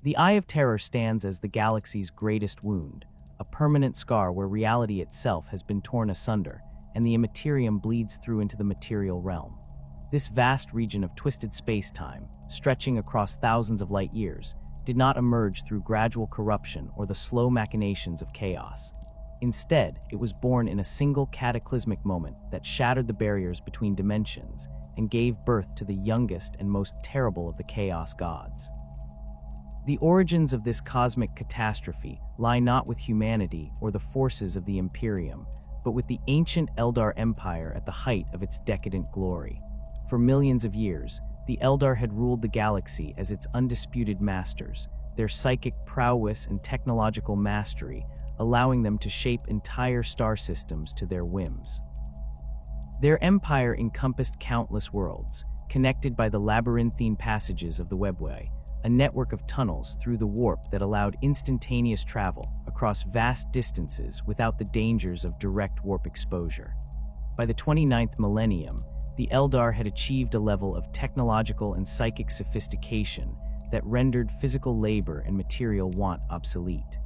The Eye of Terror stands as the galaxy's greatest wound, a permanent scar where reality itself has been torn asunder, and the immaterium bleeds through into the material realm. This vast region of twisted space-time, stretching across thousands of light years, did not emerge through gradual corruption or the slow machinations of chaos. Instead, it was born in a single cataclysmic moment that shattered the barriers between dimensions and gave birth to the youngest and most terrible of the Chaos Gods. The origins of this cosmic catastrophe lie not with humanity or the forces of the Imperium, but with the ancient Eldar Empire at the height of its decadent glory. For millions of years, the Eldar had ruled the galaxy as its undisputed masters, their psychic prowess and technological mastery allowing them to shape entire star systems to their whims. Their empire encompassed countless worlds, connected by the labyrinthine passages of the Webway, a network of tunnels through the warp that allowed instantaneous travel across vast distances without the dangers of direct warp exposure. By the 29th millennium, the Eldar had achieved a level of technological and psychic sophistication that rendered physical labor and material want obsolete.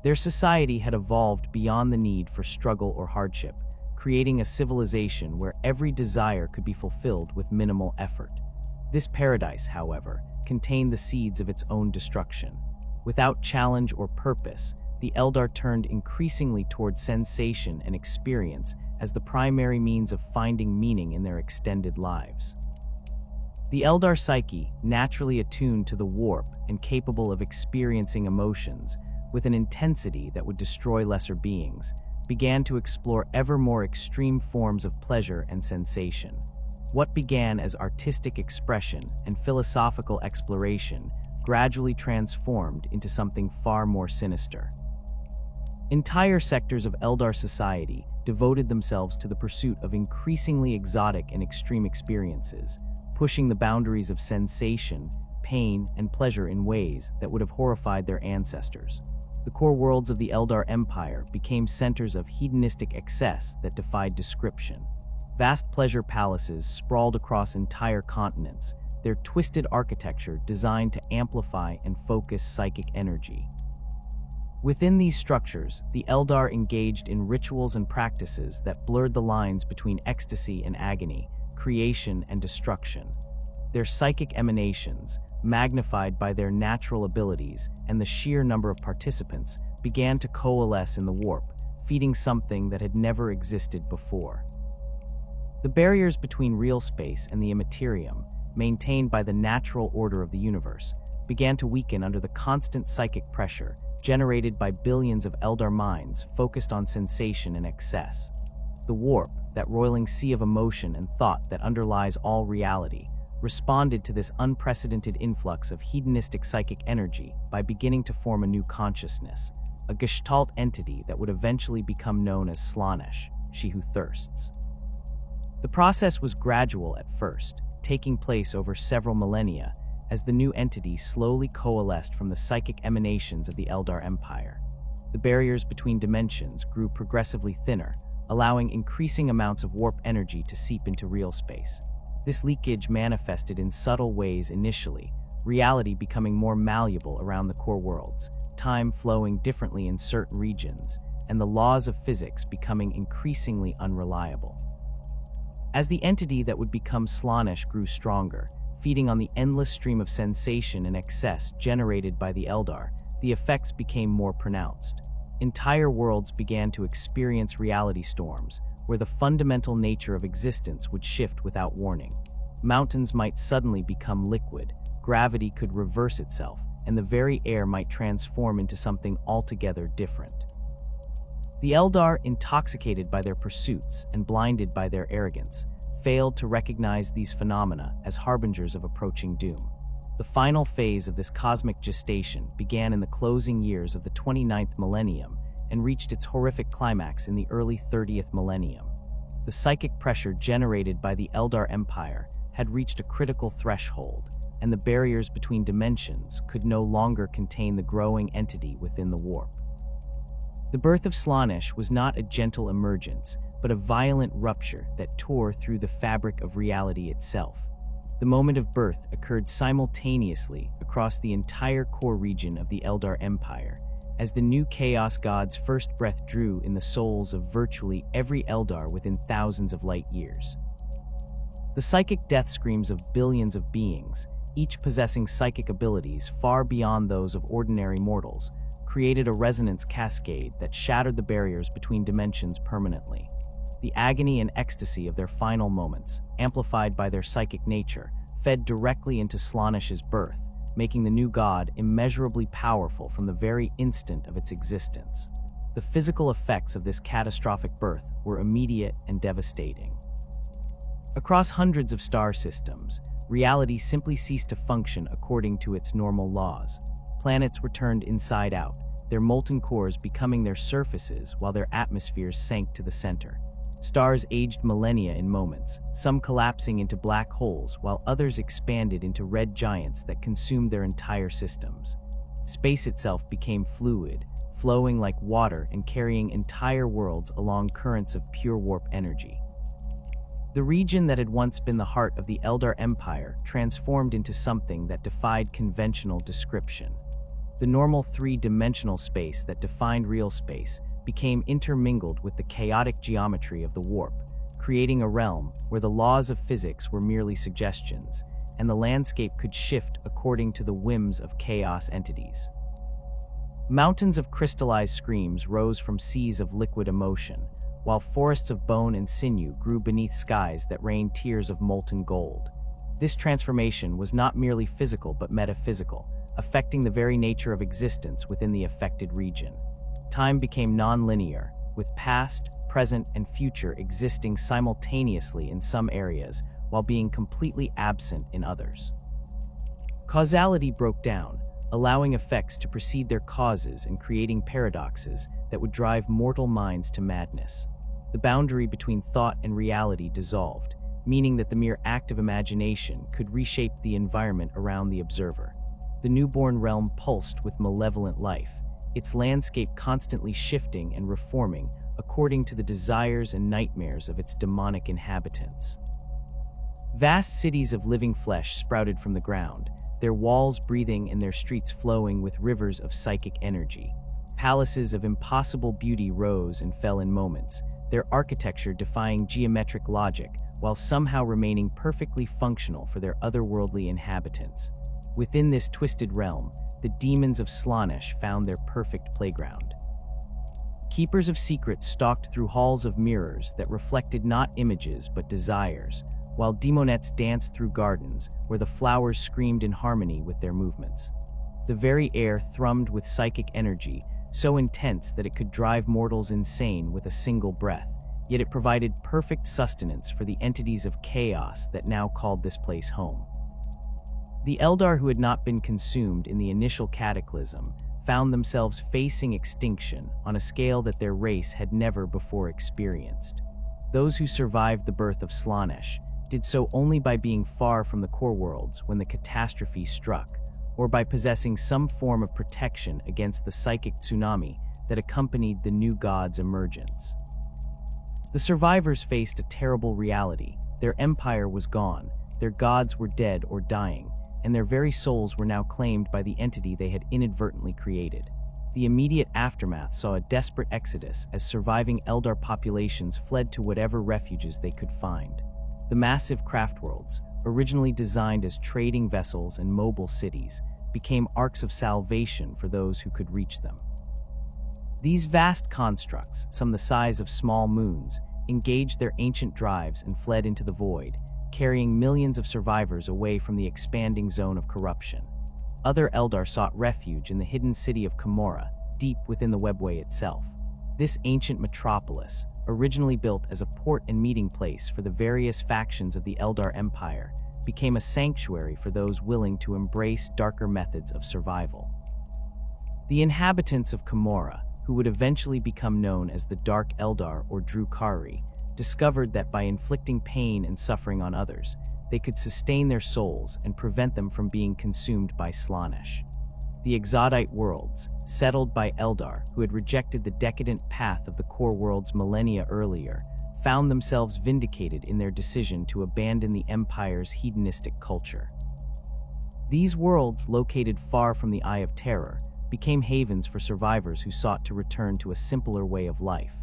Their society had evolved beyond the need for struggle or hardship, creating a civilization where every desire could be fulfilled with minimal effort. This paradise, however, contained the seeds of its own destruction. Without challenge or purpose, the Eldar turned increasingly toward sensation and experience as the primary means of finding meaning in their extended lives. The Eldar psyche, naturally attuned to the warp and capable of experiencing emotions with an intensity that would destroy lesser beings, began to explore ever more extreme forms of pleasure and sensation. What began as artistic expression and philosophical exploration gradually transformed into something far more sinister. Entire sectors of Eldar society devoted themselves to the pursuit of increasingly exotic and extreme experiences, pushing the boundaries of sensation, pain, and pleasure in ways that would have horrified their ancestors. The core worlds of the Eldar Empire became centers of hedonistic excess that defied description. Vast pleasure palaces sprawled across entire continents, their twisted architecture designed to amplify and focus psychic energy. Within these structures, the Eldar engaged in rituals and practices that blurred the lines between ecstasy and agony, creation and destruction. Their psychic emanations, magnified by their natural abilities and the sheer number of participants, began to coalesce in the warp, feeding something that had never existed before. The barriers between real space and the immaterium, maintained by the natural order of the universe, began to weaken under the constant psychic pressure generated by billions of Eldar minds focused on sensation and excess. The warp, that roiling sea of emotion and thought that underlies all reality, responded to this unprecedented influx of hedonistic psychic energy by beginning to form a new consciousness, a gestalt entity that would eventually become known as Slaanesh, she who thirsts. The process was gradual at first, taking place over several millennia, as the new entity slowly coalesced from the psychic emanations of the Eldar Empire. The barriers between dimensions grew progressively thinner, allowing increasing amounts of warp energy to seep into real space. This leakage manifested in subtle ways initially, reality becoming more malleable around the core worlds, time flowing differently in certain regions, and the laws of physics becoming increasingly unreliable. As the entity that would become Slaanesh grew stronger, feeding on the endless stream of sensation and excess generated by the Eldar, the effects became more pronounced. Entire worlds began to experience reality storms, where the fundamental nature of existence would shift without warning. Mountains might suddenly become liquid, gravity could reverse itself, and the very air might transform into something altogether different. The Eldar, intoxicated by their pursuits and blinded by their arrogance, failed to recognize these phenomena as harbingers of approaching doom. The final phase of this cosmic gestation began in the closing years of the 29th millennium and reached its horrific climax in the early 30th millennium. The psychic pressure generated by the Eldar Empire had reached a critical threshold, and the barriers between dimensions could no longer contain the growing entity within the warp. The birth of Slaanesh was not a gentle emergence, but a violent rupture that tore through the fabric of reality itself. The moment of birth occurred simultaneously across the entire core region of the Eldar Empire, as the new Chaos God's first breath drew in the souls of virtually every Eldar within thousands of light years. The psychic death screams of billions of beings, each possessing psychic abilities far beyond those of ordinary mortals, created a resonance cascade that shattered the barriers between dimensions permanently. The agony and ecstasy of their final moments, amplified by their psychic nature, fed directly into Slaanesh's birth, making the new god immeasurably powerful from the very instant of its existence. The physical effects of this catastrophic birth were immediate and devastating. Across hundreds of star systems, reality simply ceased to function according to its normal laws. Planets were turned inside out, their molten cores becoming their surfaces while their atmospheres sank to the center. Stars aged millennia in moments, some collapsing into black holes while others expanded into red giants that consumed their entire systems. Space itself became fluid, flowing like water and carrying entire worlds along currents of pure warp energy. The region that had once been the heart of the Eldar Empire transformed into something that defied conventional description. The normal three-dimensional space that defined real space became intermingled with the chaotic geometry of the warp, creating a realm where the laws of physics were merely suggestions, and the landscape could shift according to the whims of chaos entities. Mountains of crystallized screams rose from seas of liquid emotion, while forests of bone and sinew grew beneath skies that rained tears of molten gold. This transformation was not merely physical but metaphysical, affecting the very nature of existence within the affected region. Time became non-linear, with past, present, and future existing simultaneously in some areas, while being completely absent in others. Causality broke down, allowing effects to precede their causes and creating paradoxes that would drive mortal minds to madness. The boundary between thought and reality dissolved, meaning that the mere act of imagination could reshape the environment around the observer. The newborn realm pulsed with malevolent life, its landscape constantly shifting and reforming according to the desires and nightmares of its demonic inhabitants. Vast cities of living flesh sprouted from the ground, their walls breathing and their streets flowing with rivers of psychic energy. Palaces of impossible beauty rose and fell in moments, their architecture defying geometric logic while somehow remaining perfectly functional for their otherworldly inhabitants. Within this twisted realm, the demons of Slaanesh found their perfect playground. Keepers of secrets stalked through halls of mirrors that reflected not images but desires, while demonettes danced through gardens where the flowers screamed in harmony with their movements. The very air thrummed with psychic energy, so intense that it could drive mortals insane with a single breath, yet it provided perfect sustenance for the entities of chaos that now called this place home. The Eldar who had not been consumed in the initial cataclysm found themselves facing extinction on a scale that their race had never before experienced. Those who survived the birth of Slaanesh did so only by being far from the core worlds when the catastrophe struck, or by possessing some form of protection against the psychic tsunami that accompanied the new god's emergence. The survivors faced a terrible reality. Their empire was gone, their gods were dead or dying, and their very souls were now claimed by the entity they had inadvertently created. The immediate aftermath saw a desperate exodus as surviving Eldar populations fled to whatever refuges they could find. The massive craft worlds, originally designed as trading vessels and mobile cities, became arks of salvation for those who could reach them. These vast constructs, some the size of small moons, engaged their ancient drives and fled into the void, carrying millions of survivors away from the expanding zone of corruption. Other Eldar sought refuge in the hidden city of Kamora, deep within the webway itself. This ancient metropolis, originally built as a port and meeting place for the various factions of the Eldar Empire, became a sanctuary for those willing to embrace darker methods of survival. The inhabitants of Kamora, who would eventually become known as the Dark Eldar or Drukhari, discovered that by inflicting pain and suffering on others, they could sustain their souls and prevent them from being consumed by Slaanesh. The Exodite worlds, settled by Eldar who had rejected the decadent path of the core worlds millennia earlier, found themselves vindicated in their decision to abandon the Empire's hedonistic culture. These worlds, located far from the Eye of Terror, became havens for survivors who sought to return to a simpler way of life.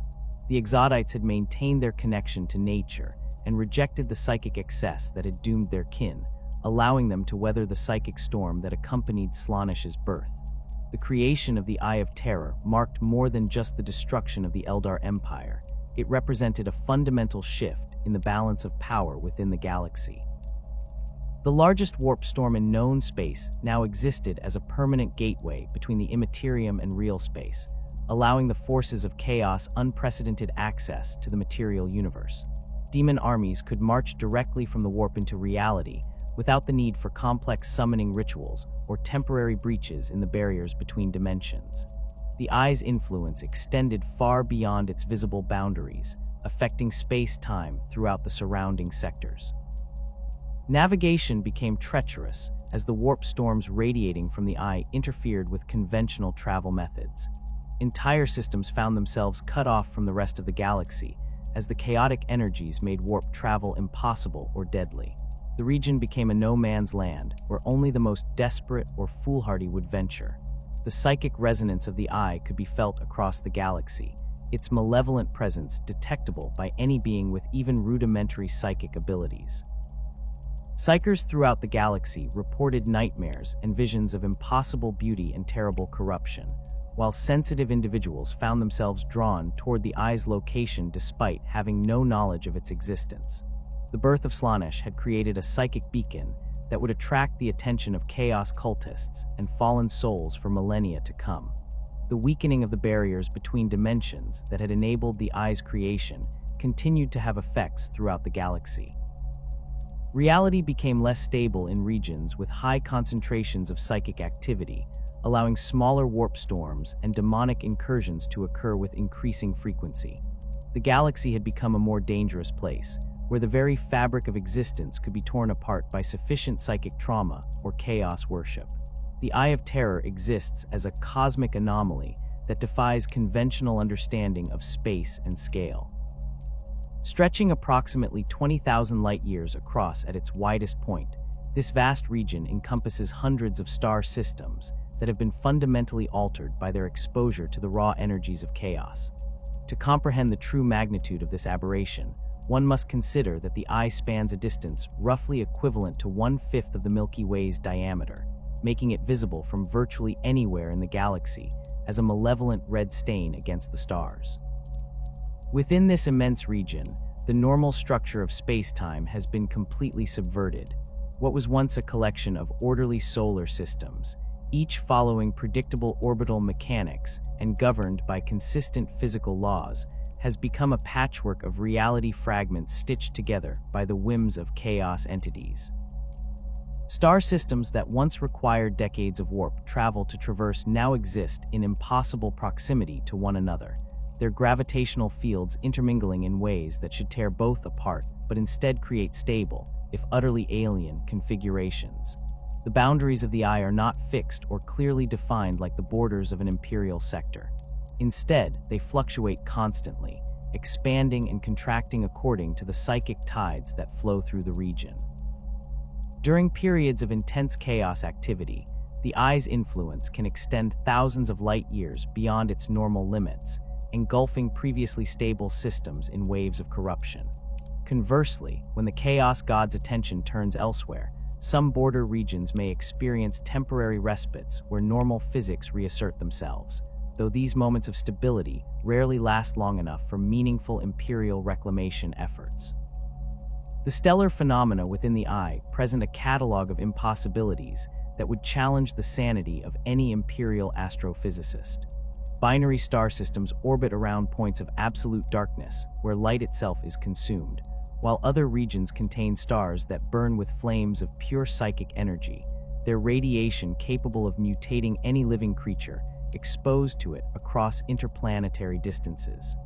The Exodites had maintained their connection to nature and rejected the psychic excess that had doomed their kin, allowing them to weather the psychic storm that accompanied Slaanesh's birth. The creation of the Eye of Terror marked more than just the destruction of the Eldar Empire. It represented a fundamental shift in the balance of power within the galaxy. The largest warp storm in known space now existed as a permanent gateway between the immaterium and real space, allowing the forces of chaos unprecedented access to the material universe. Demon armies could march directly from the warp into reality without the need for complex summoning rituals or temporary breaches in the barriers between dimensions. The Eye's influence extended far beyond its visible boundaries, affecting space-time throughout the surrounding sectors. Navigation became treacherous as the warp storms radiating from the Eye interfered with conventional travel methods. Entire systems found themselves cut off from the rest of the galaxy, as the chaotic energies made warp travel impossible or deadly. The region became a no-man's land, where only the most desperate or foolhardy would venture. The psychic resonance of the Eye could be felt across the galaxy, its malevolent presence detectable by any being with even rudimentary psychic abilities. Psychers throughout the galaxy reported nightmares and visions of impossible beauty and terrible corruption, while sensitive individuals found themselves drawn toward the Eye's location despite having no knowledge of its existence. The birth of Slaanesh had created a psychic beacon that would attract the attention of chaos cultists and fallen souls for millennia to come. The weakening of the barriers between dimensions that had enabled the Eye's creation continued to have effects throughout the galaxy. Reality became less stable in regions with high concentrations of psychic activity, allowing smaller warp storms and demonic incursions to occur with increasing frequency. The galaxy had become a more dangerous place, where the very fabric of existence could be torn apart by sufficient psychic trauma or chaos worship. The Eye of Terror exists as a cosmic anomaly that defies conventional understanding of space and scale. Stretching approximately 20,000 light-years across at its widest point, this vast region encompasses hundreds of star systems that have been fundamentally altered by their exposure to the raw energies of chaos. To comprehend the true magnitude of this aberration, one must consider that the Eye spans a distance roughly equivalent to 1/5 of the Milky Way's diameter, making it visible from virtually anywhere in the galaxy as a malevolent red stain against the stars. Within this immense region, the normal structure of space-time has been completely subverted. What was once a collection of orderly solar systems, each following predictable orbital mechanics and governed by consistent physical laws, has become a patchwork of reality fragments stitched together by the whims of chaos entities. Star systems that once required decades of warp travel to traverse now exist in impossible proximity to one another, their gravitational fields intermingling in ways that should tear both apart but instead create stable, if utterly alien, configurations. The boundaries of the Eye are not fixed or clearly defined like the borders of an imperial sector. Instead, they fluctuate constantly, expanding and contracting according to the psychic tides that flow through the region. During periods of intense chaos activity, the Eye's influence can extend thousands of light-years beyond its normal limits, engulfing previously stable systems in waves of corruption. Conversely, when the Chaos God's attention turns elsewhere, some border regions may experience temporary respites where normal physics reassert themselves, though these moments of stability rarely last long enough for meaningful imperial reclamation efforts. The stellar phenomena within the Eye present a catalog of impossibilities that would challenge the sanity of any imperial astrophysicist. Binary star systems orbit around points of absolute darkness, where light itself is consumed, while other regions contain stars that burn with flames of pure psychic energy, their radiation capable of mutating any living creature exposed to it across interplanetary distances.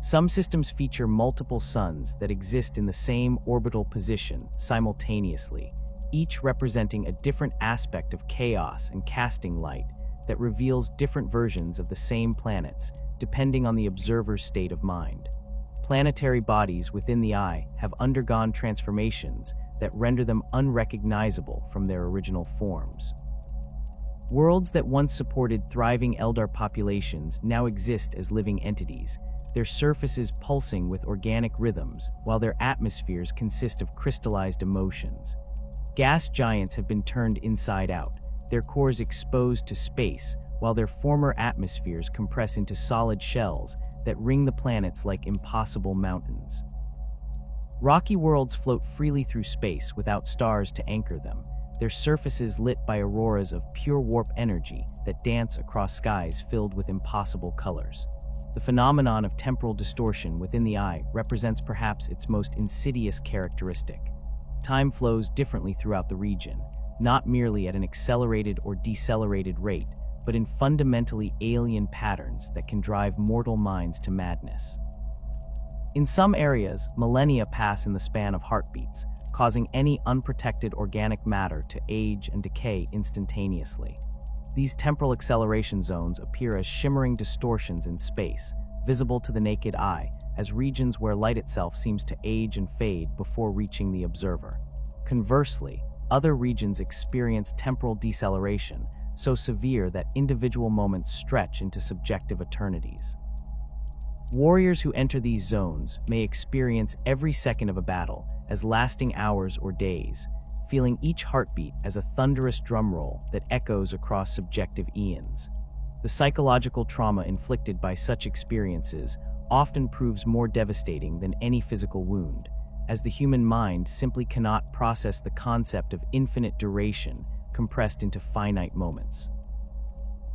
Some systems feature multiple suns that exist in the same orbital position simultaneously, each representing a different aspect of chaos and casting light that reveals different versions of the same planets, depending on the observer's state of mind. planetary bodies within the eye have undergone transformations that render them unrecognizable from their original forms. Worlds that once supported thriving Eldar populations now exist as living entities, their surfaces pulsing with organic rhythms, while their atmospheres consist of crystallized emotions. Gas giants have been turned inside out, their cores exposed to space, while their former atmospheres compress into solid shells that ring the planets like impossible mountains. Rocky worlds float freely through space without stars to anchor them, their surfaces lit by auroras of pure warp energy that dance across skies filled with impossible colors. The phenomenon of temporal distortion within the eye represents perhaps its most insidious characteristic. Time flows differently throughout the region, not merely at an accelerated or decelerated rate, but in fundamentally alien patterns that can drive mortal minds to madness. In some areas, millennia pass in the span of heartbeats, causing any unprotected organic matter to age and decay instantaneously. These temporal acceleration zones appear as shimmering distortions in space, visible to the naked eye, as regions where light itself seems to age and fade before reaching the observer. Conversely, other regions experience temporal deceleration, so severe that individual moments stretch into subjective eternities. Warriors who enter these zones may experience every second of a battle as lasting hours or days, feeling each heartbeat as a thunderous drumroll that echoes across subjective eons. The psychological trauma inflicted by such experiences often proves more devastating than any physical wound, as the human mind simply cannot process the concept of infinite duration compressed into finite moments.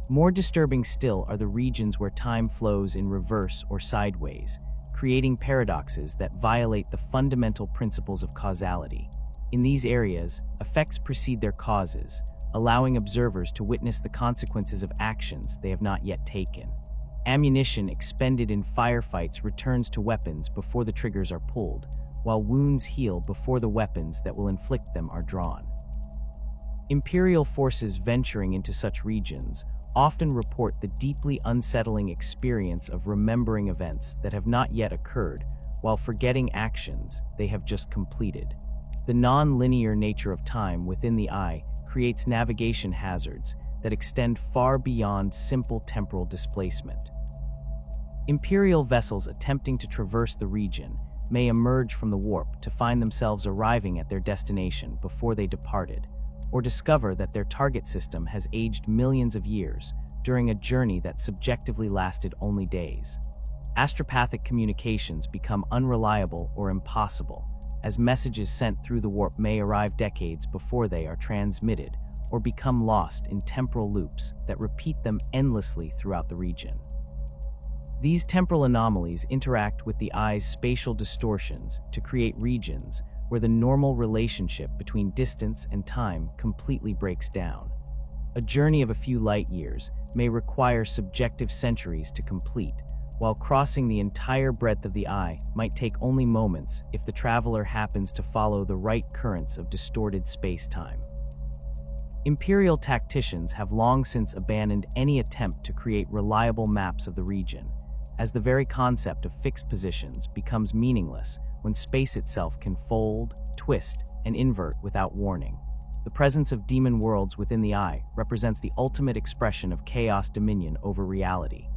More disturbing still are the regions where time flows in reverse or sideways, creating paradoxes that violate the fundamental principles of causality. In these areas, effects precede their causes, allowing observers to witness the consequences of actions they have not yet taken. Ammunition expended in firefights returns to weapons before the triggers are pulled, while wounds heal before the weapons that will inflict them are drawn. Imperial forces venturing into such regions often report the deeply unsettling experience of remembering events that have not yet occurred while forgetting actions they have just completed. The non-linear nature of time within the eye creates navigation hazards that extend far beyond simple temporal displacement. Imperial vessels attempting to traverse the region may emerge from the warp to find themselves arriving at their destination before they departed, or discover that their target system has aged millions of years during a journey that subjectively lasted only days. Astropathic communications become unreliable or impossible, as messages sent through the warp may arrive decades before they are transmitted, or become lost in temporal loops that repeat them endlessly throughout the region. These temporal anomalies interact with the eye's spatial distortions to create regions where the normal relationship between distance and time completely breaks down. A journey of a few light years may require subjective centuries to complete, while crossing the entire breadth of the eye might take only moments if the traveler happens to follow the right currents of distorted space-time. Imperial tacticians have long since abandoned any attempt to create reliable maps of the region, as the very concept of fixed positions becomes meaningless when space itself can fold, twist, and invert without warning. The presence of demon worlds within the eye represents the ultimate expression of chaos dominion over reality.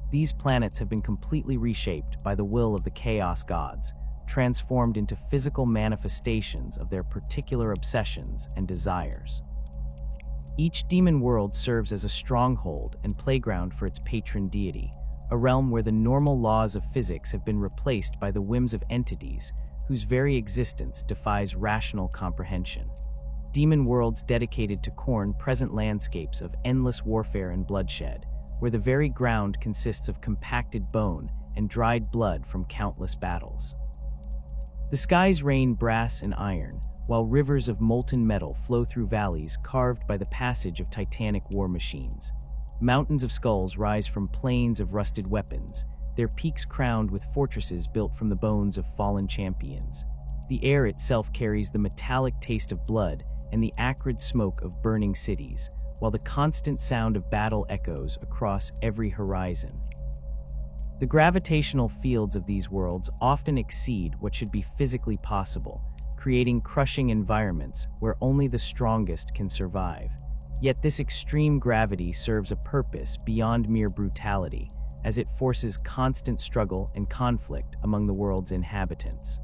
These planets have been completely reshaped by the will of the chaos gods, transformed into physical manifestations of their particular obsessions and desires. Each demon world serves as a stronghold and playground for its patron deity, a realm where the normal laws of physics have been replaced by the whims of entities whose very existence defies rational comprehension. Demon worlds dedicated to Khorne present landscapes of endless warfare and bloodshed, where the very ground consists of compacted bone and dried blood from countless battles. The skies rain brass and iron, while rivers of molten metal flow through valleys carved by the passage of titanic war machines. Mountains of skulls rise from plains of rusted weapons, their peaks crowned with fortresses built from the bones of fallen champions. The air itself carries the metallic taste of blood and the acrid smoke of burning cities, while the constant sound of battle echoes across every horizon. The gravitational fields of these worlds often exceed what should be physically possible, creating crushing environments where only the strongest can survive. Yet this extreme gravity serves a purpose beyond mere brutality, as it forces constant struggle and conflict among the world's inhabitants.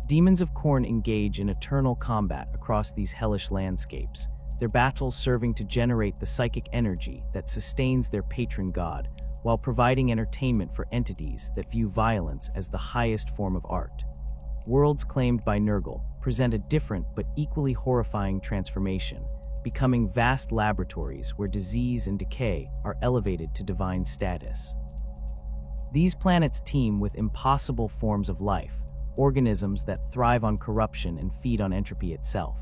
Demons of Khorne engage in eternal combat across these hellish landscapes, their battles serving to generate the psychic energy that sustains their patron god, while providing entertainment for entities that view violence as the highest form of art. Worlds claimed by Nurgle present a different but equally horrifying transformation, becoming vast laboratories where disease and decay are elevated to divine status. These planets teem with impossible forms of life, organisms that thrive on corruption and feed on entropy itself.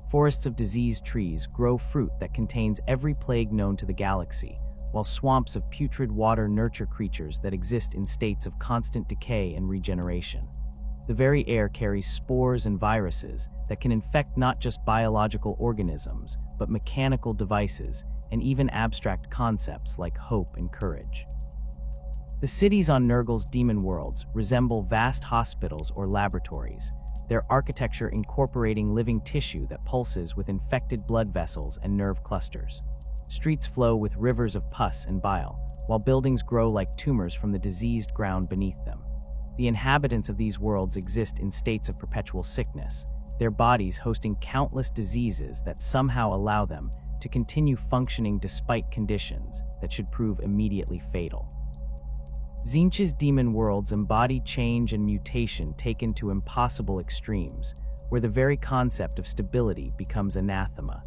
Forests of diseased trees grow fruit that contains every plague known to the galaxy, while swamps of putrid water nurture creatures that exist in states of constant decay and regeneration. The very air carries spores and viruses that can infect not just biological organisms, but mechanical devices and even abstract concepts like hope and courage. The cities on Nurgle's demon worlds resemble vast hospitals or laboratories, their architecture incorporating living tissue that pulses with infected blood vessels and nerve clusters. Streets flow with rivers of pus and bile, while buildings grow like tumors from the diseased ground beneath them. The inhabitants of these worlds exist in states of perpetual sickness, their bodies hosting countless diseases that somehow allow them to continue functioning despite conditions that should prove immediately fatal. Tzeentch's demon worlds embody change and mutation taken to impossible extremes, where the very concept of stability becomes anathema.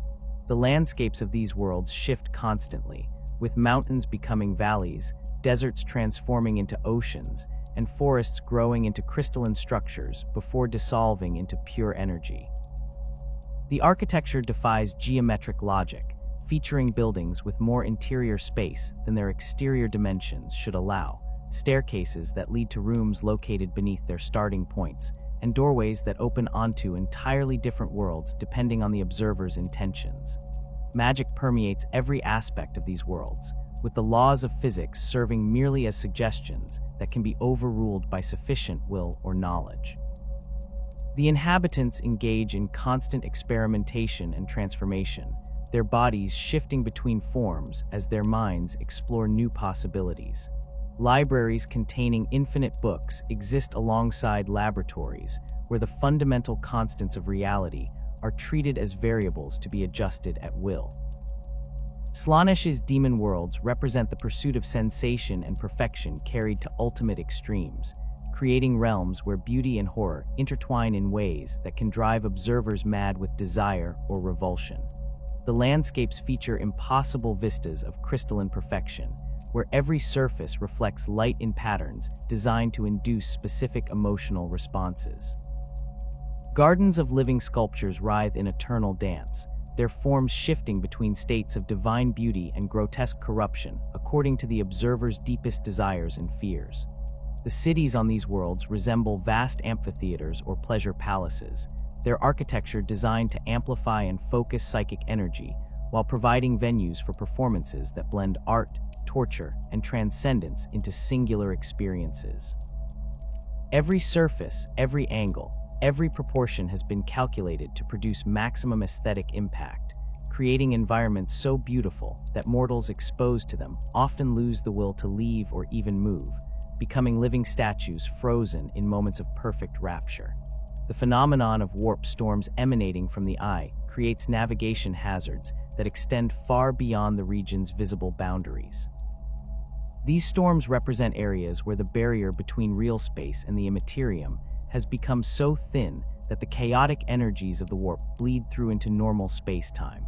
The landscapes of these worlds shift constantly, with mountains becoming valleys, deserts transforming into oceans, and forests growing into crystalline structures before dissolving into pure energy. The architecture defies geometric logic, featuring buildings with more interior space than their exterior dimensions should allow, staircases that lead to rooms located beneath their starting points, and doorways that open onto entirely different worlds depending on the observer's intentions. Magic permeates every aspect of these worlds, with the laws of physics serving merely as suggestions that can be overruled by sufficient will or knowledge. The inhabitants engage in constant experimentation and transformation, their bodies shifting between forms as their minds explore new possibilities. Libraries containing infinite books exist alongside laboratories where the fundamental constants of reality are treated as variables to be adjusted at will. Slaanesh's demon worlds represent the pursuit of sensation and perfection carried to ultimate extremes, creating realms where beauty and horror intertwine in ways that can drive observers mad with desire or revulsion. The landscapes feature impossible vistas of crystalline perfection, where every surface reflects light in patterns designed to induce specific emotional responses. Gardens of living sculptures writhe in eternal dance, their forms shifting between states of divine beauty and grotesque corruption according to the observer's deepest desires and fears. The cities on these worlds resemble vast amphitheaters or pleasure palaces, their architecture designed to amplify and focus psychic energy while providing venues for performances that blend art, torture, and transcendence into singular experiences. Every surface, every angle, every proportion has been calculated to produce maximum aesthetic impact, creating environments so beautiful that mortals exposed to them often lose the will to leave or even move, becoming living statues frozen in moments of perfect rapture. The phenomenon of warp storms emanating from the eye creates navigation hazards that extend far beyond the region's visible boundaries. These storms represent areas where the barrier between real space and the immaterium has become so thin that the chaotic energies of the warp bleed through into normal space-time.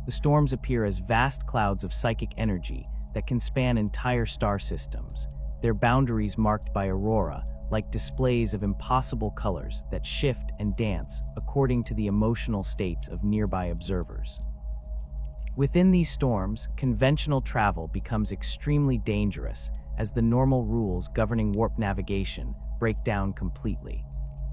The storms appear as vast clouds of psychic energy that can span entire star systems, their boundaries marked by aurora, like displays of impossible colors that shift and dance according to the emotional states of nearby observers. Within these storms, conventional travel becomes extremely dangerous as the normal rules governing warp navigation break down completely.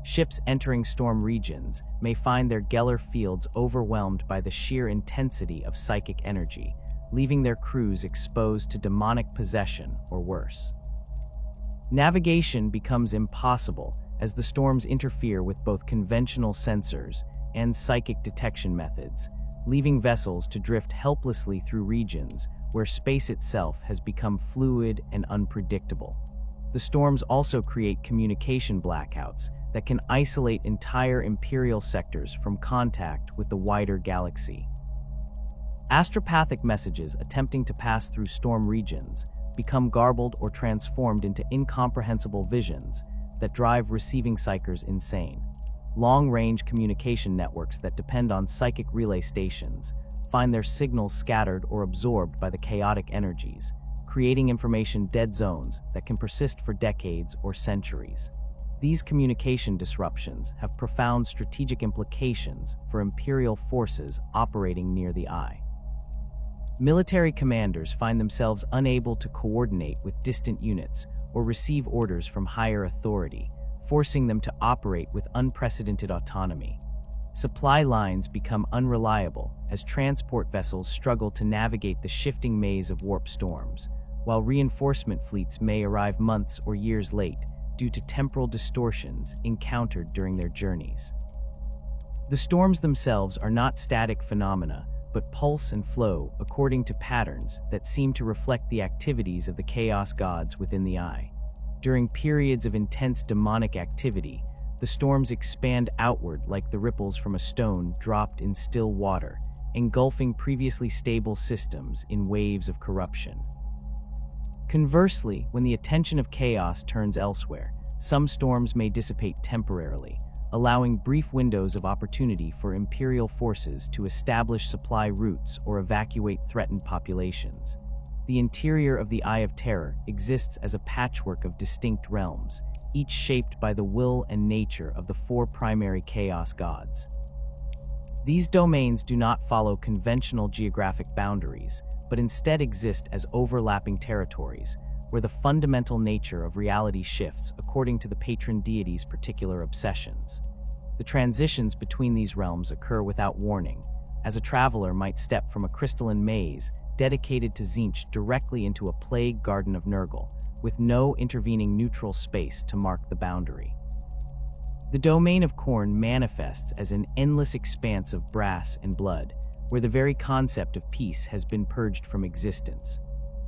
Ships entering storm regions may find their Geller fields overwhelmed by the sheer intensity of psychic energy, leaving their crews exposed to demonic possession or worse. Navigation becomes impossible as the storms interfere with both conventional sensors and psychic detection methods, leaving vessels to drift helplessly through regions where space itself has become fluid and unpredictable. The storms also create communication blackouts that can isolate entire Imperial sectors from contact with the wider galaxy. Astropathic messages attempting to pass through storm regions become garbled or transformed into incomprehensible visions that drive receiving psychers insane. Long-range communication networks that depend on psychic relay stations find their signals scattered or absorbed by the chaotic energies, creating information dead zones that can persist for decades or centuries. These communication disruptions have profound strategic implications for Imperial forces operating near the Eye. Military commanders find themselves unable to coordinate with distant units or receive orders from higher authority, forcing them to operate with unprecedented autonomy. Supply lines become unreliable as transport vessels struggle to navigate the shifting maze of warp storms, while reinforcement fleets may arrive months or years late due to temporal distortions encountered during their journeys. The storms themselves are not static phenomena, but pulse and flow according to patterns that seem to reflect the activities of the chaos gods within the Eye. During periods of intense demonic activity, the storms expand outward like the ripples from a stone dropped in still water, engulfing previously stable systems in waves of corruption. Conversely, when the attention of chaos turns elsewhere, some storms may dissipate temporarily, allowing brief windows of opportunity for Imperial forces to establish supply routes or evacuate threatened populations. The interior of the Eye of Terror exists as a patchwork of distinct realms, each shaped by the will and nature of the four primary chaos gods. These domains do not follow conventional geographic boundaries, but instead exist as overlapping territories, where the fundamental nature of reality shifts according to the patron deity's particular obsessions. The transitions between these realms occur without warning, as a traveler might step from a crystalline maze dedicated to Tzeentch directly into a plague garden of Nurgle, with no intervening neutral space to mark the boundary. The domain of Khorne manifests as an endless expanse of brass and blood, where the very concept of peace has been purged from existence.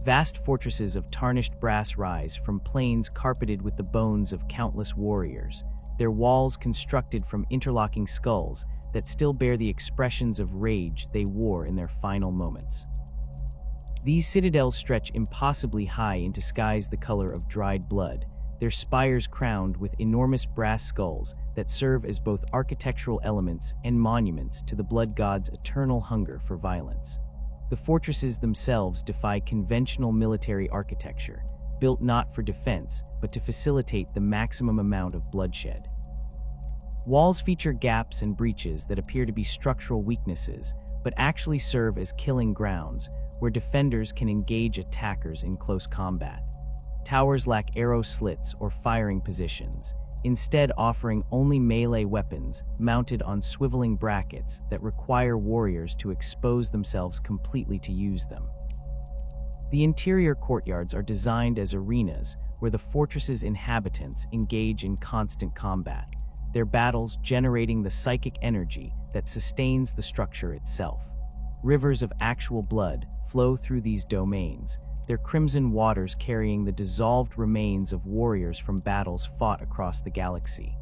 Vast fortresses of tarnished brass rise from plains carpeted with the bones of countless warriors, their walls constructed from interlocking skulls that still bear the expressions of rage they wore in their final moments. These citadels stretch impossibly high into skies the color of dried blood, their spires crowned with enormous brass skulls that serve as both architectural elements and monuments to the blood god's eternal hunger for violence. The fortresses themselves defy conventional military architecture, built not for defense, but to facilitate the maximum amount of bloodshed. Walls feature gaps and breaches that appear to be structural weaknesses, but actually serve as killing grounds, where defenders can engage attackers in close combat. Towers lack arrow slits or firing positions, instead offering only melee weapons mounted on swiveling brackets that require warriors to expose themselves completely to use them. The interior courtyards are designed as arenas where the fortress's inhabitants engage in constant combat, their battles generating the psychic energy that sustains the structure itself. Rivers of actual blood flow through these domains, their crimson waters carrying the dissolved remains of warriors from battles fought across the galaxy.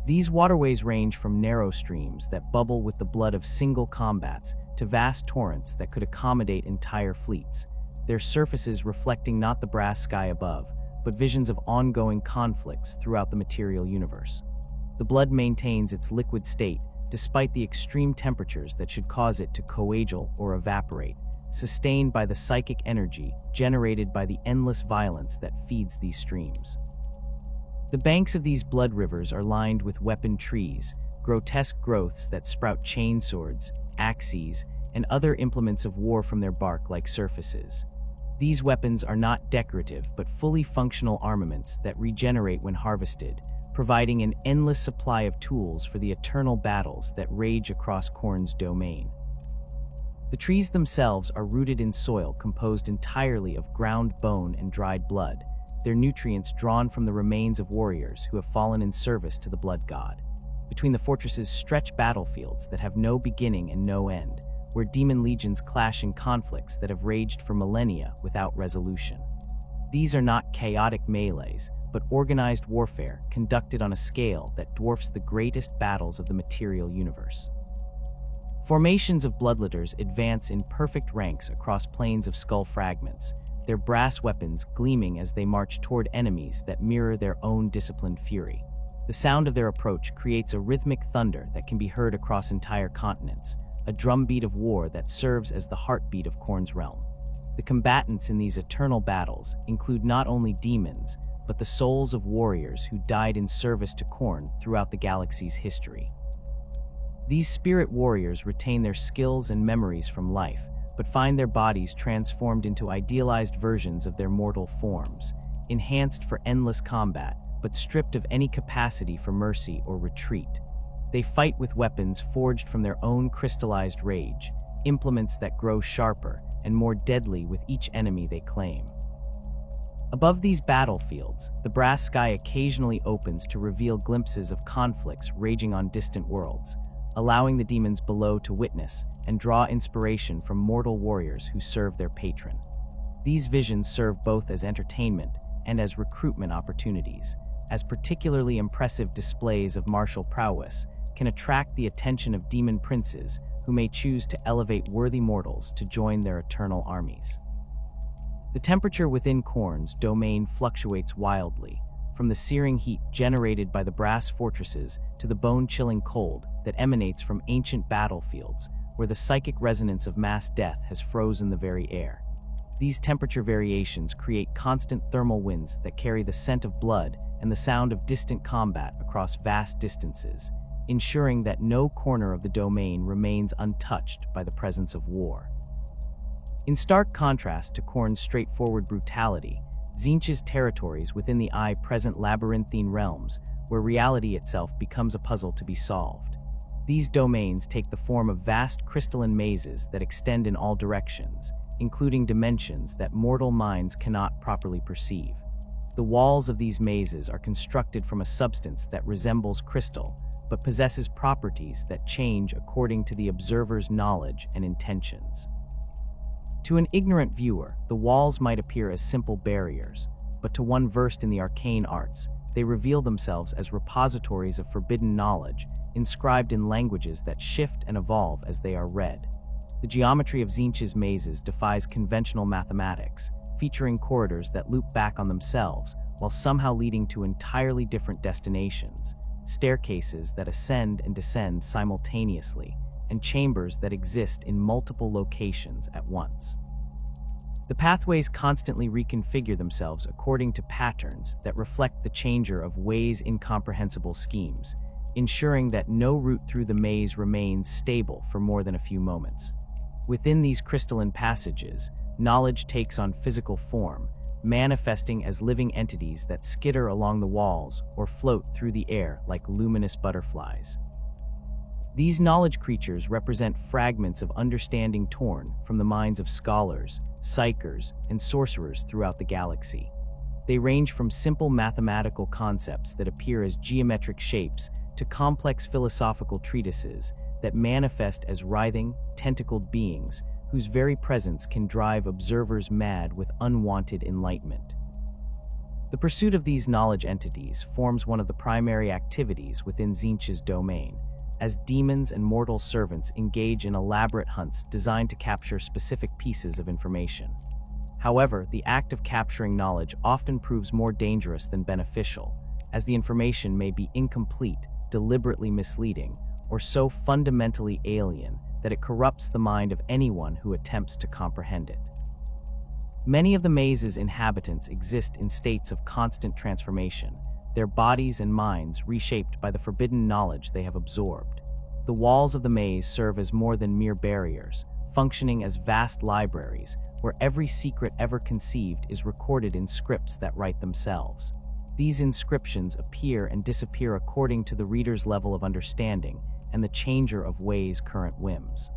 These waterways range from narrow streams that bubble with the blood of single combats to vast torrents that could accommodate entire fleets, their surfaces reflecting not the brass sky above, but visions of ongoing conflicts throughout the material universe. The blood maintains its liquid state despite the extreme temperatures that should cause it to coagulate or evaporate, sustained by the psychic energy generated by the endless violence that feeds these streams. The banks of these blood rivers are lined with weapon trees, grotesque growths that sprout chainswords, axes, and other implements of war from their bark-like surfaces. These weapons are not decorative but fully functional armaments that regenerate when harvested, providing an endless supply of tools for the eternal battles that rage across Khorne's domain. The trees themselves are rooted in soil composed entirely of ground bone and dried blood, their nutrients drawn from the remains of warriors who have fallen in service to the blood god. Between the fortresses stretch battlefields that have no beginning and no end, where demon legions clash in conflicts that have raged for millennia without resolution. These are not chaotic melees, but organized warfare conducted on a scale that dwarfs the greatest battles of the material universe. Formations of bloodletters advance in perfect ranks across plains of skull fragments, their brass weapons gleaming as they march toward enemies that mirror their own disciplined fury. The sound of their approach creates a rhythmic thunder that can be heard across entire continents, a drumbeat of war that serves as the heartbeat of Khorne's realm. The combatants in these eternal battles include not only demons, but the souls of warriors who died in service to Khorne throughout the galaxy's history. These spirit warriors retain their skills and memories from life, but find their bodies transformed into idealized versions of their mortal forms, enhanced for endless combat, but stripped of any capacity for mercy or retreat. They fight with weapons forged from their own crystallized rage, implements that grow sharper and more deadly with each enemy they claim. Above these battlefields, the brass sky occasionally opens to reveal glimpses of conflicts raging on distant worlds, allowing the demons below to witness and draw inspiration from mortal warriors who serve their patron. These visions serve both as entertainment and as recruitment opportunities, as particularly impressive displays of martial prowess can attract the attention of demon princes who may choose to elevate worthy mortals to join their eternal armies. The temperature within Khorne's domain fluctuates wildly, from the searing heat generated by the brass fortresses to the bone-chilling cold that emanates from ancient battlefields where the psychic resonance of mass death has frozen the very air. These temperature variations create constant thermal winds that carry the scent of blood and the sound of distant combat across vast distances, ensuring that no corner of the domain remains untouched by the presence of war. In stark contrast to Khorne's straightforward brutality, Tzeentch's territories within the present labyrinthine realms where reality itself becomes a puzzle to be solved. These domains take the form of vast crystalline mazes that extend in all directions, including dimensions that mortal minds cannot properly perceive. The walls of these mazes are constructed from a substance that resembles crystal, but possesses properties that change according to the observer's knowledge and intentions. To an ignorant viewer, the walls might appear as simple barriers, but to one versed in the arcane arts, they reveal themselves as repositories of forbidden knowledge, inscribed in languages that shift and evolve as they are read. The geometry of Tzeentch's mazes defies conventional mathematics, featuring corridors that loop back on themselves while somehow leading to entirely different destinations, staircases that ascend and descend simultaneously, and chambers that exist in multiple locations at once. The pathways constantly reconfigure themselves according to patterns that reflect the changer of Wei's incomprehensible schemes, ensuring that no route through the maze remains stable for more than a few moments. Within these crystalline passages, knowledge takes on physical form, manifesting as living entities that skitter along the walls or float through the air like luminous butterflies. These knowledge creatures represent fragments of understanding torn from the minds of scholars, psychers, and sorcerers throughout the galaxy. They range from simple mathematical concepts that appear as geometric shapes to complex philosophical treatises that manifest as writhing, tentacled beings whose very presence can drive observers mad with unwanted enlightenment. The pursuit of these knowledge entities forms one of the primary activities within Tzeentch's domain, as demons and mortal servants engage in elaborate hunts designed to capture specific pieces of information. However, the act of capturing knowledge often proves more dangerous than beneficial, as the information may be incomplete, deliberately misleading, or so fundamentally alien that it corrupts the mind of anyone who attempts to comprehend it. Many of the maze's inhabitants exist in states of constant transformation, their bodies and minds reshaped by the forbidden knowledge they have absorbed. The walls of the maze serve as more than mere barriers, functioning as vast libraries where every secret ever conceived is recorded in scripts that write themselves. These inscriptions appear and disappear according to the reader's level of understanding and the changer of Wei's current whims.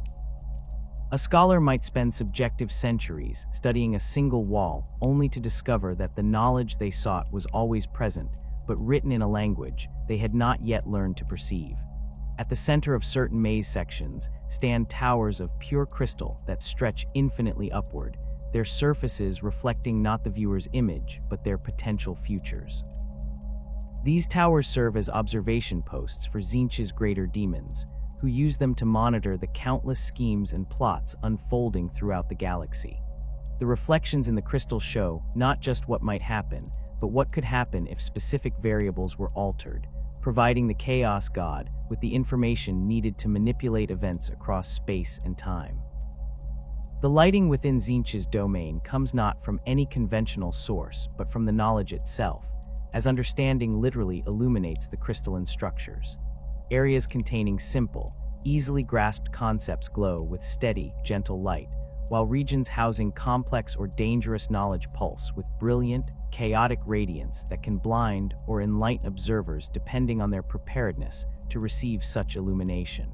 A scholar might spend subjective centuries studying a single wall only to discover that the knowledge they sought was always present, but written in a language they had not yet learned to perceive. At the center of certain maze sections stand towers of pure crystal that stretch infinitely upward, their surfaces reflecting not the viewer's image, but their potential futures. These towers serve as observation posts for Tzeentch's greater demons, who use them to monitor the countless schemes and plots unfolding throughout the galaxy. The reflections in the crystal show not just what might happen, but what could happen if specific variables were altered, providing the Chaos God with the information needed to manipulate events across space and time. The lighting within Tzeentch's domain comes not from any conventional source, but from the knowledge itself, as understanding literally illuminates the crystalline structures. Areas containing simple, easily grasped concepts glow with steady, gentle light, while regions housing complex or dangerous knowledge pulse with brilliant, chaotic radiance that can blind or enlighten observers depending on their preparedness to receive such illumination.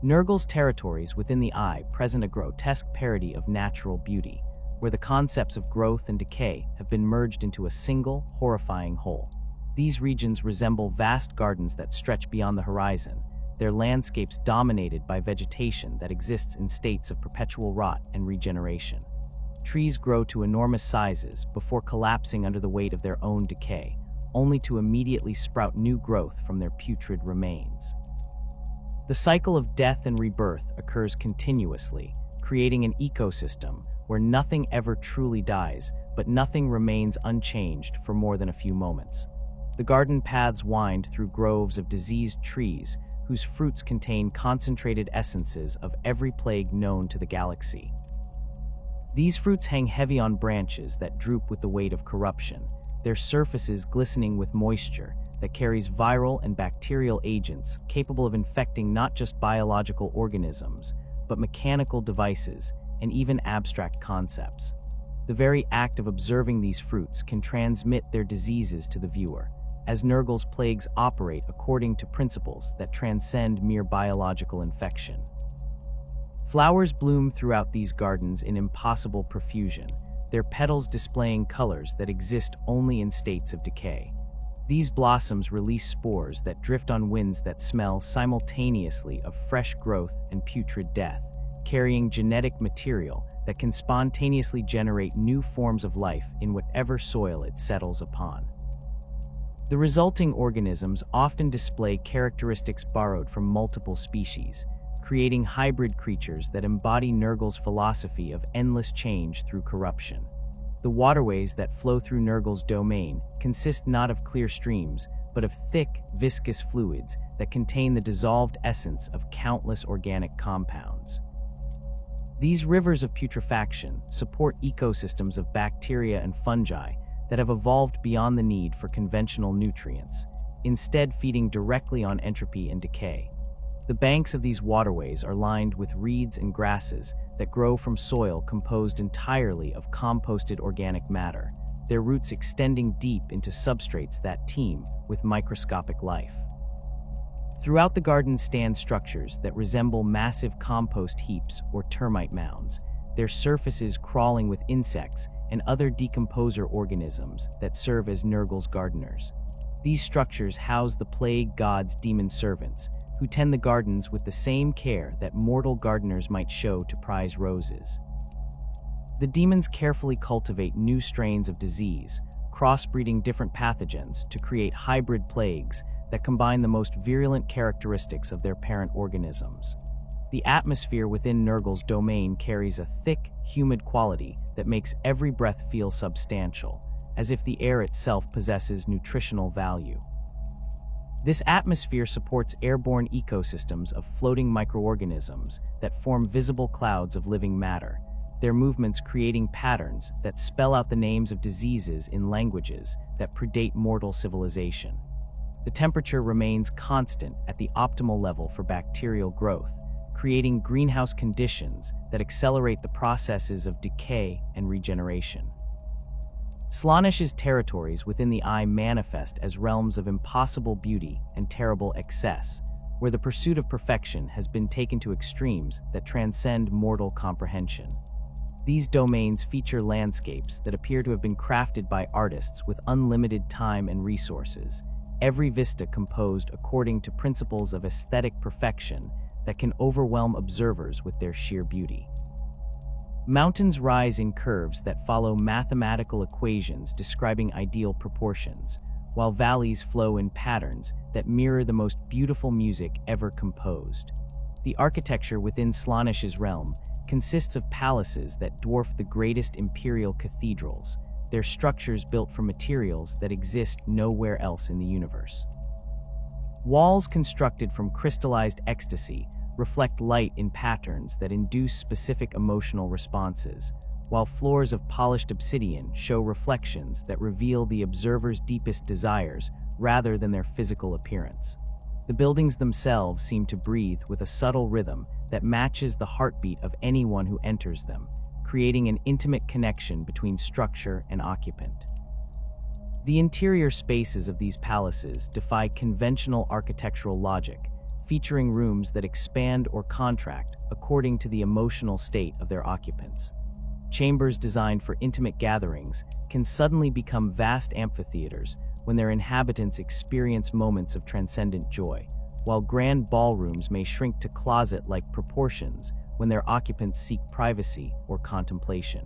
Nurgle's territories within the eye present a grotesque parody of natural beauty, where the concepts of growth and decay have been merged into a single, horrifying whole. These regions resemble vast gardens that stretch beyond the horizon, their landscapes dominated by vegetation that exists in states of perpetual rot and regeneration. Trees grow to enormous sizes before collapsing under the weight of their own decay, only to immediately sprout new growth from their putrid remains. The cycle of death and rebirth occurs continuously, creating an ecosystem where nothing ever truly dies, but nothing remains unchanged for more than a few moments. The garden paths wind through groves of diseased trees whose fruits contain concentrated essences of every plague known to the galaxy. These fruits hang heavy on branches that droop with the weight of corruption, their surfaces glistening with moisture that carries viral and bacterial agents capable of infecting not just biological organisms, but mechanical devices and even abstract concepts. The very act of observing these fruits can transmit their diseases to the viewer, as Nurgle's plagues operate according to principles that transcend mere biological infection. Flowers bloom throughout these gardens in impossible profusion, their petals displaying colors that exist only in states of decay. These blossoms release spores that drift on winds that smell simultaneously of fresh growth and putrid death, carrying genetic material that can spontaneously generate new forms of life in whatever soil it settles upon. The resulting organisms often display characteristics borrowed from multiple species, creating hybrid creatures that embody Nurgle's philosophy of endless change through corruption. The waterways that flow through Nurgle's domain consist not of clear streams, but of thick, viscous fluids that contain the dissolved essence of countless organic compounds. These rivers of putrefaction support ecosystems of bacteria and fungi that have evolved beyond the need for conventional nutrients, instead feeding directly on entropy and decay. The banks of these waterways are lined with reeds and grasses that grow from soil composed entirely of composted organic matter, their roots extending deep into substrates that teem with microscopic life. Throughout the garden stand structures that resemble massive compost heaps or termite mounds, their surfaces crawling with insects and other decomposer organisms that serve as Nurgle's gardeners. These structures house the plague god's demon servants, who tend the gardens with the same care that mortal gardeners might show to prize roses. The demons carefully cultivate new strains of disease, crossbreeding different pathogens to create hybrid plagues that combine the most virulent characteristics of their parent organisms. The atmosphere within Nurgle's domain carries a thick, humid quality that makes every breath feel substantial, as if the air itself possesses nutritional value. This atmosphere supports airborne ecosystems of floating microorganisms that form visible clouds of living matter, their movements creating patterns that spell out the names of diseases in languages that predate mortal civilization. The temperature remains constant at the optimal level for bacterial growth, creating greenhouse conditions that accelerate the processes of decay and regeneration. Slaanesh's territories within the eye manifest as realms of impossible beauty and terrible excess, where the pursuit of perfection has been taken to extremes that transcend mortal comprehension. These domains feature landscapes that appear to have been crafted by artists with unlimited time and resources, every vista composed according to principles of aesthetic perfection that can overwhelm observers with their sheer beauty. Mountains rise in curves that follow mathematical equations describing ideal proportions, while valleys flow in patterns that mirror the most beautiful music ever composed. The architecture within Slaanish's realm consists of palaces that dwarf the greatest imperial cathedrals, their structures built from materials that exist nowhere else in the universe. Walls constructed from crystallized ecstasy reflect light in patterns that induce specific emotional responses, while floors of polished obsidian show reflections that reveal the observer's deepest desires rather than their physical appearance. The buildings themselves seem to breathe with a subtle rhythm that matches the heartbeat of anyone who enters them, creating an intimate connection between structure and occupant. The interior spaces of these palaces defy conventional architectural logic, featuring rooms that expand or contract according to the emotional state of their occupants. Chambers designed for intimate gatherings can suddenly become vast amphitheaters when their inhabitants experience moments of transcendent joy, while grand ballrooms may shrink to closet-like proportions when their occupants seek privacy or contemplation.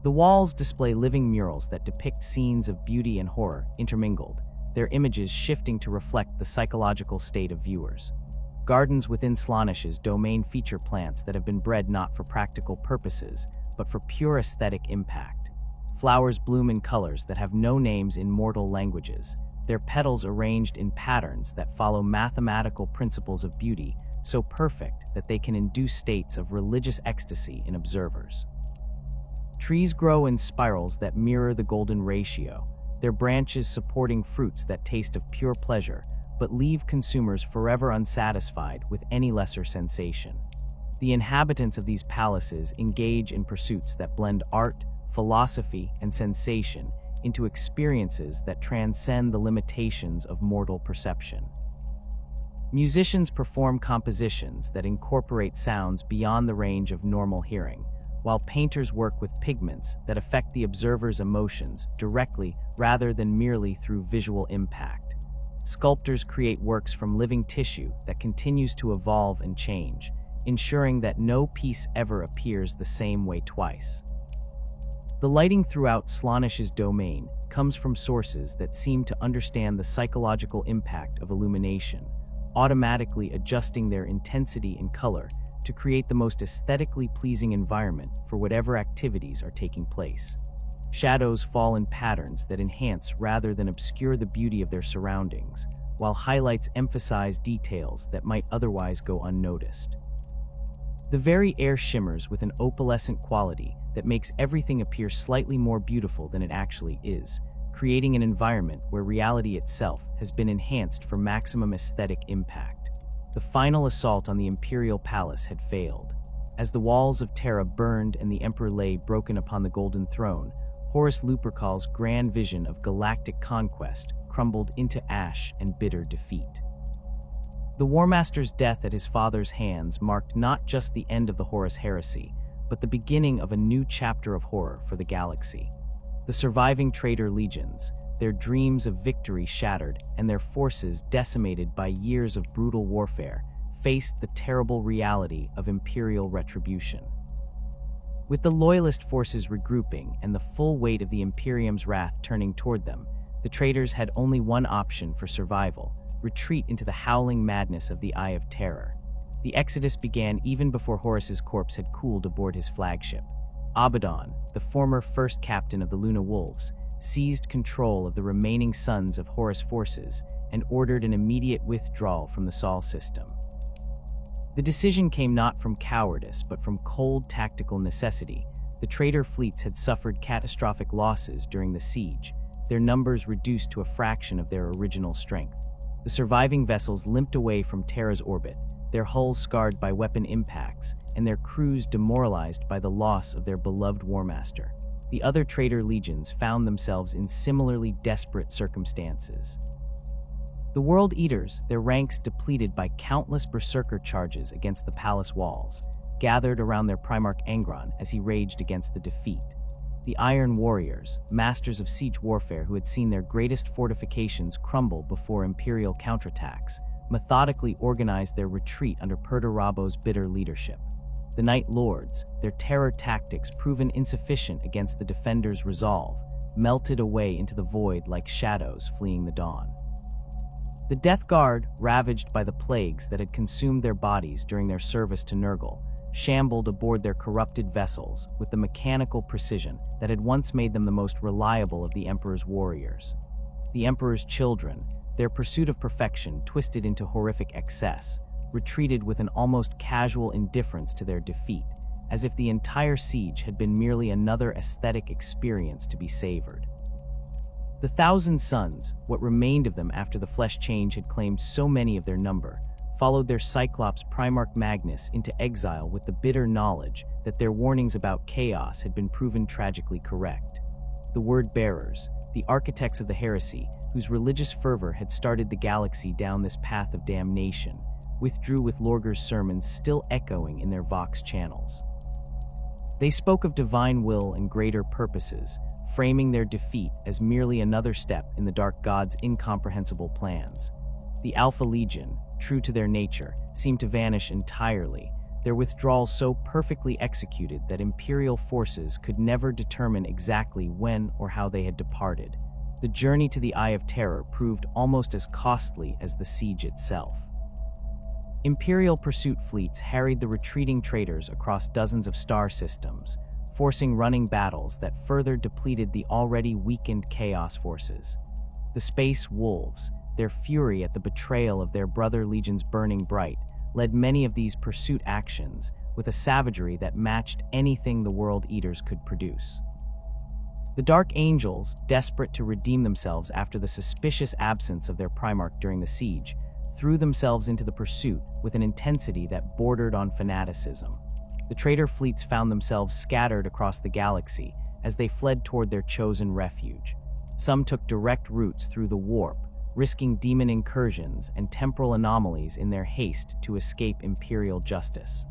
The walls display living murals that depict scenes of beauty and horror intermingled, their images shifting to reflect the psychological state of viewers. Gardens within Slaanish's domain feature plants that have been bred not for practical purposes, but for pure aesthetic impact. Flowers bloom in colors that have no names in mortal languages, their petals arranged in patterns that follow mathematical principles of beauty, so perfect that they can induce states of religious ecstasy in observers. Trees grow in spirals that mirror the golden ratio, their branches supporting fruits that taste of pure pleasure, but leave consumers forever unsatisfied with any lesser sensation. The inhabitants of these palaces engage in pursuits that blend art, philosophy, and sensation into experiences that transcend the limitations of mortal perception. Musicians perform compositions that incorporate sounds beyond the range of normal hearing, while painters work with pigments that affect the observer's emotions directly rather than merely through visual impact. Sculptors create works from living tissue that continues to evolve and change, ensuring that no piece ever appears the same way twice. The lighting throughout Slaanish's domain comes from sources that seem to understand the psychological impact of illumination, automatically adjusting their intensity and color to create the most aesthetically pleasing environment for whatever activities are taking place. Shadows fall in patterns that enhance rather than obscure the beauty of their surroundings, while highlights emphasize details that might otherwise go unnoticed. The very air shimmers with an opalescent quality that makes everything appear slightly more beautiful than it actually is, creating an environment where reality itself has been enhanced for maximum aesthetic impact. The final assault on the imperial palace had failed. As the walls of Terra burned and the emperor lay broken upon the golden throne, Horus Lupercal's grand vision of galactic conquest crumbled into ash and bitter defeat. The War Master's death at his father's hands marked not just the end of the Horus heresy, but the beginning of a new chapter of horror for the galaxy. The surviving traitor legions, their dreams of victory shattered and their forces decimated by years of brutal warfare, faced the terrible reality of imperial retribution. With the loyalist forces regrouping and the full weight of the Imperium's wrath turning toward them, the traitors had only one option for survival: retreat into the howling madness of the Eye of Terror. The exodus began even before Horus's corpse had cooled aboard his flagship. Abaddon, the former first captain of the Luna Wolves, seized control of the remaining sons of Horus forces and ordered an immediate withdrawal from the Sol system. The decision came not from cowardice but from cold tactical necessity. The traitor fleets had suffered catastrophic losses during the siege, their numbers reduced to a fraction of their original strength. The surviving vessels limped away from Terra's orbit, their hulls scarred by weapon impacts, and their crews demoralized by the loss of their beloved War Master. The other traitor legions found themselves in similarly desperate circumstances. The World Eaters, their ranks depleted by countless berserker charges against the palace walls, gathered around their Primarch Angron as he raged against the defeat. The Iron Warriors, masters of siege warfare who had seen their greatest fortifications crumble before Imperial counterattacks, methodically organized their retreat under Perdurabo's bitter leadership. The Night Lords, their terror tactics proven insufficient against the defenders' resolve, melted away into the void like shadows fleeing the dawn. The Death Guard, ravaged by the plagues that had consumed their bodies during their service to Nurgle, shambled aboard their corrupted vessels with the mechanical precision that had once made them the most reliable of the Emperor's warriors. The Emperor's children, their pursuit of perfection twisted into horrific excess, retreated with an almost casual indifference to their defeat, as if the entire siege had been merely another aesthetic experience to be savored. The Thousand Sons, what remained of them after the flesh change had claimed so many of their number, followed their Cyclops Primarch Magnus into exile with the bitter knowledge that their warnings about chaos had been proven tragically correct. The Word-Bearers, the architects of the heresy, whose religious fervor had started the galaxy down this path of damnation, withdrew with Lorgar's sermons still echoing in their Vox channels. They spoke of divine will and greater purposes, framing their defeat as merely another step in the Dark God's incomprehensible plans. The Alpha Legion, true to their nature, seemed to vanish entirely, their withdrawal so perfectly executed that Imperial forces could never determine exactly when or how they had departed. The journey to the Eye of Terror proved almost as costly as the siege itself. Imperial pursuit fleets harried the retreating traitors across dozens of star systems, forcing running battles that further depleted the already weakened Chaos forces. The Space Wolves, their fury at the betrayal of their brother legions burning bright, led many of these pursuit actions with a savagery that matched anything the World Eaters could produce. The Dark Angels, desperate to redeem themselves after the suspicious absence of their Primarch during the siege, threw themselves into the pursuit with an intensity that bordered on fanaticism. The traitor fleets found themselves scattered across the galaxy as they fled toward their chosen refuge. Some took direct routes through the warp, risking demon incursions and temporal anomalies in their haste to escape Imperial justice.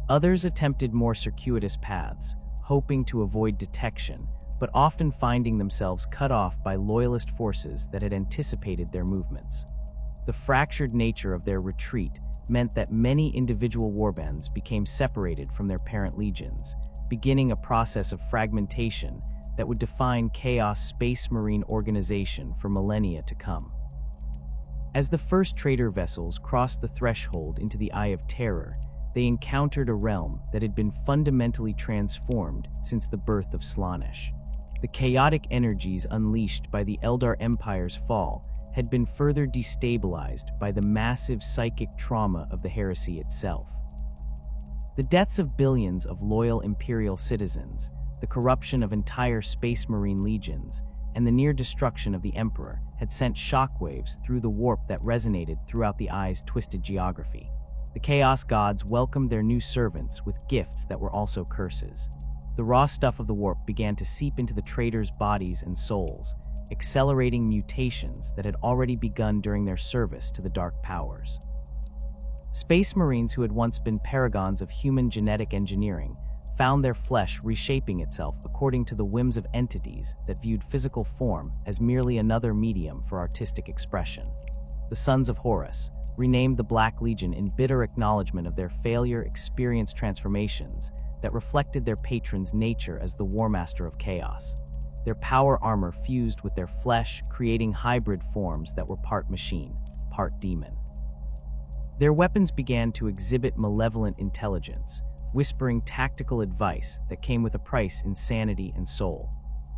Others attempted more circuitous paths, hoping to avoid detection, but often finding themselves cut off by loyalist forces that had anticipated their movements. The fractured nature of their retreat meant that many individual warbands became separated from their parent legions, beginning a process of fragmentation that would define Chaos Space Marine organization for millennia to come. As the first traitor vessels crossed the threshold into the Eye of Terror, they encountered a realm that had been fundamentally transformed since the birth of Slaanesh. The chaotic energies unleashed by the Eldar Empire's fall had been further destabilized by the massive psychic trauma of the heresy itself. The deaths of billions of loyal Imperial citizens, the corruption of entire Space Marine legions, and the near destruction of the Emperor had sent shockwaves through the warp that resonated throughout the Eye's twisted geography. The Chaos Gods welcomed their new servants with gifts that were also curses. The raw stuff of the warp began to seep into the traitors' bodies and souls, accelerating mutations that had already begun during their service to the Dark Powers. Space Marines who had once been paragons of human genetic engineering found their flesh reshaping itself according to the whims of entities that viewed physical form as merely another medium for artistic expression. The Sons of Horus, renamed the Black Legion in bitter acknowledgement of their failure, experienced transformations that reflected their patron's nature as the Warmaster of Chaos. Their power armor fused with their flesh, creating hybrid forms that were part machine, part demon. Their weapons began to exhibit malevolent intelligence, whispering tactical advice that came with a price in sanity and soul.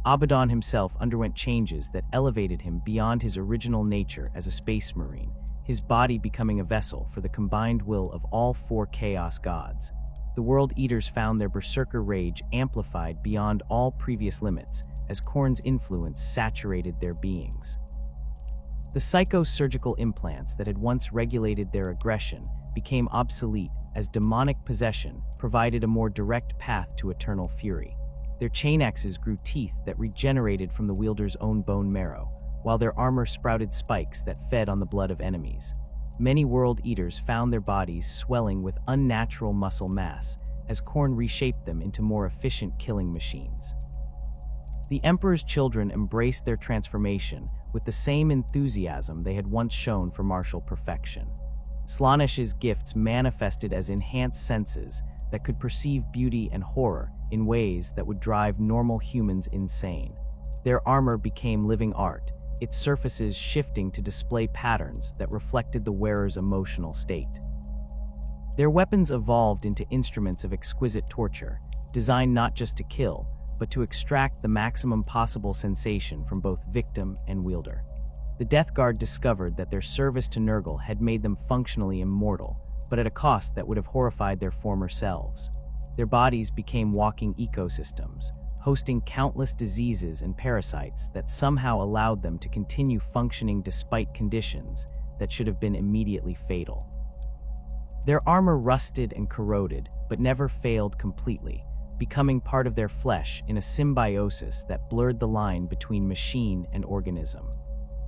Abaddon himself underwent changes that elevated him beyond his original nature as a space marine, his body becoming a vessel for the combined will of all four Chaos Gods. The World Eaters found their berserker rage amplified beyond all previous limits as Khorne's influence saturated their beings. The psycho-surgical implants that had once regulated their aggression became obsolete as demonic possession provided a more direct path to eternal fury. Their chain axes grew teeth that regenerated from the wielder's own bone marrow, while their armor sprouted spikes that fed on the blood of enemies. Many World Eaters found their bodies swelling with unnatural muscle mass as Khorne reshaped them into more efficient killing machines. The Emperor's children embraced their transformation with the same enthusiasm they had once shown for martial perfection. Slaanesh's gifts manifested as enhanced senses that could perceive beauty and horror in ways that would drive normal humans insane. Their armor became living art, its surfaces shifting to display patterns that reflected the wearer's emotional state. Their weapons evolved into instruments of exquisite torture, designed not just to kill, but to extract the maximum possible sensation from both victim and wielder. The Death Guard discovered that their service to Nurgle had made them functionally immortal, but at a cost that would have horrified their former selves. Their bodies became walking ecosystems, hosting countless diseases and parasites that somehow allowed them to continue functioning despite conditions that should have been immediately fatal. Their armor rusted and corroded, but never failed completely, becoming part of their flesh in a symbiosis that blurred the line between machine and organism.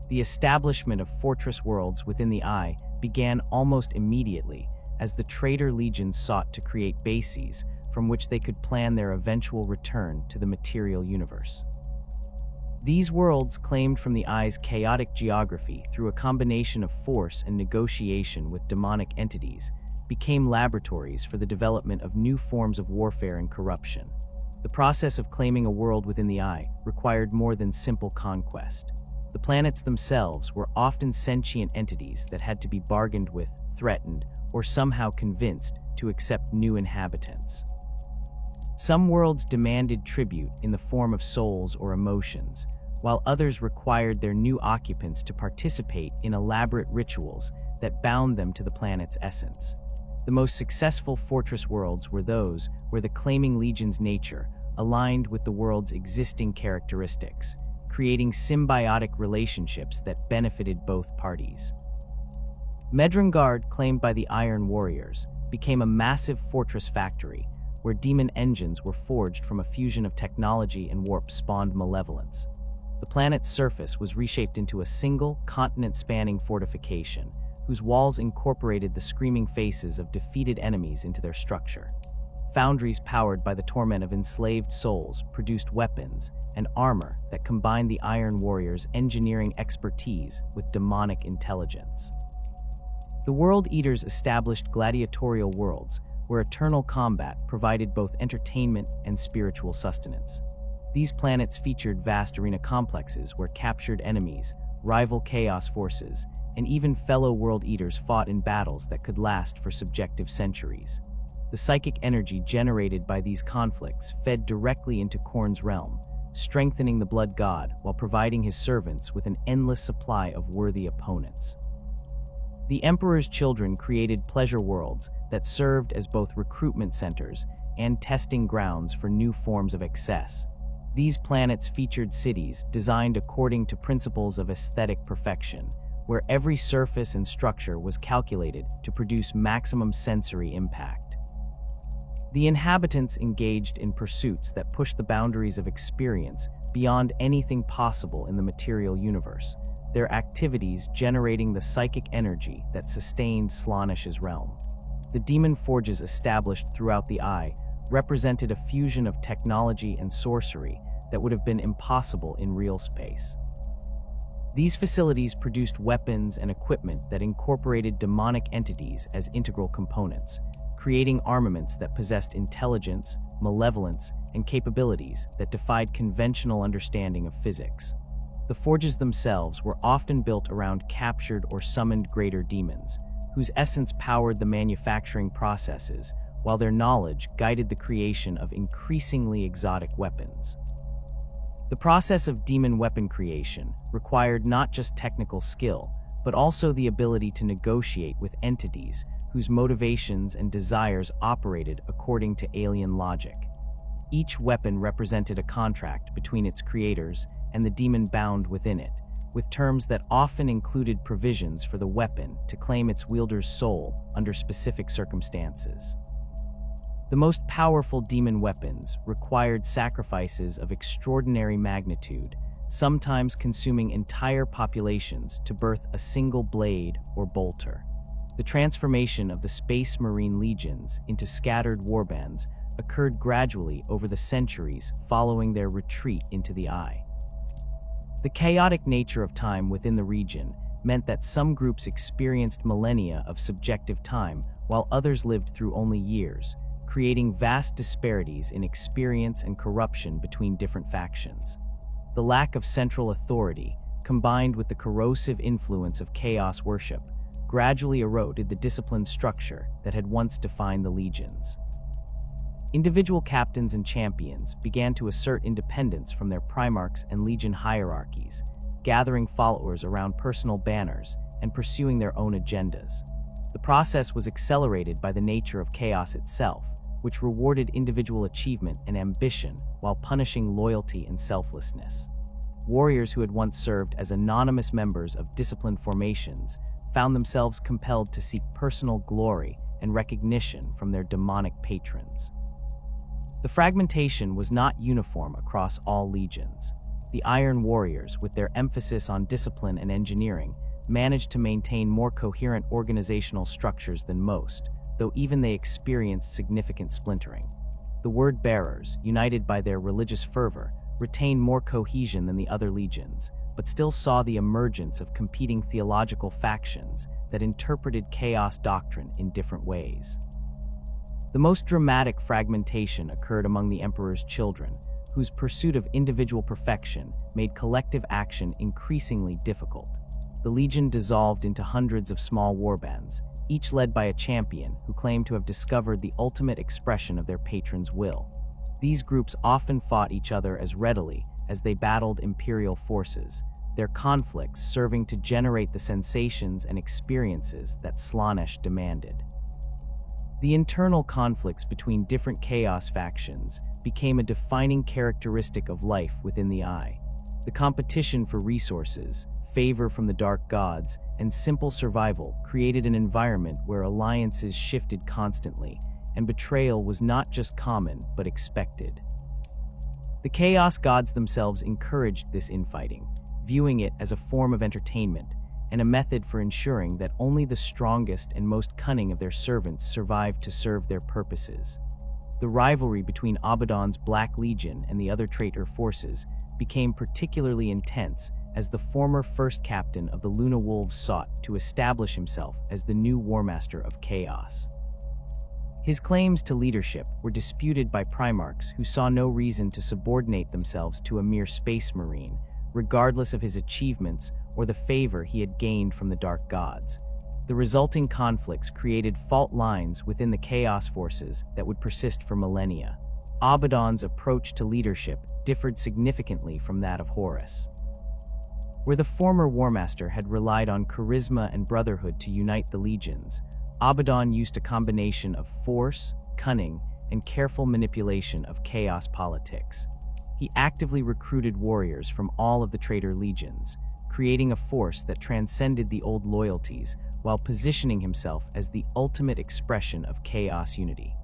The establishment of fortress worlds within the Eye began almost immediately as the traitor legions sought to create bases from which they could plan their eventual return to the material universe. These worlds, claimed from the Eye's chaotic geography through a combination of force and negotiation with demonic entities, became laboratories for the development of new forms of warfare and corruption. The process of claiming a world within the Eye required more than simple conquest. The planets themselves were often sentient entities that had to be bargained with, threatened, or somehow convinced to accept new inhabitants. Some worlds demanded tribute in the form of souls or emotions, while others required their new occupants to participate in elaborate rituals that bound them to the planet's essence. The most successful fortress worlds were those where the claiming legion's nature aligned with the world's existing characteristics, creating symbiotic relationships that benefited both parties. Medrengard, claimed by the Iron Warriors, became a massive fortress factory where demon engines were forged from a fusion of technology and warp-spawned malevolence. The planet's surface was reshaped into a single, continent-spanning fortification, whose walls incorporated the screaming faces of defeated enemies into their structure. Foundries powered by the torment of enslaved souls produced weapons and armor that combined the Iron Warriors' engineering expertise with demonic intelligence. The World Eaters established gladiatorial worlds where eternal combat provided both entertainment and spiritual sustenance. These planets featured vast arena complexes where captured enemies, rival chaos forces, and even fellow World Eaters fought in battles that could last for subjective centuries. The psychic energy generated by these conflicts fed directly into Khorne's realm, strengthening the Blood God while providing his servants with an endless supply of worthy opponents. The Emperor's children created pleasure worlds that served as both recruitment centers and testing grounds for new forms of excess. These planets featured cities designed according to principles of aesthetic perfection, where every surface and structure was calculated to produce maximum sensory impact. The inhabitants engaged in pursuits that pushed the boundaries of experience beyond anything possible in the material universe, their activities generating the psychic energy that sustained Slaanesh's realm. The demon forges established throughout the Eye represented a fusion of technology and sorcery that would have been impossible in real space. These facilities produced weapons and equipment that incorporated demonic entities as integral components, creating armaments that possessed intelligence, malevolence, and capabilities that defied conventional understanding of physics. The forges themselves were often built around captured or summoned greater demons, whose essence powered the manufacturing processes, while their knowledge guided the creation of increasingly exotic weapons. The process of demon weapon creation required not just technical skill, but also the ability to negotiate with entities whose motivations and desires operated according to alien logic. Each weapon represented a contract between its creators and the demon bound within it, with terms that often included provisions for the weapon to claim its wielder's soul under specific circumstances. The most powerful demon weapons required sacrifices of extraordinary magnitude, sometimes consuming entire populations to birth a single blade or bolter. The transformation of the Space Marine legions into scattered warbands occurred gradually over the centuries following their retreat into the Eye. The chaotic nature of time within the region meant that some groups experienced millennia of subjective time while others lived through only years, creating vast disparities in experience and corruption between different factions. The lack of central authority, combined with the corrosive influence of chaos worship, gradually eroded the disciplined structure that had once defined the legions. Individual captains and champions began to assert independence from their primarchs and legion hierarchies, gathering followers around personal banners and pursuing their own agendas. The process was accelerated by the nature of chaos itself, which rewarded individual achievement and ambition while punishing loyalty and selflessness. Warriors who had once served as anonymous members of disciplined formations found themselves compelled to seek personal glory and recognition from their demonic patrons. The fragmentation was not uniform across all legions. The Iron Warriors, with their emphasis on discipline and engineering, managed to maintain more coherent organizational structures than most, though even they experienced significant splintering. The Word Bearers, united by their religious fervor, retained more cohesion than the other legions, but still saw the emergence of competing theological factions that interpreted chaos doctrine in different ways. The most dramatic fragmentation occurred among the Emperor's children, whose pursuit of individual perfection made collective action increasingly difficult. The legion dissolved into hundreds of small warbands, each led by a champion who claimed to have discovered the ultimate expression of their patron's will. These groups often fought each other as readily as they battled imperial forces, their conflicts serving to generate the sensations and experiences that Slaanesh demanded. The internal conflicts between different chaos factions became a defining characteristic of life within the Eye. The competition for resources, favor from the dark gods, and simple survival created an environment where alliances shifted constantly, and betrayal was not just common but expected. The chaos gods themselves encouraged this infighting, viewing it as a form of entertainment and a method for ensuring that only the strongest and most cunning of their servants survived to serve their purposes. The rivalry between Abaddon's Black Legion and the other traitor forces became particularly intense as the former first captain of the Luna Wolves sought to establish himself as the new Warmaster of Chaos. His claims to leadership were disputed by Primarchs who saw no reason to subordinate themselves to a mere space marine, regardless of his achievements or the favor he had gained from the Dark Gods. The resulting conflicts created fault lines within the Chaos forces that would persist for millennia. Abaddon's approach to leadership differed significantly from that of Horus. Where the former Warmaster had relied on charisma and brotherhood to unite the legions, Abaddon used a combination of force, cunning, and careful manipulation of chaos politics. He actively recruited warriors from all of the traitor legions, creating a force that transcended the old loyalties while positioning himself as the ultimate expression of chaos unity.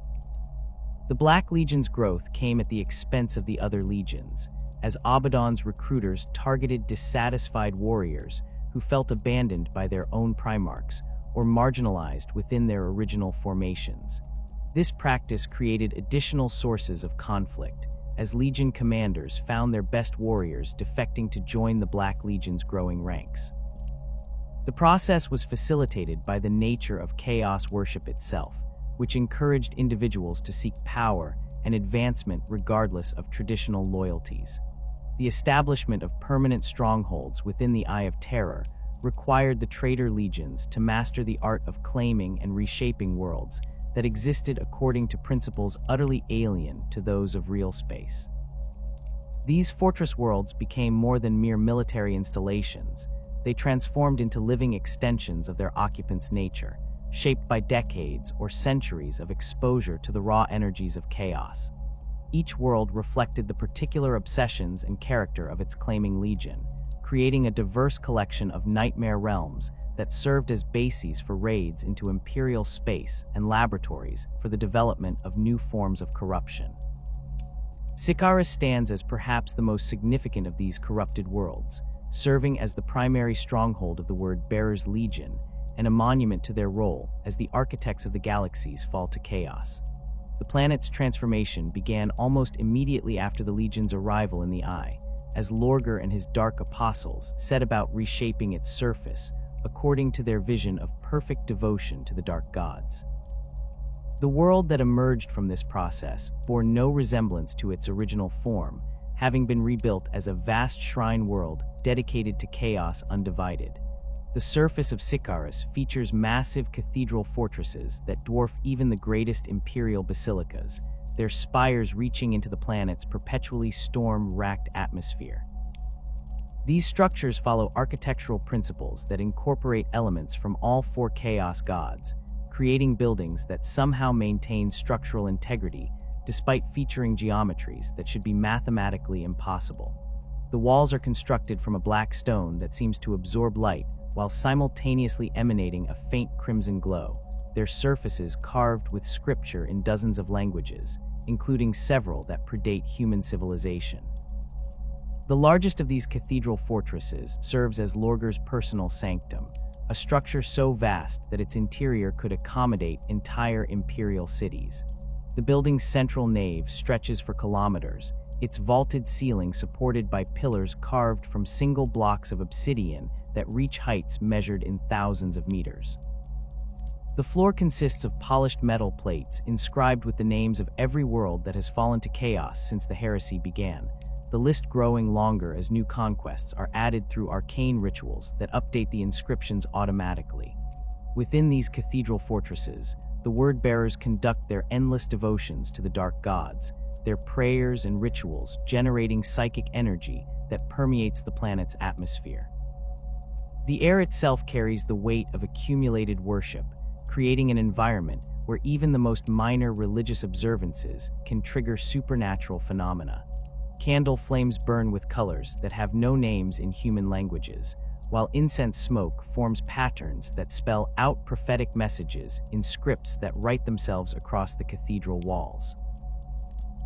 The Black Legion's growth came at the expense of the other legions, as Abaddon's recruiters targeted dissatisfied warriors who felt abandoned by their own primarchs or marginalized within their original formations. This practice created additional sources of conflict, as Legion commanders found their best warriors defecting to join the Black Legion's growing ranks. The process was facilitated by the nature of chaos worship itself, which encouraged individuals to seek power and advancement regardless of traditional loyalties. The establishment of permanent strongholds within the Eye of Terror required the traitor legions to master the art of claiming and reshaping worlds that existed according to principles utterly alien to those of real space. These fortress worlds became more than mere military installations. They transformed into living extensions of their occupants' nature, shaped by decades or centuries of exposure to the raw energies of chaos. Each world reflected the particular obsessions and character of its claiming legion, creating a diverse collection of nightmare realms that served as bases for raids into imperial space and laboratories for the development of new forms of corruption. Sikaris stands as perhaps the most significant of these corrupted worlds, serving as the primary stronghold of the Word-Bearers' Legion and a monument to their role as the architects of the galaxy's fall to chaos. The planet's transformation began almost immediately after the Legion's arrival in the Eye, as Lorgar and his Dark Apostles set about reshaping its surface according to their vision of perfect devotion to the Dark Gods. The world that emerged from this process bore no resemblance to its original form, having been rebuilt as a vast shrine world dedicated to chaos undivided. The surface of Sikaris features massive cathedral fortresses that dwarf even the greatest imperial basilicas, their spires reaching into the planet's perpetually storm-racked atmosphere. These structures follow architectural principles that incorporate elements from all four chaos gods, creating buildings that somehow maintain structural integrity despite featuring geometries that should be mathematically impossible. The walls are constructed from a black stone that seems to absorb light while simultaneously emanating a faint crimson glow, their surfaces carved with scripture in dozens of languages, including several that predate human civilization. The largest of these cathedral fortresses serves as Lorgar's personal sanctum, a structure so vast that its interior could accommodate entire imperial cities. The building's central nave stretches for kilometers, its vaulted ceiling supported by pillars carved from single blocks of obsidian that reach heights measured in thousands of meters. The floor consists of polished metal plates inscribed with the names of every world that has fallen to chaos since the heresy began, the list growing longer as new conquests are added through arcane rituals that update the inscriptions automatically. Within these cathedral fortresses, the Word-Bearers conduct their endless devotions to the Dark Gods, their prayers and rituals generating psychic energy that permeates the planet's atmosphere. The air itself carries the weight of accumulated worship, creating an environment where even the most minor religious observances can trigger supernatural phenomena. Candle flames burn with colors that have no names in human languages, while incense smoke forms patterns that spell out prophetic messages in scripts that write themselves across the cathedral walls.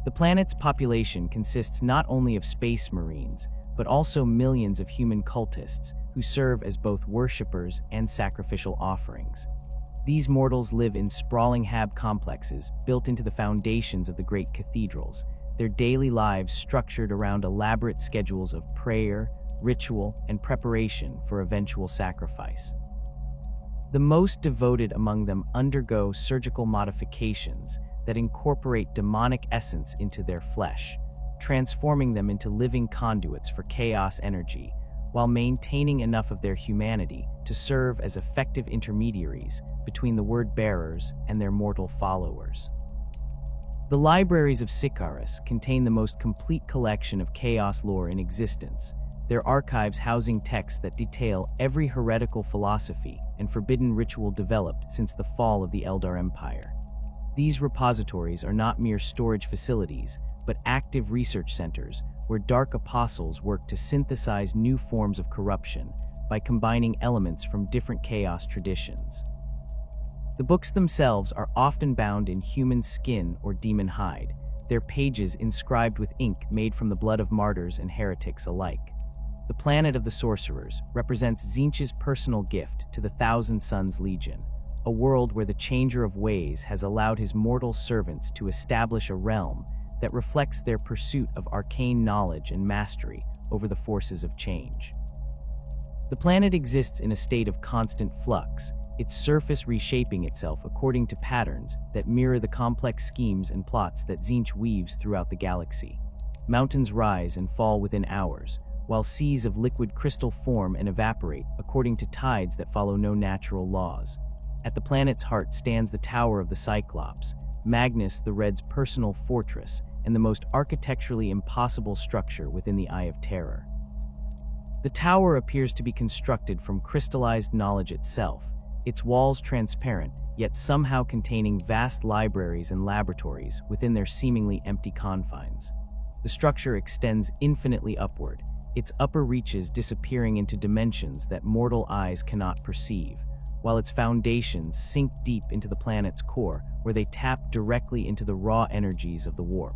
The planet's population consists not only of space marines, but also millions of human cultists who serve as both worshippers and sacrificial offerings. These mortals live in sprawling hab complexes built into the foundations of the great cathedrals, their daily lives structured around elaborate schedules of prayer, ritual, and preparation for eventual sacrifice. The most devoted among them undergo surgical modifications that incorporate demonic essence into their flesh, transforming them into living conduits for chaos energy, while maintaining enough of their humanity to serve as effective intermediaries between the Word-Bearers and their mortal followers. The libraries of Sikaris contain the most complete collection of chaos lore in existence, their archives housing texts that detail every heretical philosophy and forbidden ritual developed since the fall of the Eldar Empire. These repositories are not mere storage facilities, but active research centers where Dark Apostles work to synthesize new forms of corruption by combining elements from different chaos traditions. The books themselves are often bound in human skin or demon hide, their pages inscribed with ink made from the blood of martyrs and heretics alike. The planet of the sorcerers represents Tzeentch's personal gift to the Thousand Suns Legion, a world where the Changer of Ways has allowed his mortal servants to establish a realm that reflects their pursuit of arcane knowledge and mastery over the forces of change. The planet exists in a state of constant flux, its surface reshaping itself according to patterns that mirror the complex schemes and plots that Tzeentch weaves throughout the galaxy. Mountains rise and fall within hours, while seas of liquid crystal form and evaporate according to tides that follow no natural laws. At the planet's heart stands the Tower of the Cyclops, Magnus the Red's personal fortress, and the most architecturally impossible structure within the Eye of Terror. The tower appears to be constructed from crystallized knowledge itself, its walls transparent, yet somehow containing vast libraries and laboratories within their seemingly empty confines. The structure extends infinitely upward, its upper reaches disappearing into dimensions that mortal eyes cannot perceive, while its foundations sink deep into the planet's core, where they tap directly into the raw energies of the warp.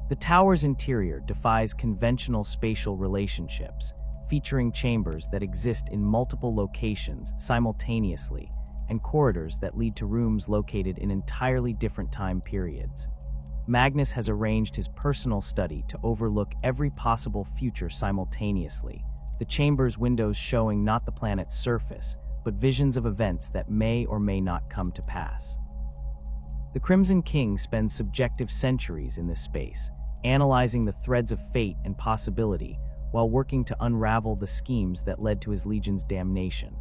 The tower's interior defies conventional spatial relationships, featuring chambers that exist in multiple locations simultaneously and corridors that lead to rooms located in entirely different time periods. Magnus has arranged his personal study to overlook every possible future simultaneously, the chamber's windows showing not the planet's surface, but visions of events that may or may not come to pass. The Crimson King spends subjective centuries in this space, analyzing the threads of fate and possibility while working to unravel the schemes that led to his legion's damnation.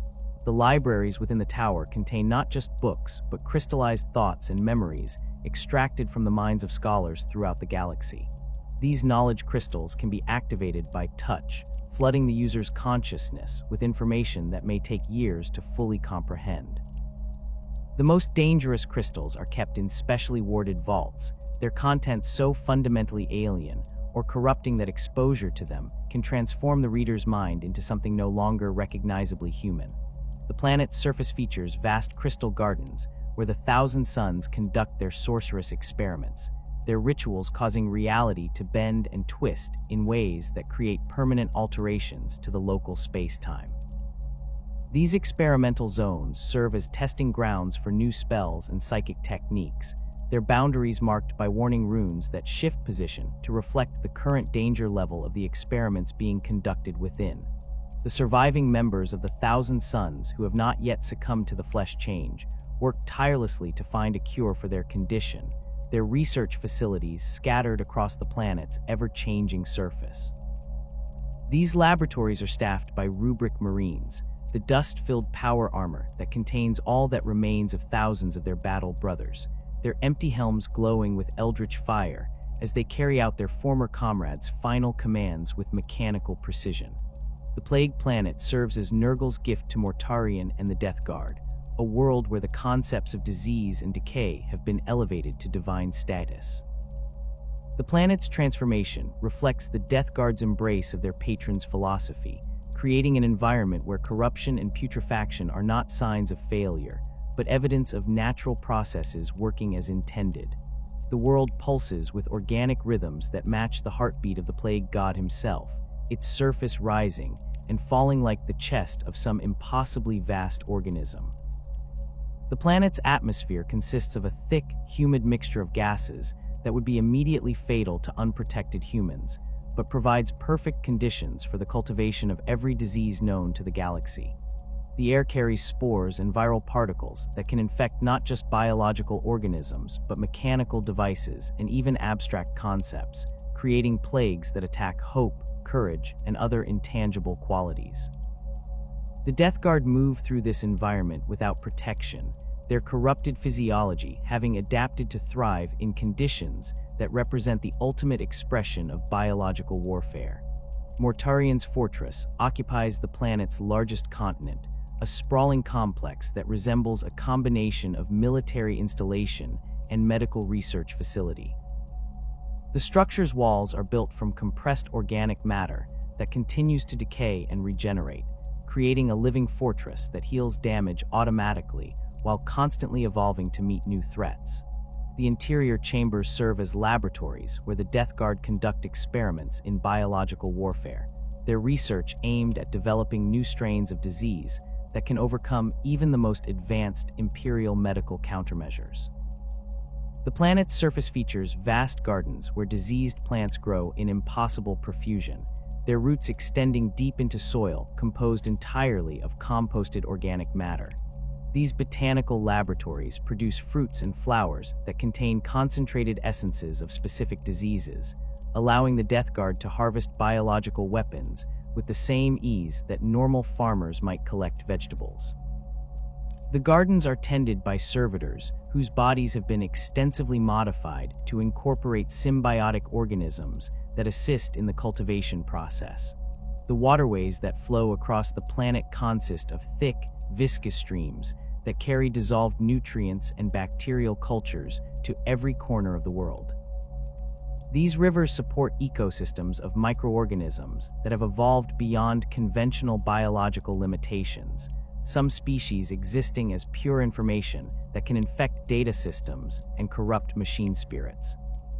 The libraries within the tower contain not just books, but crystallized thoughts and memories extracted from the minds of scholars throughout the galaxy. These knowledge crystals can be activated by touch, flooding the user's consciousness with information that may take years to fully comprehend. The most dangerous crystals are kept in specially warded vaults, their contents so fundamentally alien or corrupting that exposure to them can transform the reader's mind into something no longer recognizably human. The planet's surface features vast crystal gardens where the Thousand Suns conduct their sorcerous experiments, their rituals causing reality to bend and twist in ways that create permanent alterations to the local space-time. These experimental zones serve as testing grounds for new spells and psychic techniques, their boundaries marked by warning runes that shift position to reflect the current danger level of the experiments being conducted within. The surviving members of the Thousand Suns who have not yet succumbed to the flesh change work tirelessly to find a cure for their condition, their research facilities scattered across the planet's ever-changing surface. These laboratories are staffed by rubric marines, the dust-filled power armor that contains all that remains of thousands of their battle brothers, their empty helms glowing with eldritch fire as they carry out their former comrades' final commands with mechanical precision. The Plague Planet serves as Nurgle's gift to Mortarion and the Death Guard, a world where the concepts of disease and decay have been elevated to divine status. The planet's transformation reflects the Death Guard's embrace of their patron's philosophy, creating an environment where corruption and putrefaction are not signs of failure, but evidence of natural processes working as intended. The world pulses with organic rhythms that match the heartbeat of the Plague God himself, its surface rising and falling like the chest of some impossibly vast organism. The planet's atmosphere consists of a thick, humid mixture of gases that would be immediately fatal to unprotected humans, but provides perfect conditions for the cultivation of every disease known to the galaxy. The air carries spores and viral particles that can infect not just biological organisms, but mechanical devices and even abstract concepts, creating plagues that attack hope, courage, and other intangible qualities. The Death Guard move through this environment without protection, their corrupted physiology having adapted to thrive in conditions that represent the ultimate expression of biological warfare. Mortarion's fortress occupies the planet's largest continent, a sprawling complex that resembles a combination of military installation and medical research facility. The structure's walls are built from compressed organic matter that continues to decay and regenerate, creating a living fortress that heals damage automatically while constantly evolving to meet new threats. The interior chambers serve as laboratories where the Death Guard conduct experiments in biological warfare, their research aimed at developing new strains of disease that can overcome even the most advanced Imperial medical countermeasures. The planet's surface features vast gardens where diseased plants grow in impossible profusion, their roots extending deep into soil composed entirely of composted organic matter. These botanical laboratories produce fruits and flowers that contain concentrated essences of specific diseases, allowing the Death Guard to harvest biological weapons with the same ease that normal farmers might collect vegetables. The gardens are tended by servitors whose bodies have been extensively modified to incorporate symbiotic organisms that assist in the cultivation process. The waterways that flow across the planet consist of thick, viscous streams that carry dissolved nutrients and bacterial cultures to every corner of the world. These rivers support ecosystems of microorganisms that have evolved beyond conventional biological limitations, some species existing as pure information that can infect data systems and corrupt machine spirits.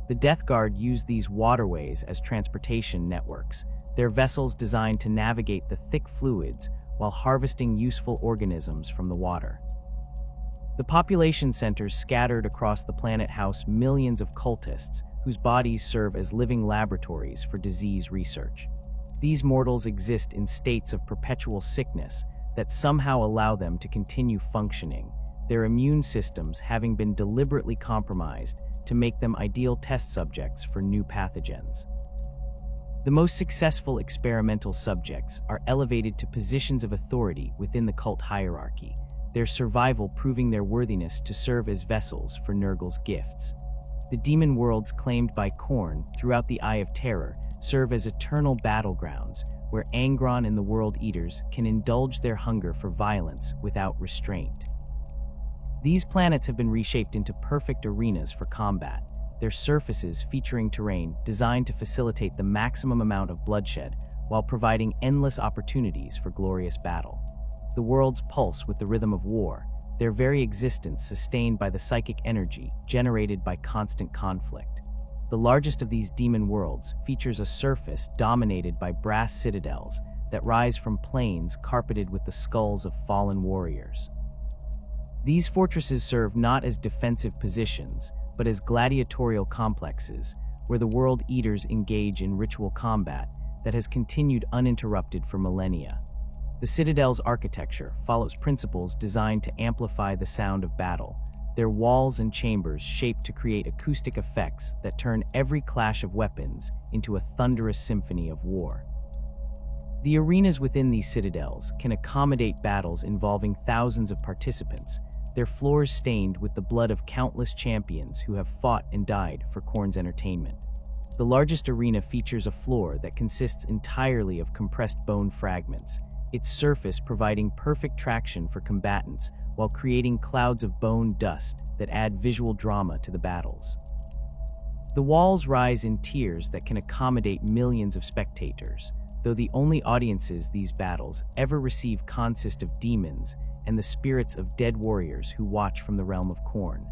The Death Guard used these waterways as transportation networks, their vessels designed to navigate the thick fluids while harvesting useful organisms from the water. The population centers scattered across the planet house millions of cultists whose bodies serve as living laboratories for disease research. These mortals exist in states of perpetual sickness that somehow allow them to continue functioning, their immune systems having been deliberately compromised to make them ideal test subjects for new pathogens. The most successful experimental subjects are elevated to positions of authority within the cult hierarchy, their survival proving their worthiness to serve as vessels for Nurgle's gifts. The demon worlds claimed by Khorne throughout the Eye of Terror serve as eternal battlegrounds where Angron and the World Eaters can indulge their hunger for violence without restraint. These planets have been reshaped into perfect arenas for combat, their surfaces featuring terrain designed to facilitate the maximum amount of bloodshed while providing endless opportunities for glorious battle. The worlds pulse with the rhythm of war, their very existence sustained by the psychic energy generated by constant conflict. The largest of these demon worlds features a surface dominated by brass citadels that rise from plains carpeted with the skulls of fallen warriors. These fortresses serve not as defensive positions, but as gladiatorial complexes where the World Eaters engage in ritual combat that has continued uninterrupted for millennia. The Citadel's architecture follows principles designed to amplify the sound of battle, their walls and chambers shaped to create acoustic effects that turn every clash of weapons into a thunderous symphony of war. The arenas within these citadels can accommodate battles involving thousands of participants, their floors stained with the blood of countless champions who have fought and died for Khorne's entertainment. The largest arena features a floor that consists entirely of compressed bone fragments, its surface providing perfect traction for combatants while creating clouds of bone dust that add visual drama to the battles. The walls rise in tiers that can accommodate millions of spectators, though the only audiences these battles ever receive consist of demons and the spirits of dead warriors who watch from the realm of Khorne.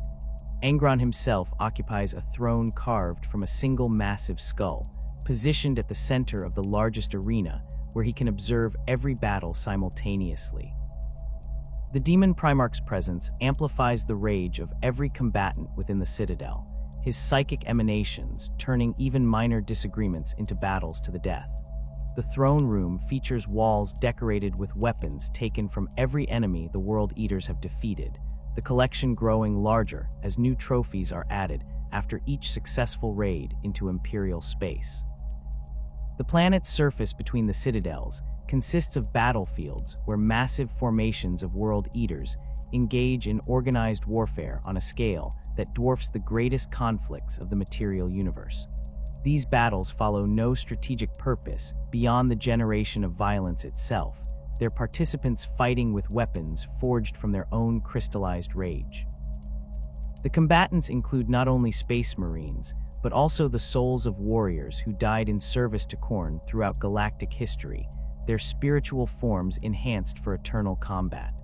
Angron himself occupies a throne carved from a single massive skull, positioned at the center of the largest arena where he can observe every battle simultaneously. The Demon Primarch's presence amplifies the rage of every combatant within the Citadel, his psychic emanations turning even minor disagreements into battles to the death. The throne room features walls decorated with weapons taken from every enemy the World Eaters have defeated, the collection growing larger as new trophies are added after each successful raid into Imperial space. The planet's surface between the citadels consists of battlefields where massive formations of World Eaters engage in organized warfare on a scale that dwarfs the greatest conflicts of the material universe. These battles follow no strategic purpose beyond the generation of violence itself, their participants fighting with weapons forged from their own crystallized rage. The combatants include not only space marines, but also the souls of warriors who died in service to Khorne throughout galactic history, their spiritual forms enhanced for eternal combat.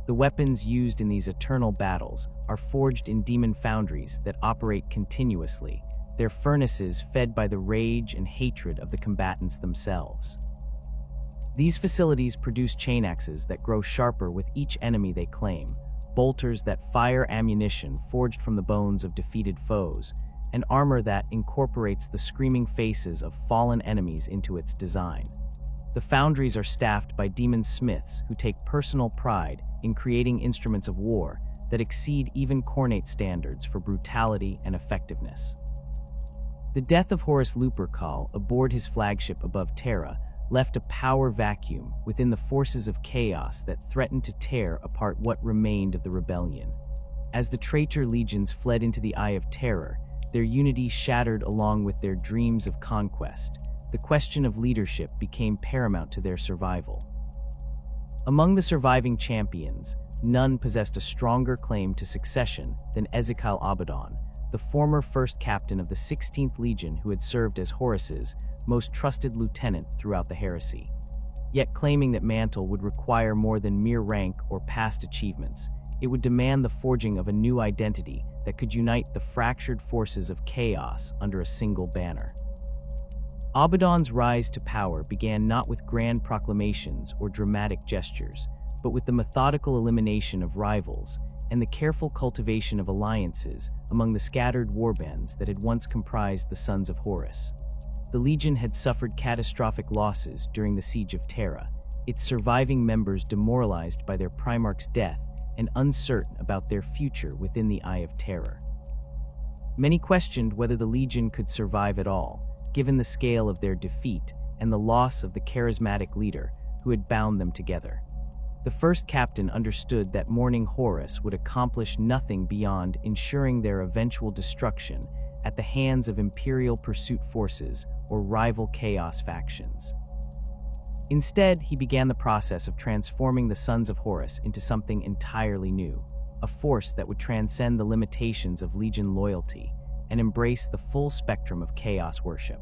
The weapons used in these eternal battles are forged in demon foundries that operate continuously, their furnaces fed by the rage and hatred of the combatants themselves. These facilities produce chain axes that grow sharper with each enemy they claim, bolters that fire ammunition forged from the bones of defeated foes, and armor that incorporates the screaming faces of fallen enemies into its design. The foundries are staffed by demon smiths who take personal pride in creating instruments of war that exceed even Khornate standards for brutality and effectiveness. The death of Horus Lupercal aboard his flagship above Terra left a power vacuum within the forces of chaos that threatened to tear apart what remained of the rebellion. As the traitor legions fled into the Eye of Terror, their unity shattered along with their dreams of conquest. The question of leadership became paramount to their survival. Among the surviving champions, none possessed a stronger claim to succession than Ezekiel Abaddon, the former first captain of the 16th Legion who had served as Horus's most trusted lieutenant throughout the heresy. Yet claiming that mantle would require more than mere rank or past achievements, it would demand the forging of a new identity that could unite the fractured forces of chaos under a single banner. Abaddon's rise to power began not with grand proclamations or dramatic gestures, but with the methodical elimination of rivals and the careful cultivation of alliances among the scattered warbands that had once comprised the Sons of Horus. The Legion had suffered catastrophic losses during the Siege of Terra, its surviving members demoralized by their Primarch's death and uncertain about their future within the Eye of Terror. Many questioned whether the Legion could survive at all, given the scale of their defeat and the loss of the charismatic leader who had bound them together. The first captain understood that mourning Horus would accomplish nothing beyond ensuring their eventual destruction at the hands of Imperial pursuit forces or rival chaos factions. Instead, he began the process of transforming the Sons of Horus into something entirely new, a force that would transcend the limitations of Legion loyalty and embrace the full spectrum of chaos worship.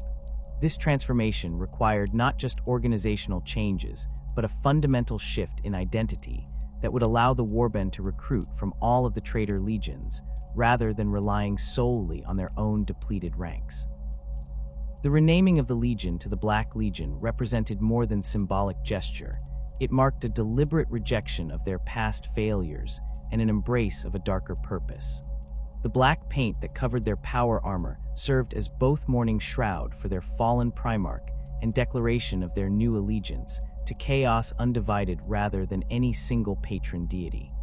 This transformation required not just organizational changes, but a fundamental shift in identity that would allow the Warband to recruit from all of the traitor legions, rather than relying solely on their own depleted ranks. The renaming of the Legion to the Black Legion represented more than symbolic gesture. It marked a deliberate rejection of their past failures and an embrace of a darker purpose. The black paint that covered their power armor served as both mourning shroud for their fallen Primarch and declaration of their new allegiance to chaos undivided rather than any single patron deity.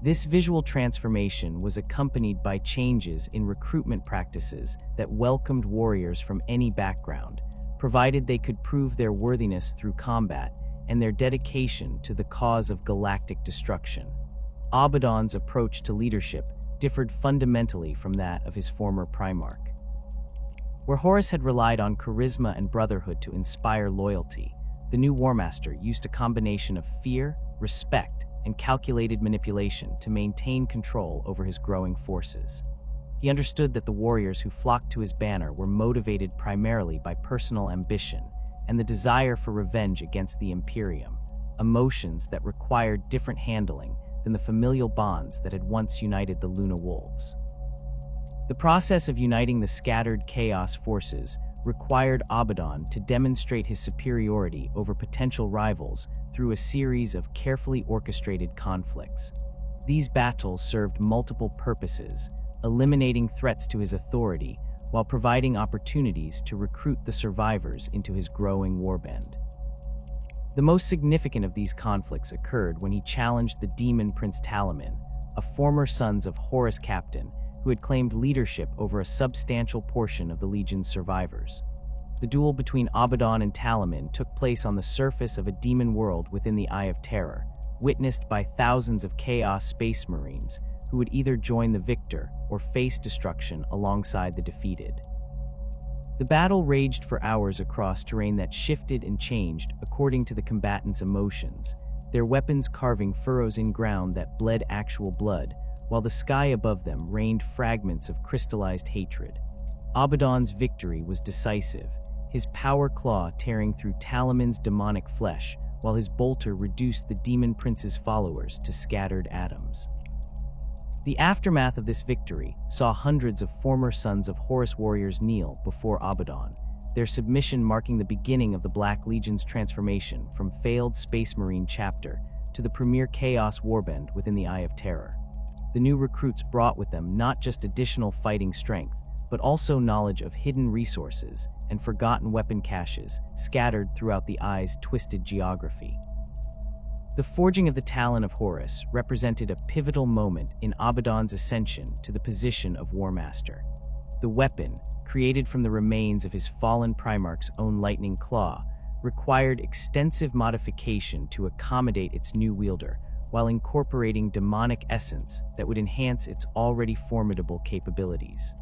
This visual transformation was accompanied by changes in recruitment practices that welcomed warriors from any background, provided they could prove their worthiness through combat and their dedication to the cause of galactic destruction. Abaddon's approach to leadership differed fundamentally from that of his former Primarch. Where Horus had relied on charisma and brotherhood to inspire loyalty, the new Warmaster used a combination of fear, respect, and calculated manipulation to maintain control over his growing forces. He understood that the warriors who flocked to his banner were motivated primarily by personal ambition and the desire for revenge against the Imperium, emotions that required different handling than the familial bonds that had once united the Luna Wolves. The process of uniting the scattered chaos forces required Abaddon to demonstrate his superiority over potential rivals through a series of carefully orchestrated conflicts. These battles served multiple purposes, eliminating threats to his authority while providing opportunities to recruit the survivors into his growing warband. The most significant of these conflicts occurred when he challenged the demon Prince Talamin, a former Sons of Horus captain who had claimed leadership over a substantial portion of the Legion's survivors. The duel between Abaddon and Talamin took place on the surface of a demon world within the Eye of Terror, witnessed by thousands of Chaos Space Marines who would either join the victor or face destruction alongside the defeated. The battle raged for hours across terrain that shifted and changed according to the combatants' emotions, their weapons carving furrows in ground that bled actual blood, while the sky above them rained fragments of crystallized hatred. Abaddon's victory was decisive, his power claw tearing through Talamin's demonic flesh, while his bolter reduced the demon prince's followers to scattered atoms. The aftermath of this victory saw hundreds of former Sons of Horus warriors kneel before Abaddon, their submission marking the beginning of the Black Legion's transformation from failed Space Marine chapter to the premier Chaos Warband within the Eye of Terror. The new recruits brought with them not just additional fighting strength, but also knowledge of hidden resources and forgotten weapon caches scattered throughout the Eye's twisted geography. The forging of the Talon of Horus represented a pivotal moment in Abaddon's ascension to the position of Warmaster. The weapon, created from the remains of his fallen Primarch's own lightning claw, required extensive modification to accommodate its new wielder, while incorporating demonic essence that would enhance its already formidable capabilities.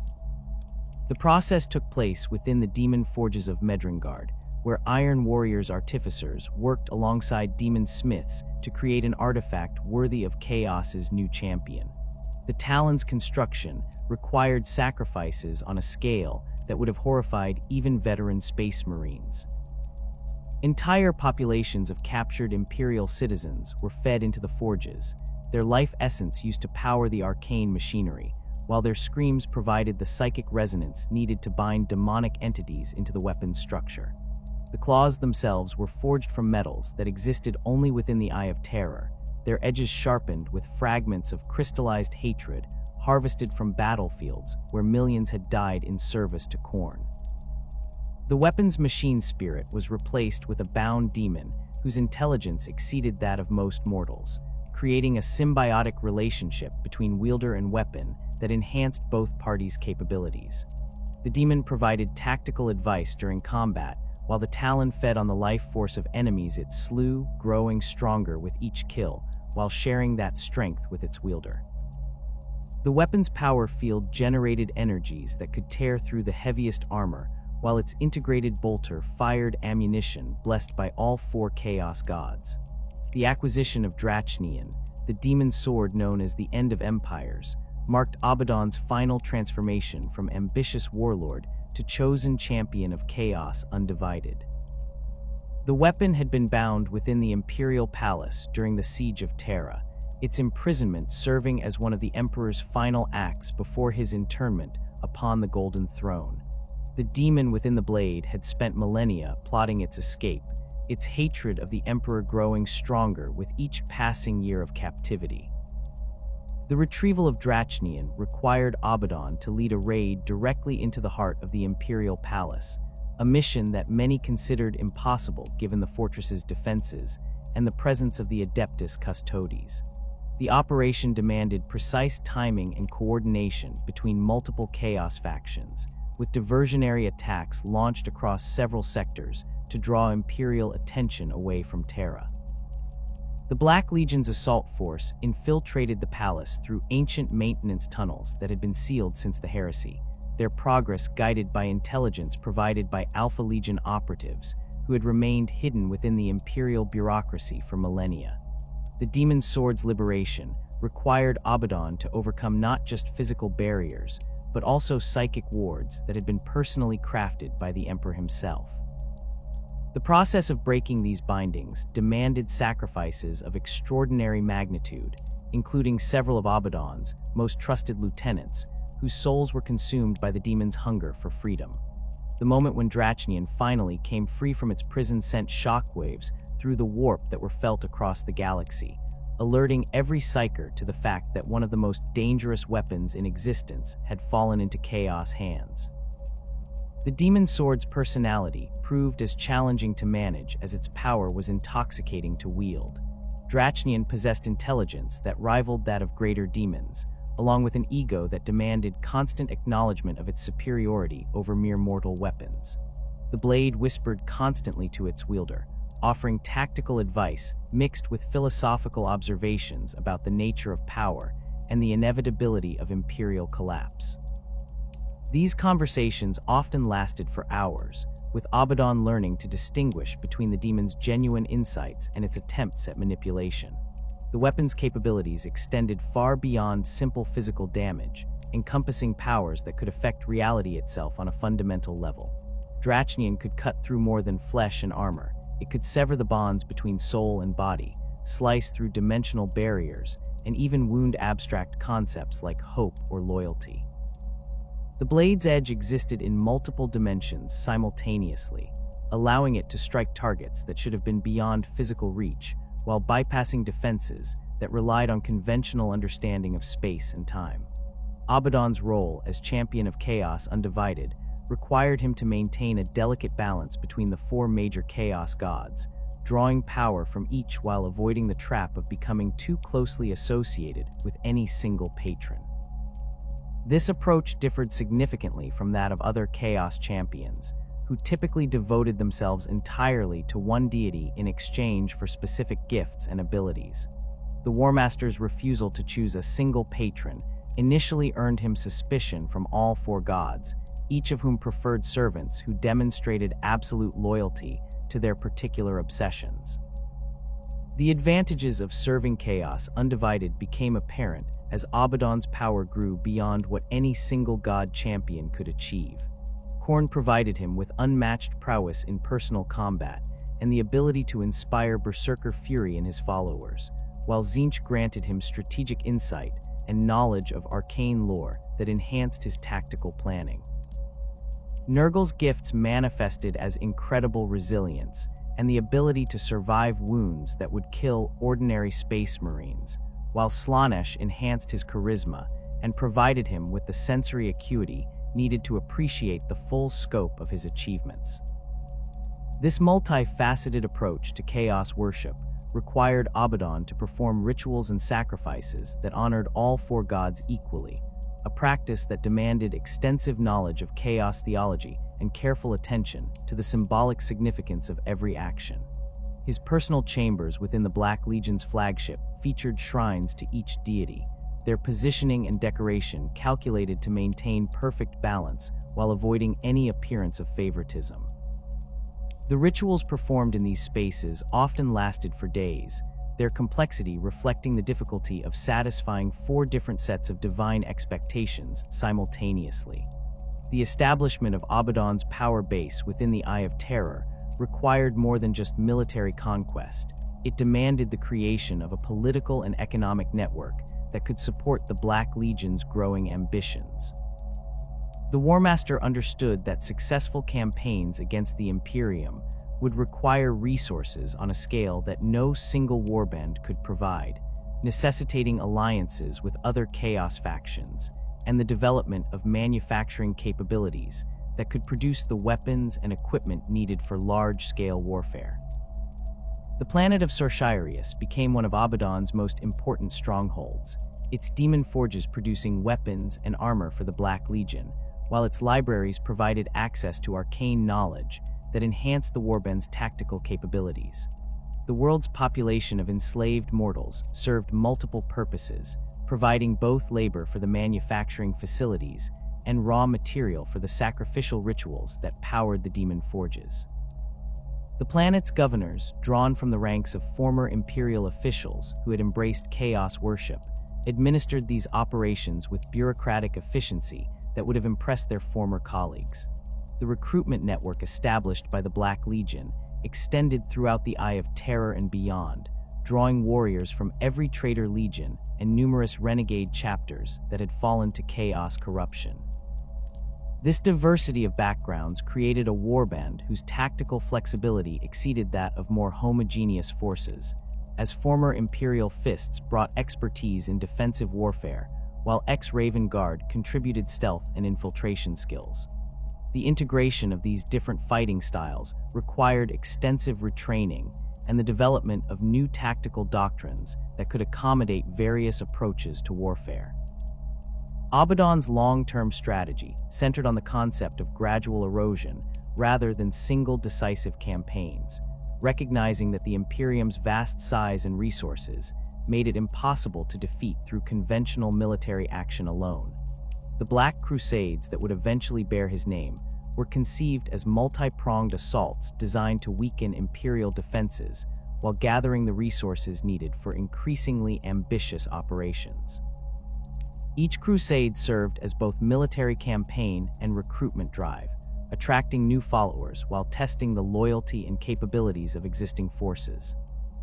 The process took place within the demon forges of Medrengard, where Iron Warriors artificers worked alongside demon smiths to create an artifact worthy of Chaos's new champion. The Talon's construction required sacrifices on a scale that would have horrified even veteran Space Marines. Entire populations of captured Imperial citizens were fed into the forges, their life essence used to power the arcane machinery, while their screams provided the psychic resonance needed to bind demonic entities into the weapon's structure. The claws themselves were forged from metals that existed only within the Eye of Terror, their edges sharpened with fragments of crystallized hatred harvested from battlefields where millions had died in service to Khorne. The weapon's machine spirit was replaced with a bound demon whose intelligence exceeded that of most mortals, creating a symbiotic relationship between wielder and weapon that enhanced both parties' capabilities. The demon provided tactical advice during combat, while the talon fed on the life force of enemies it slew, growing stronger with each kill, while sharing that strength with its wielder. The weapon's power field generated energies that could tear through the heaviest armor, while its integrated bolter fired ammunition blessed by all four Chaos gods. The acquisition of Drachnian, the demon sword known as the End of Empires, marked Abaddon's final transformation from ambitious warlord to chosen champion of Chaos Undivided. The weapon had been bound within the Imperial Palace during the Siege of Terra, its imprisonment serving as one of the Emperor's final acts before his internment upon the Golden Throne. The demon within the blade had spent millennia plotting its escape, its hatred of the Emperor growing stronger with each passing year of captivity. The retrieval of Drachnian required Abaddon to lead a raid directly into the heart of the Imperial Palace, a mission that many considered impossible given the fortress's defenses and the presence of the Adeptus Custodes. The operation demanded precise timing and coordination between multiple Chaos factions, with diversionary attacks launched across several sectors to draw Imperial attention away from Terra. The Black Legion's assault force infiltrated the palace through ancient maintenance tunnels that had been sealed since the heresy, their progress guided by intelligence provided by Alpha Legion operatives who had remained hidden within the Imperial bureaucracy for millennia. The Demon Sword's liberation required Abaddon to overcome not just physical barriers, but also psychic wards that had been personally crafted by the Emperor himself. The process of breaking these bindings demanded sacrifices of extraordinary magnitude, including several of Abaddon's most trusted lieutenants, whose souls were consumed by the demon's hunger for freedom. The moment when Drachnian finally came free from its prison sent shockwaves through the warp that were felt across the galaxy, alerting every psyker to the fact that one of the most dangerous weapons in existence had fallen into Chaos hands. The Demon Sword's personality proved as challenging to manage as its power was intoxicating to wield. Drachnian possessed intelligence that rivaled that of greater demons, along with an ego that demanded constant acknowledgement of its superiority over mere mortal weapons. The blade whispered constantly to its wielder, offering tactical advice mixed with philosophical observations about the nature of power and the inevitability of imperial collapse. These conversations often lasted for hours, with Abaddon learning to distinguish between the demon's genuine insights and its attempts at manipulation. The weapon's capabilities extended far beyond simple physical damage, encompassing powers that could affect reality itself on a fundamental level. Drachnian could cut through more than flesh and armor. It could sever the bonds between soul and body, slice through dimensional barriers, and even wound abstract concepts like hope or loyalty. The blade's edge existed in multiple dimensions simultaneously, allowing it to strike targets that should have been beyond physical reach, while bypassing defenses that relied on conventional understanding of space and time. Abaddon's role as champion of Chaos Undivided required him to maintain a delicate balance between the four major Chaos gods, drawing power from each while avoiding the trap of becoming too closely associated with any single patron. This approach differed significantly from that of other Chaos champions, who typically devoted themselves entirely to one deity in exchange for specific gifts and abilities. The War Master's refusal to choose a single patron initially earned him suspicion from all four gods, each of whom preferred servants who demonstrated absolute loyalty to their particular obsessions. The advantages of serving Chaos Undivided became apparent as Abaddon's power grew beyond what any single god champion could achieve. Khorne provided him with unmatched prowess in personal combat and the ability to inspire berserker fury in his followers, while Tzeentch granted him strategic insight and knowledge of arcane lore that enhanced his tactical planning. Nurgle's gifts manifested as incredible resilience and the ability to survive wounds that would kill ordinary space marines, while Slaanesh enhanced his charisma and provided him with the sensory acuity needed to appreciate the full scope of his achievements. This multifaceted approach to chaos worship required Abaddon to perform rituals and sacrifices that honored all four gods equally, a practice that demanded extensive knowledge of chaos theology and careful attention to the symbolic significance of every action. His personal chambers within the Black Legion's flagship featured shrines to each deity, their positioning and decoration calculated to maintain perfect balance while avoiding any appearance of favoritism. The rituals performed in these spaces often lasted for days, their complexity reflecting the difficulty of satisfying four different sets of divine expectations simultaneously. The establishment of Abaddon's power base within the Eye of Terror required more than just military conquest. It demanded the creation of a political and economic network that could support the Black Legion's growing ambitions. The War Master understood that successful campaigns against the Imperium would require resources on a scale that no single warband could provide, necessitating alliances with other Chaos factions and the development of manufacturing capabilities that could produce the weapons and equipment needed for large-scale warfare. The planet of Sorshirius became one of Abaddon's most important strongholds, its demon forges producing weapons and armor for the Black Legion, while its libraries provided access to arcane knowledge that enhanced the warband's tactical capabilities. The world's population of enslaved mortals served multiple purposes, providing both labor for the manufacturing facilities and raw material for the sacrificial rituals that powered the demon forges. The planet's governors, drawn from the ranks of former Imperial officials who had embraced chaos worship, administered these operations with bureaucratic efficiency that would have impressed their former colleagues. The recruitment network established by the Black Legion extended throughout the Eye of Terror and beyond, drawing warriors from every traitor legion and numerous renegade chapters that had fallen to chaos corruption. This diversity of backgrounds created a warband whose tactical flexibility exceeded that of more homogeneous forces, as former Imperial fists brought expertise in defensive warfare, while ex-Raven Guard contributed stealth and infiltration skills. The integration of these different fighting styles required extensive retraining and the development of new tactical doctrines that could accommodate various approaches to warfare. Abaddon's long-term strategy centered on the concept of gradual erosion rather than single decisive campaigns, recognizing that the Imperium's vast size and resources made it impossible to defeat through conventional military action alone. The Black Crusades that would eventually bear his name were conceived as multi-pronged assaults designed to weaken Imperial defenses while gathering the resources needed for increasingly ambitious operations. Each crusade served as both military campaign and recruitment drive, attracting new followers while testing the loyalty and capabilities of existing forces.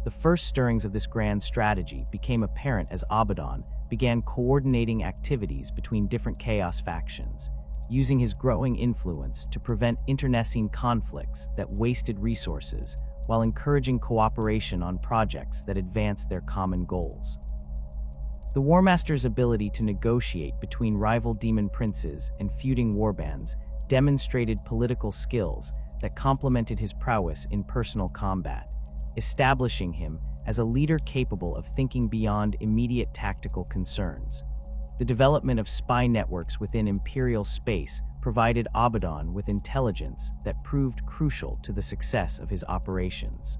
The first stirrings of this grand strategy became apparent as Abaddon began coordinating activities between different Chaos factions, using his growing influence to prevent internecine conflicts that wasted resources while encouraging cooperation on projects that advanced their common goals. The War Master's ability to negotiate between rival demon princes and feuding warbands demonstrated political skills that complemented his prowess in personal combat, establishing him as a leader capable of thinking beyond immediate tactical concerns. The development of spy networks within Imperial space provided Abaddon with intelligence that proved crucial to the success of his operations.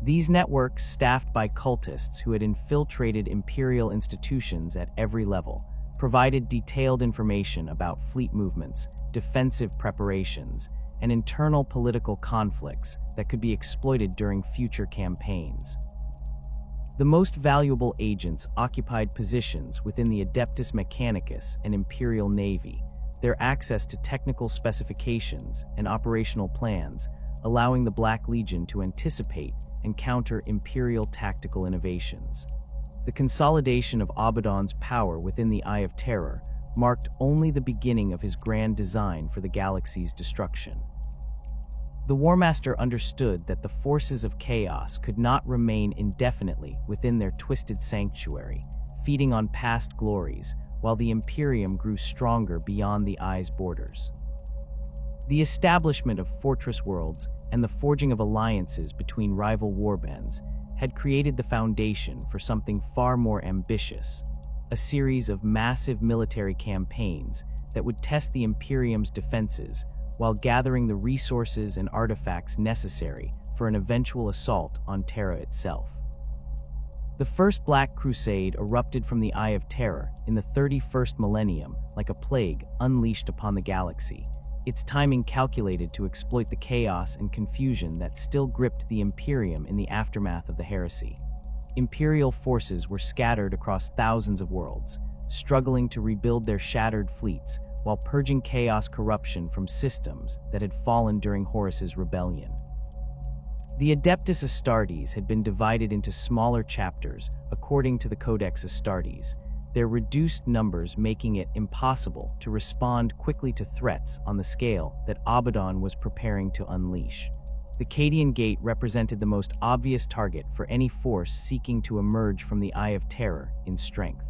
These networks, staffed by cultists who had infiltrated Imperial institutions at every level, provided detailed information about fleet movements, defensive preparations, and internal political conflicts that could be exploited during future campaigns. The most valuable agents occupied positions within the Adeptus Mechanicus and Imperial Navy, their access to technical specifications and operational plans, allowing the Black Legion to anticipate and counter Imperial tactical innovations. The consolidation of Abaddon's power within the Eye of Terror marked only the beginning of his grand design for the galaxy's destruction. The War Master understood that the forces of chaos could not remain indefinitely within their twisted sanctuary, feeding on past glories, while the Imperium grew stronger beyond the Eye's borders. The establishment of fortress worlds and the forging of alliances between rival warbands had created the foundation for something far more ambitious, a series of massive military campaigns that would test the Imperium's defenses while gathering the resources and artifacts necessary for an eventual assault on Terra itself. The First Black Crusade erupted from the Eye of Terror in the 31st millennium like a plague unleashed upon the galaxy, its timing calculated to exploit the chaos and confusion that still gripped the Imperium in the aftermath of the heresy. Imperial forces were scattered across thousands of worlds, struggling to rebuild their shattered fleets while purging chaos corruption from systems that had fallen during Horus's rebellion. The Adeptus Astartes had been divided into smaller chapters according to the Codex Astartes, their reduced numbers making it impossible to respond quickly to threats on the scale that Abaddon was preparing to unleash. The Cadian Gate represented the most obvious target for any force seeking to emerge from the Eye of Terror in strength.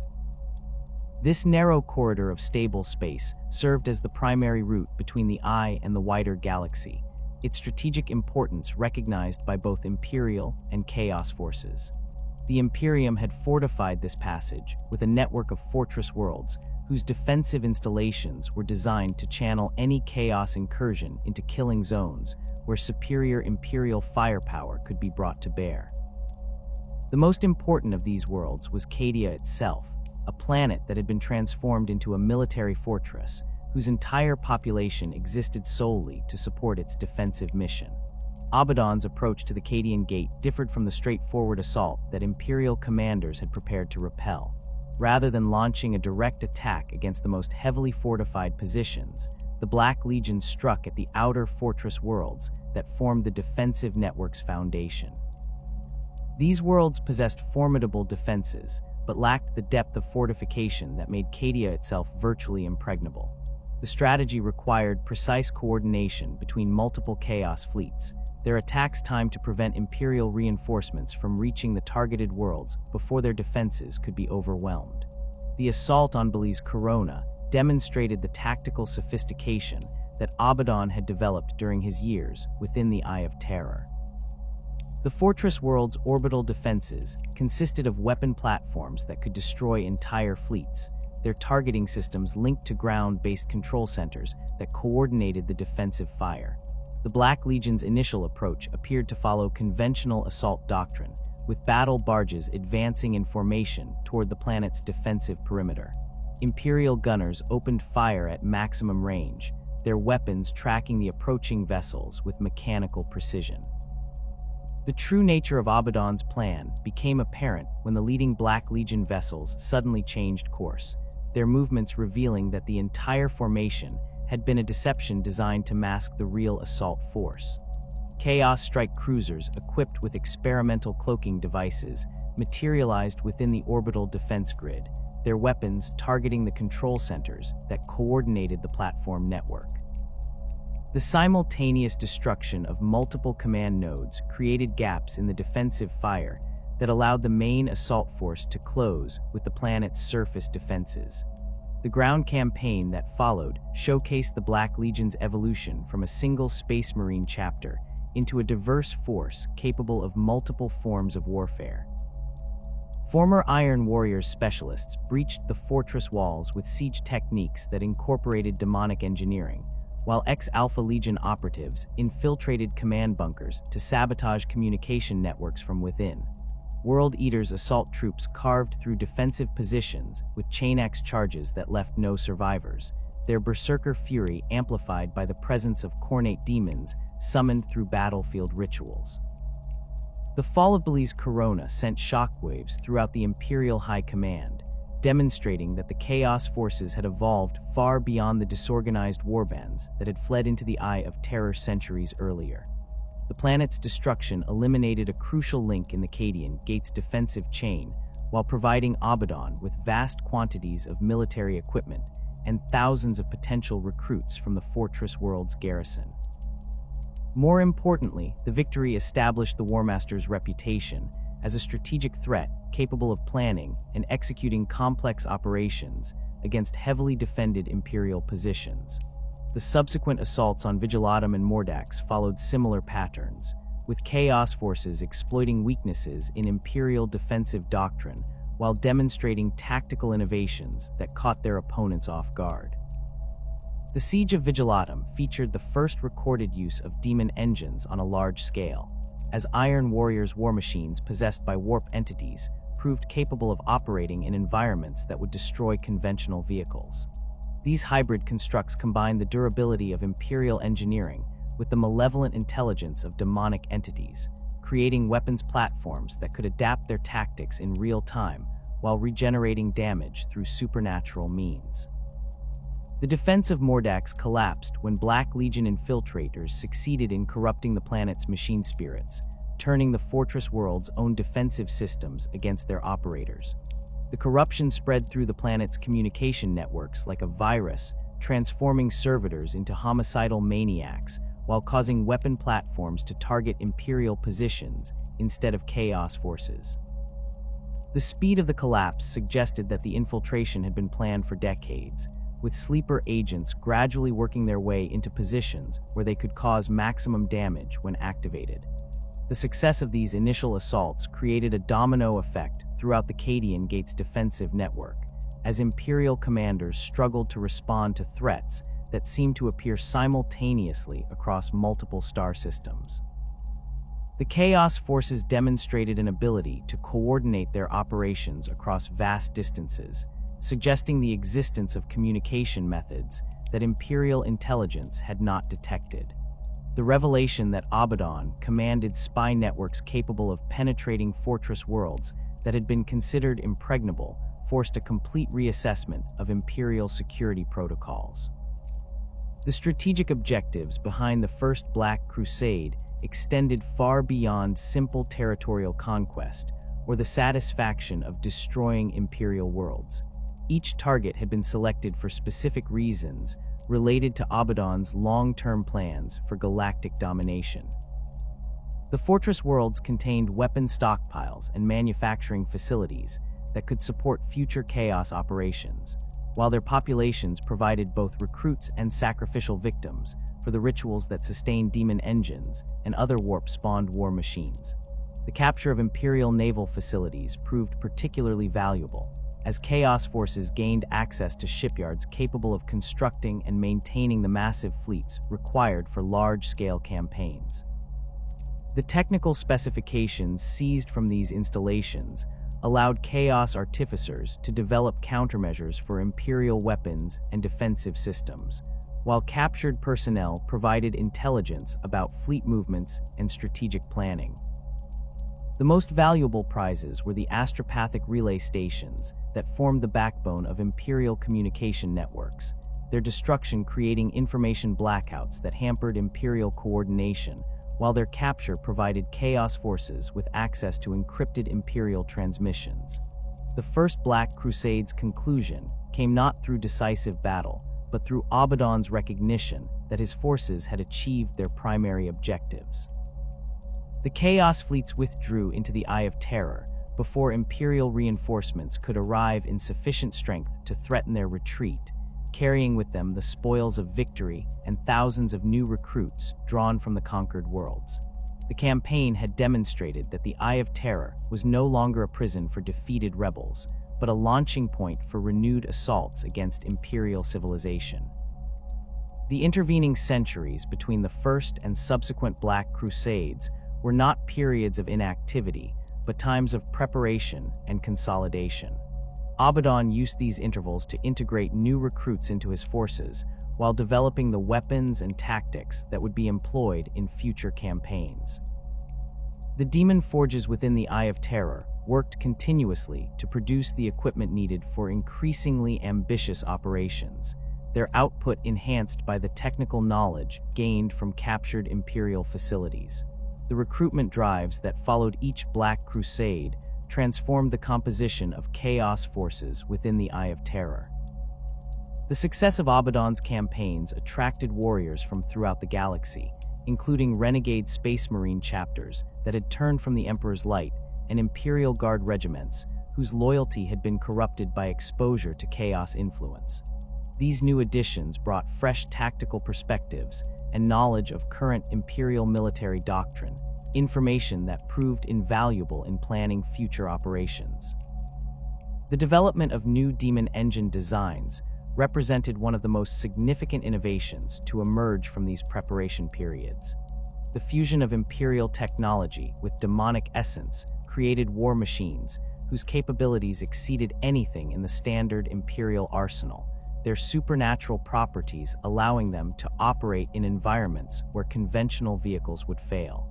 This narrow corridor of stable space served as the primary route between the Eye and the wider galaxy, its strategic importance recognized by both Imperial and Chaos forces. The Imperium had fortified this passage with a network of fortress worlds whose defensive installations were designed to channel any Chaos incursion into killing zones where superior Imperial firepower could be brought to bear. The most important of these worlds was Cadia itself, a planet that had been transformed into a military fortress whose entire population existed solely to support its defensive mission. Abaddon's approach to the Cadian Gate differed from the straightforward assault that Imperial commanders had prepared to repel. Rather than launching a direct attack against the most heavily fortified positions, the Black Legion struck at the outer fortress worlds that formed the defensive network's foundation. These worlds possessed formidable defenses, but lacked the depth of fortification that made Cadia itself virtually impregnable. The strategy required precise coordination between multiple Chaos fleets, their attacks timed to prevent Imperial reinforcements from reaching the targeted worlds before their defenses could be overwhelmed. The assault on Belize Corona demonstrated the tactical sophistication that Abaddon had developed during his years within the Eye of Terror. The fortress world's orbital defenses consisted of weapon platforms that could destroy entire fleets, their targeting systems linked to ground-based control centers that coordinated the defensive fire. The Black Legion's initial approach appeared to follow conventional assault doctrine, with battle barges advancing in formation toward the planet's defensive perimeter. Imperial gunners opened fire at maximum range, their weapons tracking the approaching vessels with mechanical precision. The true nature of Abaddon's plan became apparent when the leading Black Legion vessels suddenly changed course, their movements revealing that the entire formation had been a deception designed to mask the real assault force. Chaos Strike cruisers equipped with experimental cloaking devices materialized within the orbital defense grid, their weapons targeting the control centers that coordinated the platform network. The simultaneous destruction of multiple command nodes created gaps in the defensive fire that allowed the main assault force to close with the planet's surface defenses. The ground campaign that followed showcased the Black Legion's evolution from a single Space Marine chapter into a diverse force capable of multiple forms of warfare. Former Iron Warriors specialists breached the fortress walls with siege techniques that incorporated demonic engineering, while ex-Alpha Legion operatives infiltrated command bunkers to sabotage communication networks from within. World Eater's assault troops carved through defensive positions with chain-axe charges that left no survivors, their berserker fury amplified by the presence of cornate demons summoned through battlefield rituals. The fall of Belize Corona sent shockwaves throughout the Imperial High Command, demonstrating that the Chaos forces had evolved far beyond the disorganized warbands that had fled into the Eye of Terror centuries earlier. The planet's destruction eliminated a crucial link in the Cadian Gate's defensive chain while providing Abaddon with vast quantities of military equipment and thousands of potential recruits from the fortress world's garrison. More importantly, the victory established the War Master's reputation as a strategic threat capable of planning and executing complex operations against heavily defended Imperial positions. The subsequent assaults on Vigilatum and Mordax followed similar patterns, with Chaos forces exploiting weaknesses in Imperial defensive doctrine while demonstrating tactical innovations that caught their opponents off guard. The Siege of Vigilatum featured the first recorded use of demon engines on a large scale, as Iron Warriors war machines possessed by warp entities proved capable of operating in environments that would destroy conventional vehicles. These hybrid constructs combine the durability of Imperial engineering with the malevolent intelligence of demonic entities, creating weapons platforms that could adapt their tactics in real time while regenerating damage through supernatural means. The defense of Mordax collapsed when Black Legion infiltrators succeeded in corrupting the planet's machine spirits, turning the fortress world's own defensive systems against their operators. The corruption spread through the planet's communication networks like a virus, transforming servitors into homicidal maniacs while causing weapon platforms to target Imperial positions instead of Chaos forces. The speed of the collapse suggested that the infiltration had been planned for decades, with sleeper agents gradually working their way into positions where they could cause maximum damage when activated. The success of these initial assaults created a domino effect throughout the Cadian Gate's defensive network, as Imperial commanders struggled to respond to threats that seemed to appear simultaneously across multiple star systems. The Chaos forces demonstrated an ability to coordinate their operations across vast distances, suggesting the existence of communication methods that Imperial intelligence had not detected. The revelation that Abaddon commanded spy networks capable of penetrating fortress worlds that had been considered impregnable forced a complete reassessment of Imperial security protocols. The strategic objectives behind the First Black Crusade extended far beyond simple territorial conquest or the satisfaction of destroying Imperial worlds. Each target had been selected for specific reasons related to Abaddon's long-term plans for galactic domination. The fortress worlds contained weapon stockpiles and manufacturing facilities that could support future Chaos operations, while their populations provided both recruits and sacrificial victims for the rituals that sustained demon engines and other warp-spawned war machines. The capture of Imperial naval facilities proved particularly valuable, as Chaos forces gained access to shipyards capable of constructing and maintaining the massive fleets required for large-scale campaigns. The technical specifications seized from these installations allowed Chaos artificers to develop countermeasures for Imperial weapons and defensive systems, while captured personnel provided intelligence about fleet movements and strategic planning. The most valuable prizes were the astropathic relay stations that formed the backbone of Imperial communication networks, their destruction creating information blackouts that hampered Imperial coordination, while their capture provided Chaos forces with access to encrypted Imperial transmissions. The First Black Crusade's conclusion came not through decisive battle, but through Abaddon's recognition that his forces had achieved their primary objectives. The Chaos fleets withdrew into the Eye of Terror before Imperial reinforcements could arrive in sufficient strength to threaten their retreat, carrying with them the spoils of victory and thousands of new recruits drawn from the conquered worlds. The campaign had demonstrated that the Eye of Terror was no longer a prison for defeated rebels, but a launching point for renewed assaults against Imperial civilization. The intervening centuries between the First and subsequent Black Crusades were not periods of inactivity, but times of preparation and consolidation. Abaddon used these intervals to integrate new recruits into his forces, while developing the weapons and tactics that would be employed in future campaigns. The demon forges within the Eye of Terror worked continuously to produce the equipment needed for increasingly ambitious operations, their output enhanced by the technical knowledge gained from captured Imperial facilities. The recruitment drives that followed each Black Crusade transformed the composition of Chaos forces within the Eye of Terror. The success of Abaddon's campaigns attracted warriors from throughout the galaxy, including renegade Space Marine chapters that had turned from the Emperor's Light and Imperial Guard regiments whose loyalty had been corrupted by exposure to Chaos influence. These new additions brought fresh tactical perspectives and knowledge of current Imperial military doctrine, information that proved invaluable in planning future operations. The development of new Demon Engine designs represented one of the most significant innovations to emerge from these preparation periods. The fusion of Imperial technology with demonic essence created war machines whose capabilities exceeded anything in the standard Imperial arsenal, their supernatural properties allowing them to operate in environments where conventional vehicles would fail.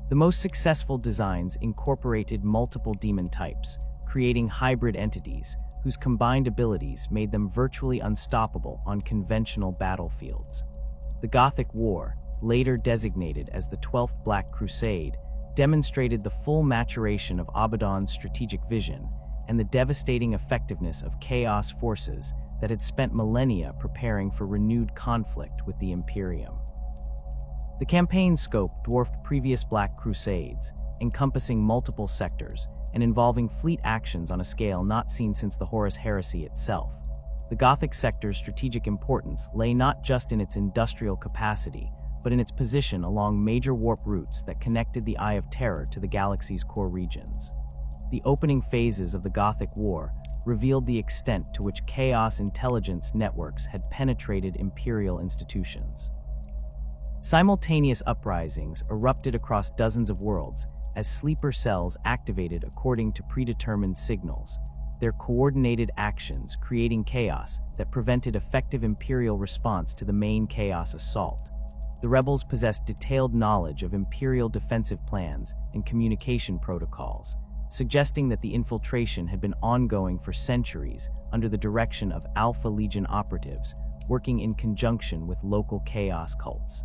The most successful designs incorporated multiple demon types, creating hybrid entities whose combined abilities made them virtually unstoppable on conventional battlefields. The Gothic War, later designated as the 12th Black Crusade, demonstrated the full maturation of Abaddon's strategic vision and the devastating effectiveness of Chaos forces that had spent millennia preparing for renewed conflict with the Imperium. The campaign's scope dwarfed previous Black Crusades, encompassing multiple sectors and involving fleet actions on a scale not seen since the Horus Heresy itself. The Gothic sector's strategic importance lay not just in its industrial capacity, but in its position along major warp routes that connected the Eye of Terror to the galaxy's core regions. The opening phases of the Gothic War revealed the extent to which Chaos intelligence networks had penetrated Imperial institutions. Simultaneous uprisings erupted across dozens of worlds as sleeper cells activated according to predetermined signals, their coordinated actions creating chaos that prevented effective Imperial response to the main Chaos assault. The rebels possessed detailed knowledge of Imperial defensive plans and communication protocols, suggesting that the infiltration had been ongoing for centuries under the direction of Alpha Legion operatives working in conjunction with local Chaos cults.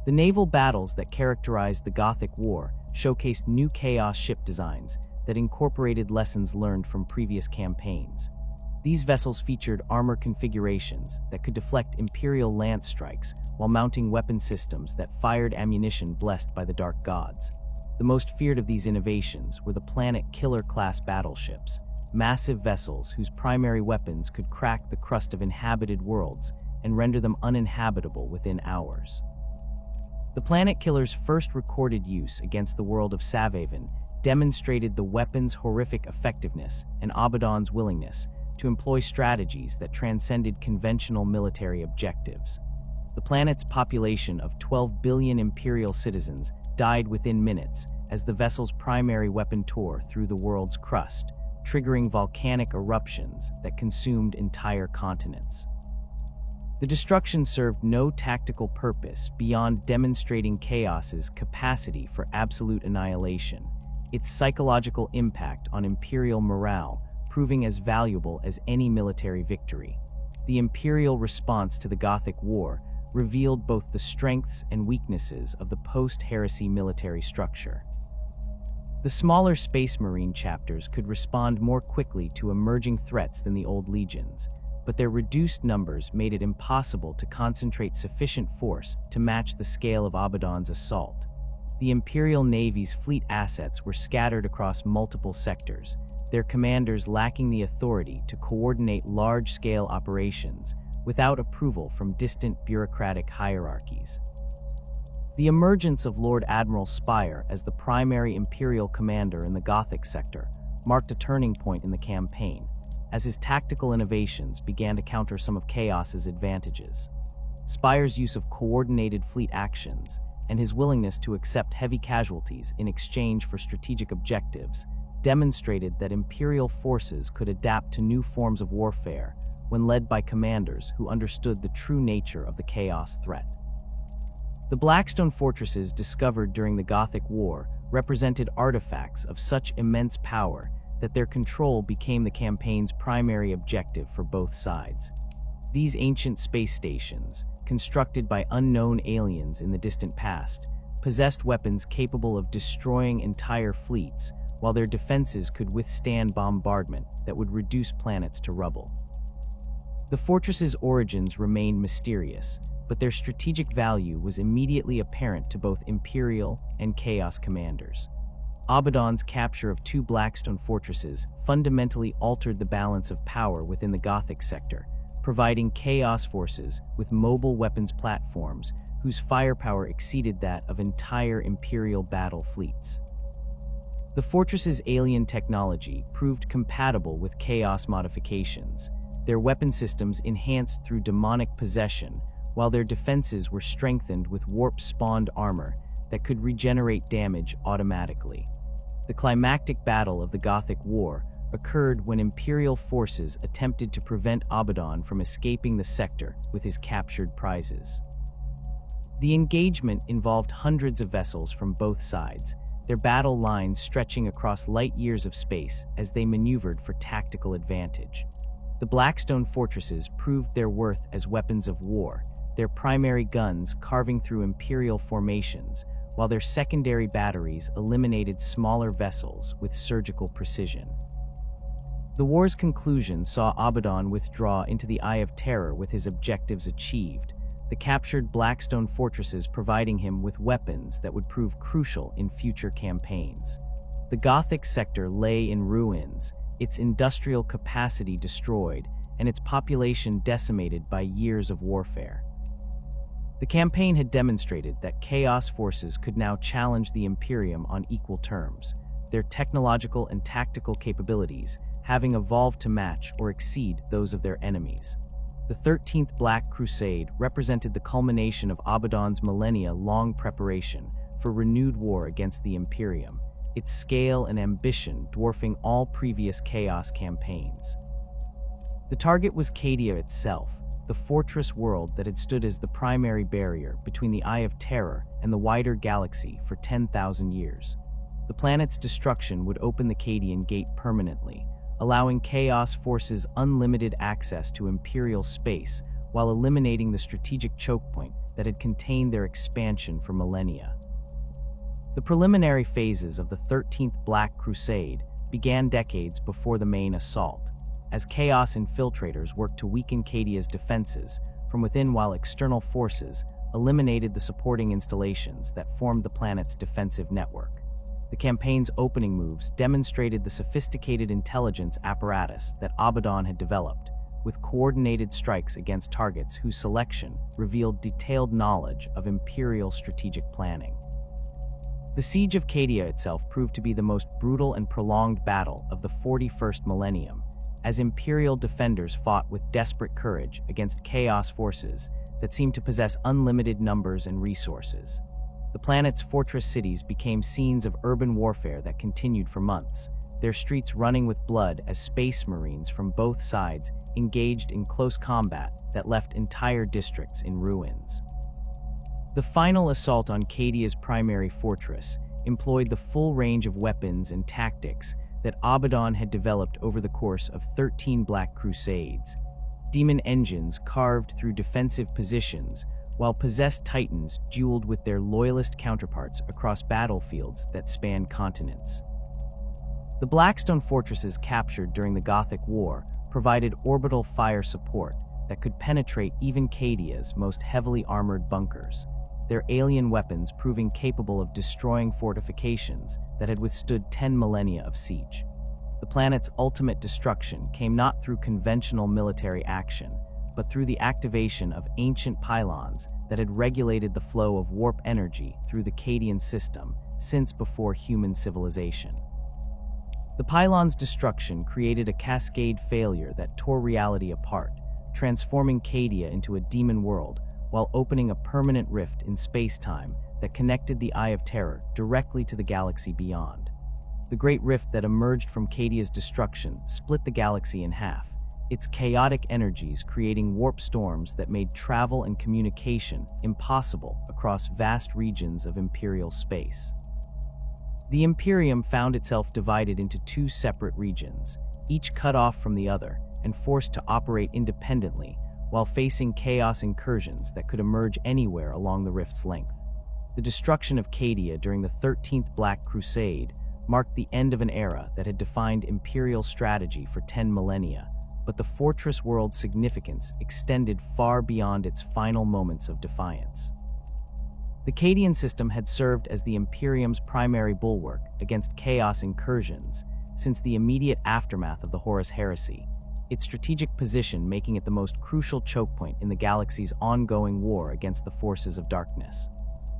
The naval battles that characterized the Gothic War showcased new Chaos ship designs that incorporated lessons learned from previous campaigns. These vessels featured armor configurations that could deflect Imperial lance strikes while mounting weapon systems that fired ammunition blessed by the Dark Gods. The most feared of these innovations were the Planet Killer-class battleships, massive vessels whose primary weapons could crack the crust of inhabited worlds and render them uninhabitable within hours. The Planet Killer's first recorded use against the world of Savhaven demonstrated the weapon's horrific effectiveness and Abaddon's willingness to employ strategies that transcended conventional military objectives. The planet's population of 12 billion Imperial citizens died within minutes as the vessel's primary weapon tore through the world's crust, triggering volcanic eruptions that consumed entire continents. The destruction served no tactical purpose beyond demonstrating Chaos's capacity for absolute annihilation, its psychological impact on Imperial morale proving as valuable as any military victory. The Imperial response to the Gothic War revealed both the strengths and weaknesses of the post-heresy military structure. The smaller Space Marine chapters could respond more quickly to emerging threats than the old legions, but their reduced numbers made it impossible to concentrate sufficient force to match the scale of Abaddon's assault. The Imperial Navy's fleet assets were scattered across multiple sectors, their commanders lacking the authority to coordinate large-scale operations without approval from distant bureaucratic hierarchies. The emergence of Lord Admiral Spire as the primary Imperial commander in the Gothic sector marked a turning point in the campaign, as his tactical innovations began to counter some of Chaos's advantages. Spire's use of coordinated fleet actions and his willingness to accept heavy casualties in exchange for strategic objectives demonstrated that Imperial forces could adapt to new forms of warfare when led by commanders who understood the true nature of the Chaos threat. The Blackstone fortresses discovered during the Gothic War represented artifacts of such immense power that their control became the campaign's primary objective for both sides. These ancient space stations, constructed by unknown aliens in the distant past, possessed weapons capable of destroying entire fleets, while their defenses could withstand bombardment that would reduce planets to rubble. The fortress's origins remained mysterious, but their strategic value was immediately apparent to both Imperial and Chaos commanders. Abaddon's capture of two Blackstone fortresses fundamentally altered the balance of power within the Gothic sector, providing Chaos forces with mobile weapons platforms whose firepower exceeded that of entire Imperial battle fleets. The fortress's alien technology proved compatible with Chaos modifications, their weapon systems enhanced through demonic possession, while their defenses were strengthened with warp-spawned armor that could regenerate damage automatically. The climactic battle of the Gothic War occurred when Imperial forces attempted to prevent Abaddon from escaping the sector with his captured prizes. The engagement involved hundreds of vessels from both sides, their battle lines stretching across light years of space as they maneuvered for tactical advantage. The Blackstone fortresses proved their worth as weapons of war, their primary guns carving through Imperial formations, while their secondary batteries eliminated smaller vessels with surgical precision. The war's conclusion saw Abaddon withdraw into the Eye of Terror with his objectives achieved, the captured Blackstone fortresses providing him with weapons that would prove crucial in future campaigns. The Gothic sector lay in ruins, its industrial capacity destroyed, and its population decimated by years of warfare. The campaign had demonstrated that Chaos forces could now challenge the Imperium on equal terms, their technological and tactical capabilities having evolved to match or exceed those of their enemies. The 13th Black Crusade represented the culmination of Abaddon's millennia-long preparation for renewed war against the Imperium, its scale and ambition dwarfing all previous Chaos campaigns. The target was Cadia itself, the fortress world that had stood as the primary barrier between the Eye of Terror and the wider galaxy for 10,000 years. The planet's destruction would open the Cadian Gate permanently, allowing Chaos forces unlimited access to Imperial space while eliminating the strategic choke point that had contained their expansion for millennia. The preliminary phases of the 13th Black Crusade began decades before the main assault, as Chaos infiltrators worked to weaken Cadia's defenses from within while external forces eliminated the supporting installations that formed the planet's defensive network. The campaign's opening moves demonstrated the sophisticated intelligence apparatus that Abaddon had developed, with coordinated strikes against targets whose selection revealed detailed knowledge of Imperial strategic planning. The Siege of Cadia itself proved to be the most brutal and prolonged battle of the 41st millennium, as Imperial defenders fought with desperate courage against Chaos forces that seemed to possess unlimited numbers and resources. The planet's fortress cities became scenes of urban warfare that continued for months, their streets running with blood as space marines from both sides engaged in close combat that left entire districts in ruins. The final assault on Cadia's primary fortress employed the full range of weapons and tactics that Abaddon had developed over the course of 13 Black Crusades. Demon engines carved through defensive positions, while possessed titans dueled with their loyalist counterparts across battlefields that spanned continents. The Blackstone fortresses captured during the Gothic War provided orbital fire support that could penetrate even Cadia's most heavily armored bunkers, their alien weapons proving capable of destroying fortifications that had withstood 10 millennia of siege. The planet's ultimate destruction came not through conventional military action, but through the activation of ancient pylons that had regulated the flow of warp energy through the Cadian system since before human civilization. The pylons' destruction created a cascade failure that tore reality apart, transforming Cadia into a demon world while opening a permanent rift in space-time that connected the Eye of Terror directly to the galaxy beyond. The Great Rift that emerged from Cadia's destruction split the galaxy in half, its chaotic energies creating warp storms that made travel and communication impossible across vast regions of Imperial space. The Imperium found itself divided into two separate regions, each cut off from the other and forced to operate independently while facing Chaos incursions that could emerge anywhere along the rift's length. The destruction of Cadia during the 13th Black Crusade marked the end of an era that had defined Imperial strategy for 10 millennia, but the fortress world's significance extended far beyond its final moments of defiance. The Cadian system had served as the Imperium's primary bulwark against chaos incursions since the immediate aftermath of the Horus Heresy, its strategic position making it the most crucial choke point in the galaxy's ongoing war against the forces of darkness.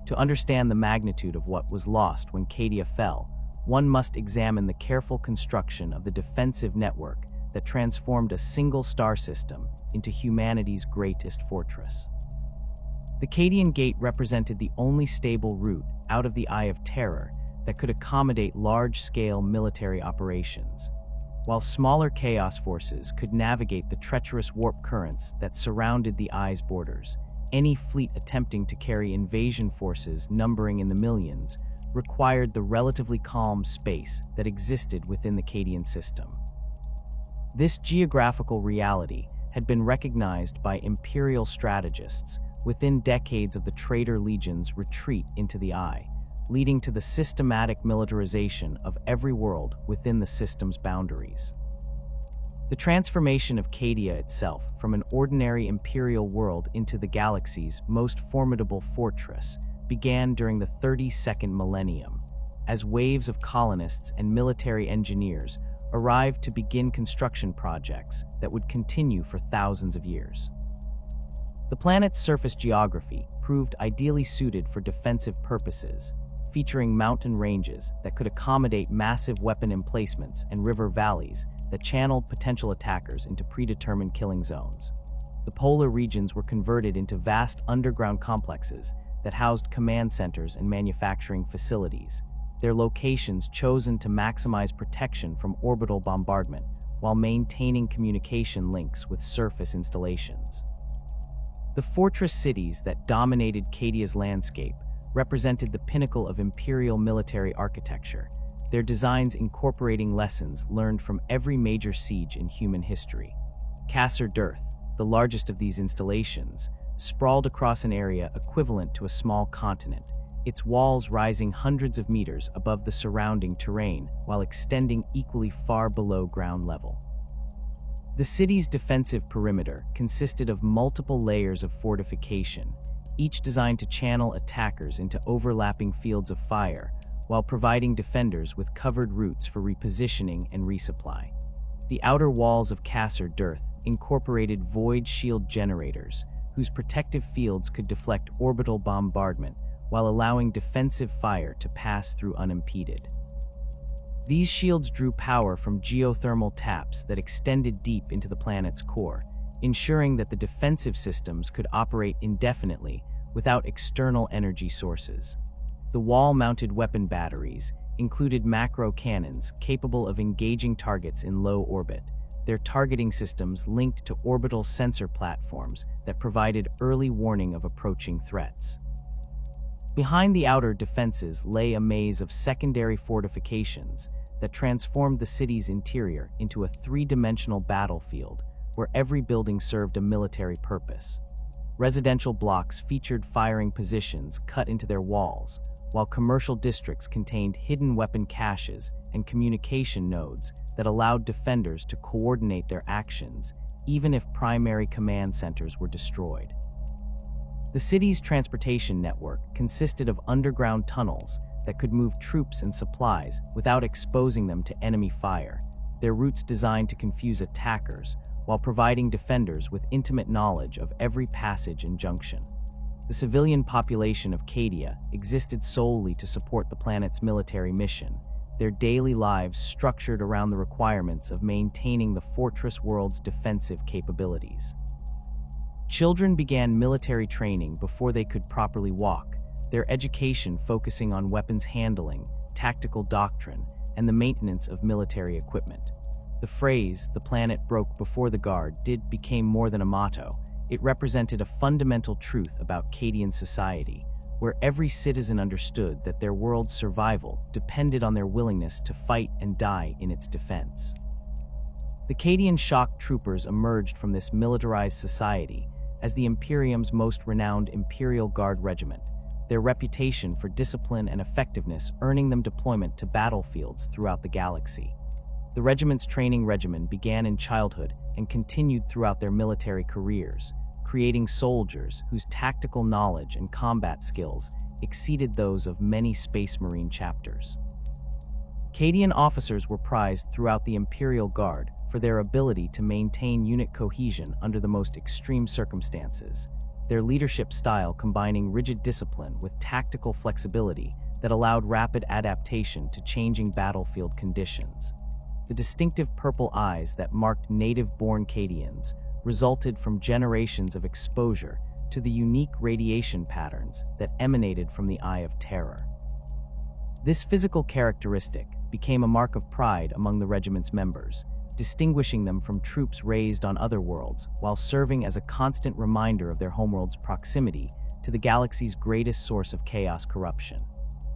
To understand the magnitude of what was lost when Cadia fell, one must examine the careful construction of the defensive network that transformed a single star system into humanity's greatest fortress. The Cadian Gate represented the only stable route out of the Eye of Terror that could accommodate large-scale military operations, while smaller chaos forces could navigate the treacherous warp currents that surrounded the Eye's borders. Any fleet attempting to carry invasion forces numbering in the millions required the relatively calm space that existed within the Cadian system. This geographical reality had been recognized by Imperial strategists within decades of the Traitor Legion's retreat into the Eye, leading to the systematic militarization of every world within the system's boundaries. The transformation of Cadia itself from an ordinary Imperial world into the galaxy's most formidable fortress began during the 32nd millennium, as waves of colonists and military engineers arrived to begin construction projects that would continue for thousands of years. The planet's surface geography proved ideally suited for defensive purposes, featuring mountain ranges that could accommodate massive weapon emplacements and river valleys that channeled potential attackers into predetermined killing zones. The polar regions were converted into vast underground complexes that housed command centers and manufacturing facilities, their locations chosen to maximize protection from orbital bombardment while maintaining communication links with surface installations. The fortress cities that dominated Cadia's landscape represented the pinnacle of Imperial military architecture, their designs incorporating lessons learned from every major siege in human history. Kasr Durth, the largest of these installations, sprawled across an area equivalent to a small continent, its walls rising hundreds of meters above the surrounding terrain while extending equally far below ground level. The city's defensive perimeter consisted of multiple layers of fortification, each designed to channel attackers into overlapping fields of fire while providing defenders with covered routes for repositioning and resupply. The outer walls of Kasr Durth incorporated void shield generators, whose protective fields could deflect orbital bombardment while allowing defensive fire to pass through unimpeded. These shields drew power from geothermal taps that extended deep into the planet's core, ensuring that the defensive systems could operate indefinitely without external energy sources. The wall-mounted weapon batteries included macro cannons capable of engaging targets in low orbit, their targeting systems linked to orbital sensor platforms that provided early warning of approaching threats. Behind the outer defenses lay a maze of secondary fortifications that transformed the city's interior into a three-dimensional battlefield where every building served a military purpose. Residential blocks featured firing positions cut into their walls, while commercial districts contained hidden weapon caches and communication nodes that allowed defenders to coordinate their actions, even if primary command centers were destroyed. The city's transportation network consisted of underground tunnels that could move troops and supplies without exposing them to enemy fire, their routes designed to confuse attackers while providing defenders with intimate knowledge of every passage and junction. The civilian population of Cadia existed solely to support the planet's military mission, their daily lives structured around the requirements of maintaining the fortress world's defensive capabilities. Children began military training before they could properly walk, their education focusing on weapons handling, tactical doctrine, and the maintenance of military equipment. The phrase, "the planet broke before the guard," became more than a motto. It represented a fundamental truth about Cadian society, where every citizen understood that their world's survival depended on their willingness to fight and die in its defense. The Cadian shock troopers emerged from this militarized society as the Imperium's most renowned Imperial Guard regiment, their reputation for discipline and effectiveness earning them deployment to battlefields throughout the galaxy. The regiment's training regimen began in childhood and continued throughout their military careers, creating soldiers whose tactical knowledge and combat skills exceeded those of many Space Marine chapters. Cadian officers were prized throughout the Imperial Guard for their ability to maintain unit cohesion under the most extreme circumstances, their leadership style combining rigid discipline with tactical flexibility that allowed rapid adaptation to changing battlefield conditions. The distinctive purple eyes that marked native-born Cadians resulted from generations of exposure to the unique radiation patterns that emanated from the Eye of Terror. This physical characteristic became a mark of pride among the regiment's members, distinguishing them from troops raised on other worlds while serving as a constant reminder of their homeworld's proximity to the galaxy's greatest source of chaos corruption.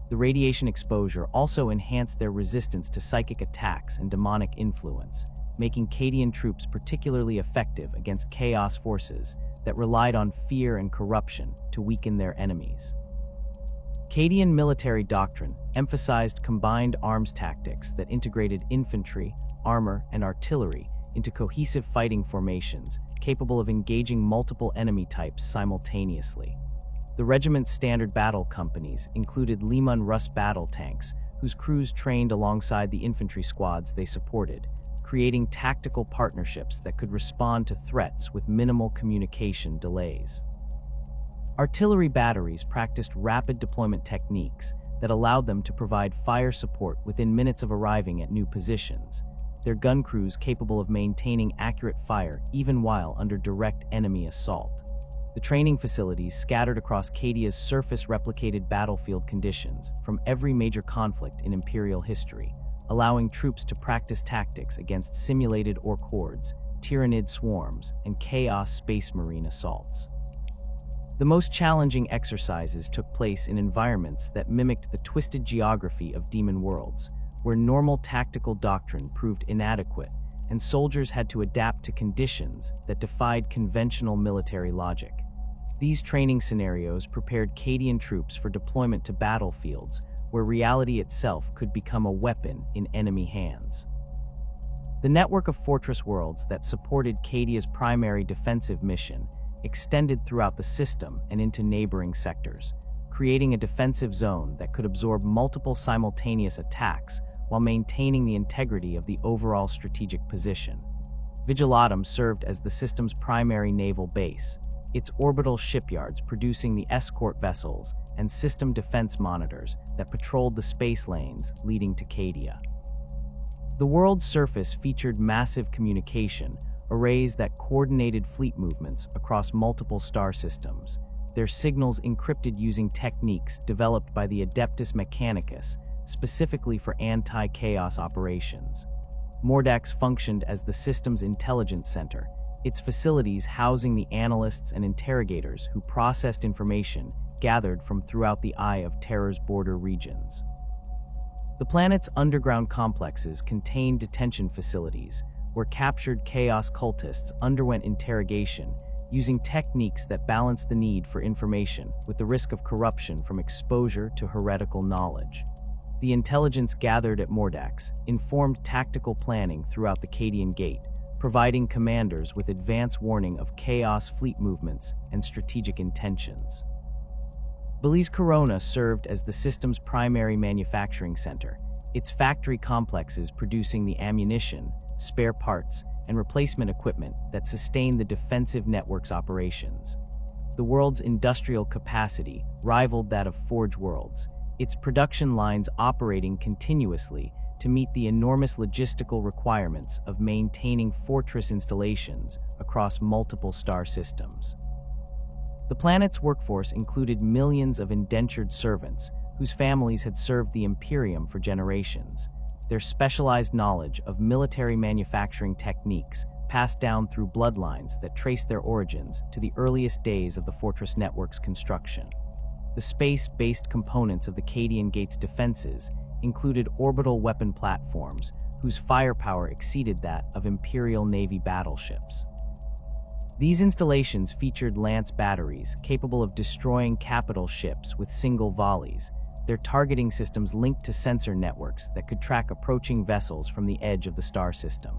The radiation exposure also enhanced their resistance to psychic attacks and demonic influence, making Cadian troops particularly effective against chaos forces that relied on fear and corruption to weaken their enemies. Cadian military doctrine emphasized combined arms tactics that integrated infantry, armor, and artillery into cohesive fighting formations capable of engaging multiple enemy types simultaneously. The regiment's standard battle companies included Leman Russ battle tanks, whose crews trained alongside the infantry squads they supported, creating tactical partnerships that could respond to threats with minimal communication delays. Artillery batteries practiced rapid deployment techniques that allowed them to provide fire support within minutes of arriving at new positions, their gun crews capable of maintaining accurate fire even while under direct enemy assault. The training facilities scattered across Cadia's surface-replicated battlefield conditions from every major conflict in Imperial history, allowing troops to practice tactics against simulated orc hordes, Tyranid swarms, and chaos Space Marine assaults. The most challenging exercises took place in environments that mimicked the twisted geography of demon worlds, where normal tactical doctrine proved inadequate and soldiers had to adapt to conditions that defied conventional military logic. These training scenarios prepared Cadian troops for deployment to battlefields where reality itself could become a weapon in enemy hands. The network of fortress worlds that supported Cadia's primary defensive mission extended throughout the system and into neighboring sectors, creating a defensive zone that could absorb multiple simultaneous attacks while maintaining the integrity of the overall strategic position. Vigilatum served as the system's primary naval base, its orbital shipyards producing the escort vessels and system defense monitors that patrolled the space lanes leading to Cadia. The world's surface featured massive communication arrays that coordinated fleet movements across multiple star systems, their signals encrypted using techniques developed by the Adeptus Mechanicus specifically for anti-chaos operations. Mordax functioned as the system's intelligence center, its facilities housing the analysts and interrogators who processed information gathered from throughout the Eye of Terror's border regions. The planet's underground complexes contained detention facilities where captured chaos cultists underwent interrogation using techniques that balanced the need for information with the risk of corruption from exposure to heretical knowledge. The intelligence gathered at Mordax informed tactical planning throughout the Cadian Gate, providing commanders with advance warning of chaos fleet movements and strategic intentions. Belize Corona served as the system's primary manufacturing center, its factory complexes producing the ammunition, spare parts, and replacement equipment that sustained the defensive network's operations. The world's industrial capacity rivaled that of Forge Worlds, its production lines operating continuously to meet the enormous logistical requirements of maintaining fortress installations across multiple star systems. The planet's workforce included millions of indentured servants whose families had served the Imperium for generations. Their specialized knowledge of military manufacturing techniques passed down through bloodlines that traced their origins to the earliest days of the Fortress Network's construction. The space-based components of the Cadian Gate's defenses included orbital weapon platforms whose firepower exceeded that of Imperial Navy battleships. These installations featured lance batteries capable of destroying capital ships with single volleys, their targeting systems linked to sensor networks that could track approaching vessels from the edge of the star system.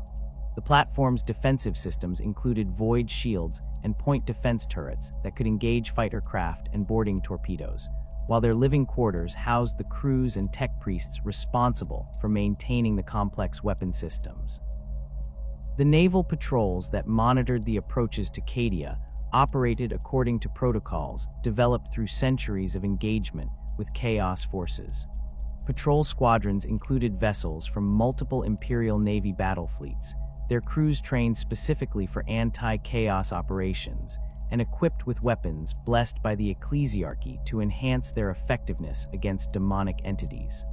The platform's defensive systems included void shields and point defense turrets that could engage fighter craft and boarding torpedoes, while their living quarters housed the crews and tech priests responsible for maintaining the complex weapon systems. The naval patrols that monitored the approaches to Cadia operated according to protocols developed through centuries of engagement with Chaos forces. Patrol squadrons included vessels from multiple Imperial Navy battle fleets, their crews trained specifically for anti-Chaos operations, and equipped with weapons blessed by the Ecclesiarchy to enhance their effectiveness against demonic entities.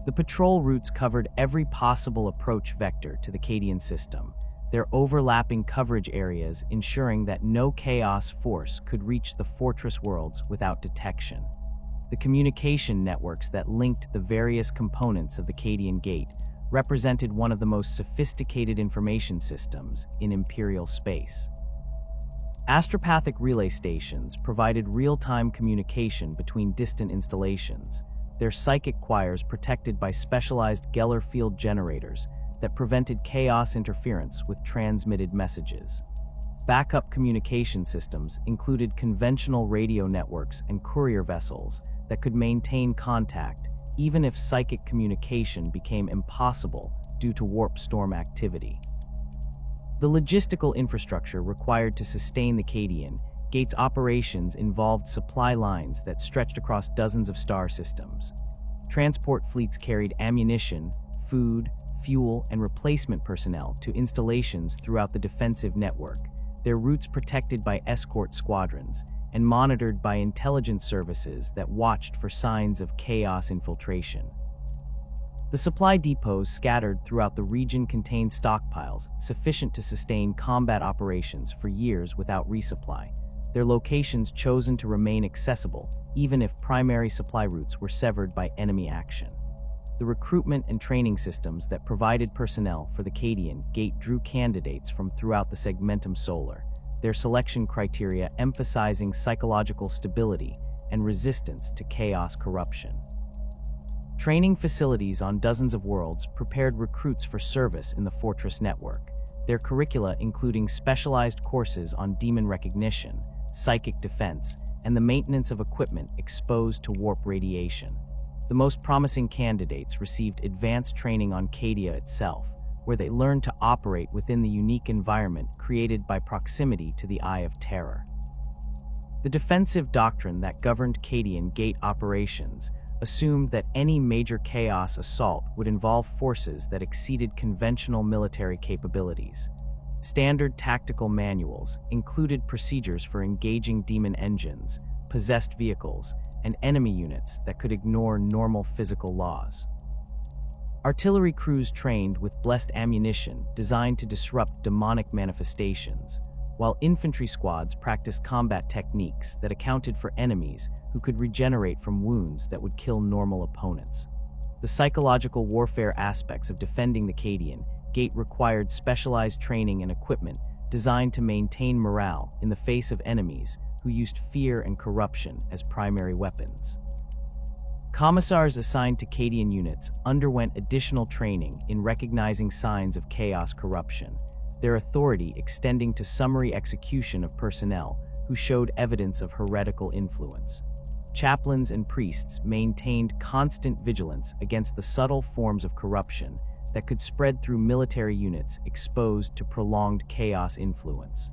The patrol routes covered every possible approach vector to the Cadian system, their overlapping coverage areas ensuring that no Chaos force could reach the fortress worlds without detection. The communication networks that linked the various components of the Cadian Gate represented one of the most sophisticated information systems in Imperial space. Astropathic relay stations provided real-time communication between distant installations, their psychic choirs protected by specialized Geller field generators that prevented Chaos interference with transmitted messages. Backup communication systems included conventional radio networks and courier vessels that could maintain contact even if psychic communication became impossible due to warp storm activity. The logistical infrastructure required to sustain the Cadian Gate's operations involved supply lines that stretched across dozens of star systems. Transport fleets carried ammunition, food, fuel, and replacement personnel to installations throughout the defensive network, their routes protected by escort squadrons and monitored by intelligence services that watched for signs of Chaos infiltration. The supply depots scattered throughout the region contained stockpiles sufficient to sustain combat operations for years without resupply, their locations chosen to remain accessible even if primary supply routes were severed by enemy action. The recruitment and training systems that provided personnel for the Cadian Gate drew candidates from throughout the Segmentum Solar, their selection criteria emphasizing psychological stability and resistance to Chaos corruption. Training facilities on dozens of worlds prepared recruits for service in the Fortress network, their curricula including specialized courses on demon recognition, psychic defense, and the maintenance of equipment exposed to warp radiation. The most promising candidates received advanced training on Cadia itself, where they learned to operate within the unique environment created by proximity to the Eye of Terror. The defensive doctrine that governed Cadian Gate operations assumed that any major Chaos assault would involve forces that exceeded conventional military capabilities. Standard tactical manuals included procedures for engaging demon engines, possessed vehicles, and enemy units that could ignore normal physical laws. Artillery crews trained with blessed ammunition designed to disrupt demonic manifestations, while infantry squads practiced combat techniques that accounted for enemies who could regenerate from wounds that would kill normal opponents. The psychological warfare aspects of defending the Cadian Gate required specialized training and equipment designed to maintain morale in the face of enemies who used fear and corruption as primary weapons. Commissars assigned to Cadian units underwent additional training in recognizing signs of Chaos corruption, their authority extending to summary execution of personnel who showed evidence of heretical influence. Chaplains and priests maintained constant vigilance against the subtle forms of corruption that could spread through military units exposed to prolonged Chaos influence.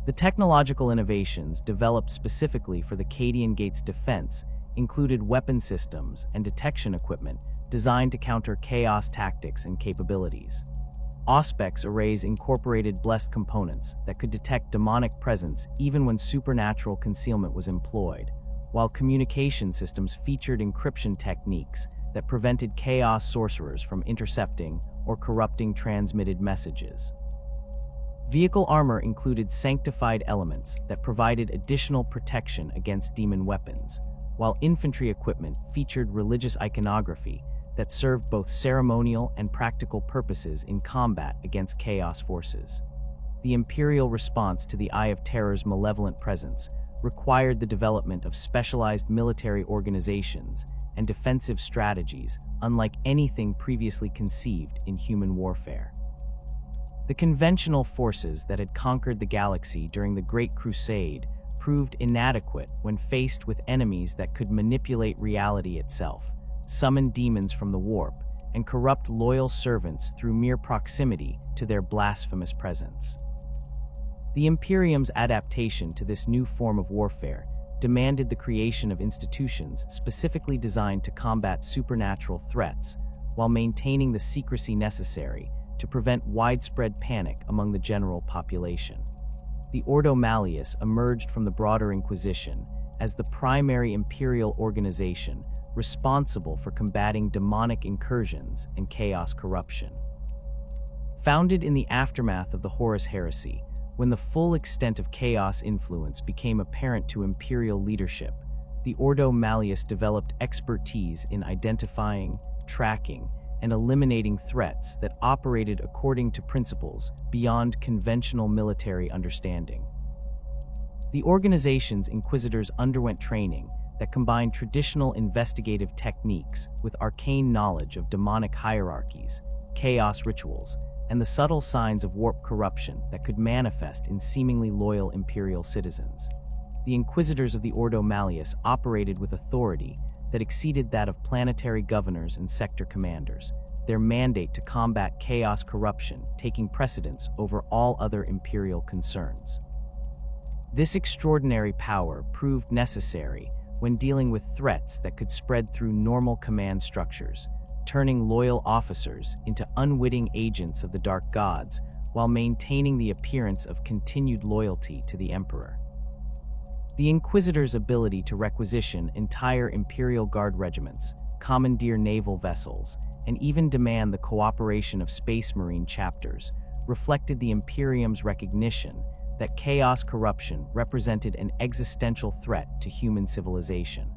The technological innovations developed specifically for the Cadian Gate's defense included weapon systems and detection equipment designed to counter Chaos tactics and capabilities. Auspex arrays incorporated blessed components that could detect demonic presence even when supernatural concealment was employed, while communication systems featured encryption techniques that prevented Chaos sorcerers from intercepting or corrupting transmitted messages. Vehicle armor included sanctified elements that provided additional protection against demon weapons, while infantry equipment featured religious iconography that served both ceremonial and practical purposes in combat against Chaos forces. The Imperial response to the Eye of Terror's malevolent presence required the development of specialized military organizations and defensive strategies unlike anything previously conceived in human warfare. The conventional forces that had conquered the galaxy during the Great Crusade proved inadequate when faced with enemies that could manipulate reality itself, summon demons from the warp, and corrupt loyal servants through mere proximity to their blasphemous presence. The Imperium's adaptation to this new form of warfare demanded the creation of institutions specifically designed to combat supernatural threats while maintaining the secrecy necessary to prevent widespread panic among the general population. The Ordo Malleus emerged from the broader Inquisition as the primary imperial organization responsible for combating demonic incursions and chaos corruption. Founded in the aftermath of the Horus Heresy, when the full extent of chaos influence became apparent to imperial leadership, the Ordo Malleus developed expertise in identifying, tracking, and eliminating threats that operated according to principles beyond conventional military understanding. The organization's inquisitors underwent training that combined traditional investigative techniques with arcane knowledge of demonic hierarchies, chaos rituals, and the subtle signs of warp corruption that could manifest in seemingly loyal imperial citizens. The inquisitors of the Ordo Malleus operated with authority that exceeded that of planetary governors and sector commanders, their mandate to combat chaos corruption taking precedence over all other imperial concerns. This extraordinary power proved necessary when dealing with threats that could spread through normal command structures, turning loyal officers into unwitting agents of the dark gods while maintaining the appearance of continued loyalty to the Emperor. The Inquisitors' ability to requisition entire Imperial Guard regiments, commandeer naval vessels, and even demand the cooperation of Space Marine chapters reflected the Imperium's recognition that chaos corruption represented an existential threat to human civilization.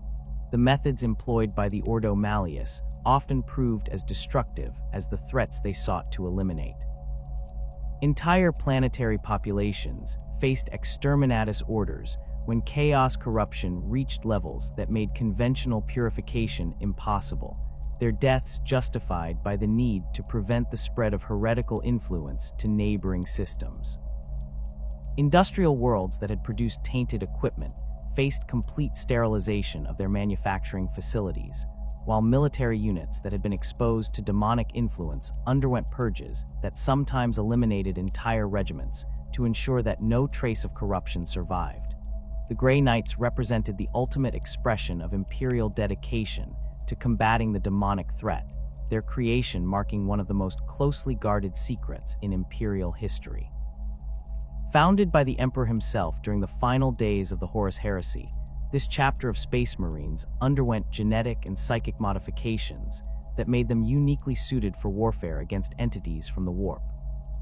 The methods employed by the Ordo Malleus often proved as destructive as the threats they sought to eliminate. Entire planetary populations faced exterminatus orders when chaos corruption reached levels that made conventional purification impossible, their deaths justified by the need to prevent the spread of heretical influence to neighboring systems. Industrial worlds that had produced tainted equipment faced complete sterilization of their manufacturing facilities, while military units that had been exposed to demonic influence underwent purges that sometimes eliminated entire regiments to ensure that no trace of corruption survived. The Grey Knights represented the ultimate expression of imperial dedication to combating the demonic threat, their creation marking one of the most closely guarded secrets in imperial history. Founded by the Emperor himself during the final days of the Horus Heresy, this chapter of Space Marines underwent genetic and psychic modifications that made them uniquely suited for warfare against entities from the warp.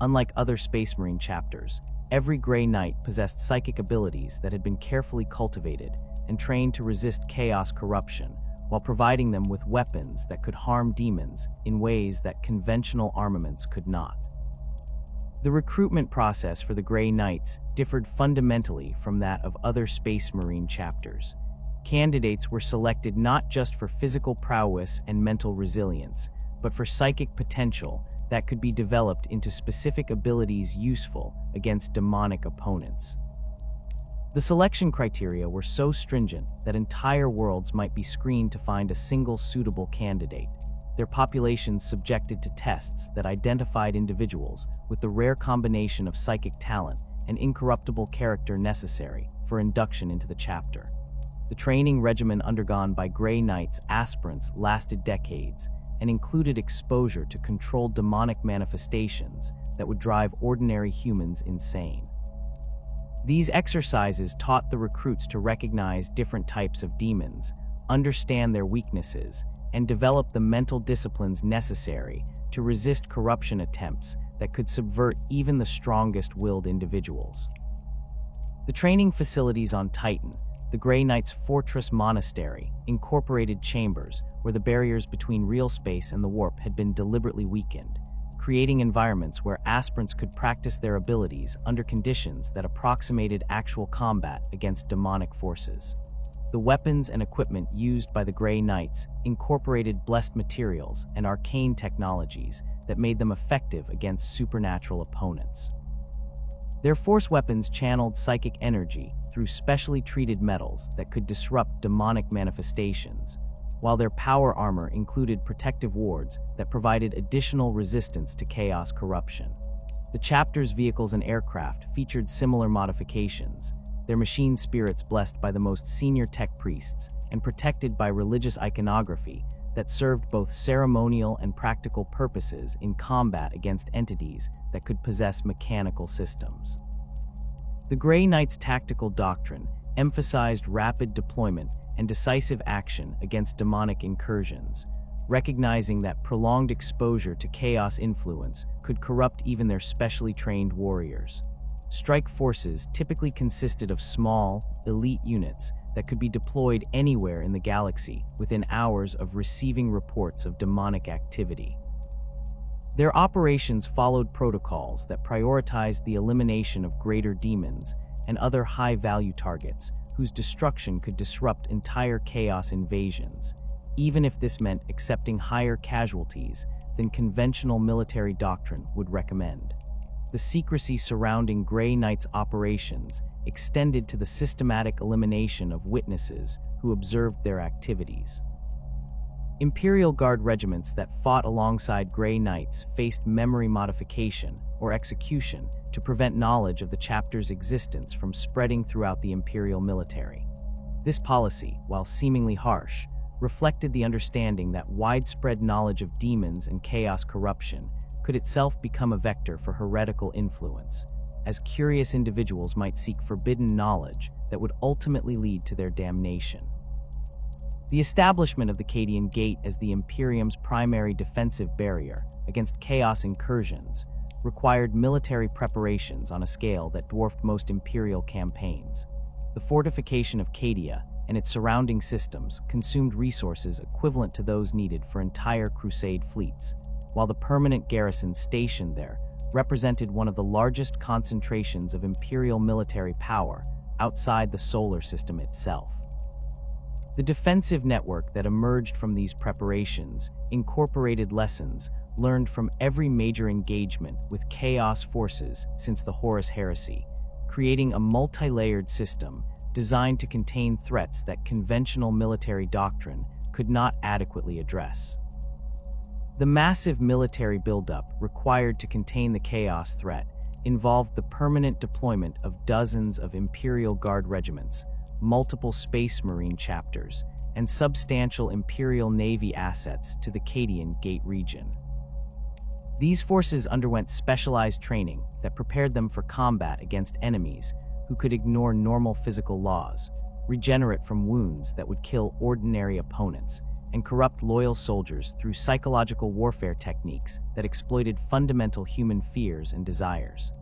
Unlike other Space Marine chapters, every Grey Knight possessed psychic abilities that had been carefully cultivated and trained to resist chaos corruption, while providing them with weapons that could harm demons in ways that conventional armaments could not. The recruitment process for the Grey Knights differed fundamentally from that of other Space Marine chapters. Candidates were selected not just for physical prowess and mental resilience, but for psychic potential that could be developed into specific abilities useful against demonic opponents. The selection criteria were so stringent that entire worlds might be screened to find a single suitable candidate, their populations subjected to tests that identified individuals with the rare combination of psychic talent and incorruptible character necessary for induction into the chapter. The training regimen undergone by Grey Knights aspirants lasted decades and included exposure to controlled demonic manifestations that would drive ordinary humans insane. These exercises taught the recruits to recognize different types of demons, understand their weaknesses, and develop the mental disciplines necessary to resist corruption attempts that could subvert even the strongest-willed individuals. The training facilities on Titan, the Grey Knights' fortress monastery, incorporated chambers where the barriers between real space and the warp had been deliberately weakened, creating environments where aspirants could practice their abilities under conditions that approximated actual combat against demonic forces. The weapons and equipment used by the Grey Knights incorporated blessed materials and arcane technologies that made them effective against supernatural opponents. Their force weapons channeled psychic energy through specially treated metals that could disrupt demonic manifestations, while their power armor included protective wards that provided additional resistance to chaos corruption. The chapter's vehicles and aircraft featured similar modifications, their machine spirits blessed by the most senior tech priests and protected by religious iconography that served both ceremonial and practical purposes in combat against entities that could possess mechanical systems. The Grey Knights' tactical doctrine emphasized rapid deployment and decisive action against demonic incursions, recognizing that prolonged exposure to chaos influence could corrupt even their specially trained warriors. Strike forces typically consisted of small, elite units that could be deployed anywhere in the galaxy within hours of receiving reports of demonic activity. Their operations followed protocols that prioritized the elimination of greater demons and other high-value targets whose destruction could disrupt entire chaos invasions, even if this meant accepting higher casualties than conventional military doctrine would recommend. The secrecy surrounding Grey Knights' operations extended to the systematic elimination of witnesses who observed their activities. Imperial Guard regiments that fought alongside Grey Knights faced memory modification or execution to prevent knowledge of the chapter's existence from spreading throughout the Imperial military. This policy, while seemingly harsh, reflected the understanding that widespread knowledge of demons and chaos corruption could itself become a vector for heretical influence, as curious individuals might seek forbidden knowledge that would ultimately lead to their damnation. The establishment of the Cadian Gate as the Imperium's primary defensive barrier against chaos incursions required military preparations on a scale that dwarfed most Imperial campaigns. The fortification of Cadia and its surrounding systems consumed resources equivalent to those needed for entire Crusade fleets, while the permanent garrison stationed there represented one of the largest concentrations of Imperial military power outside the solar system itself. The defensive network that emerged from these preparations incorporated lessons learned from every major engagement with chaos forces since the Horus Heresy, creating a multi-layered system designed to contain threats that conventional military doctrine could not adequately address. The massive military buildup required to contain the chaos threat involved the permanent deployment of dozens of Imperial Guard regiments, multiple Space Marine chapters, and substantial Imperial Navy assets to the Cadian Gate region. These forces underwent specialized training that prepared them for combat against enemies who could ignore normal physical laws, regenerate from wounds that would kill ordinary opponents, and corrupt loyal soldiers through psychological warfare techniques that exploited fundamental human fears and desires.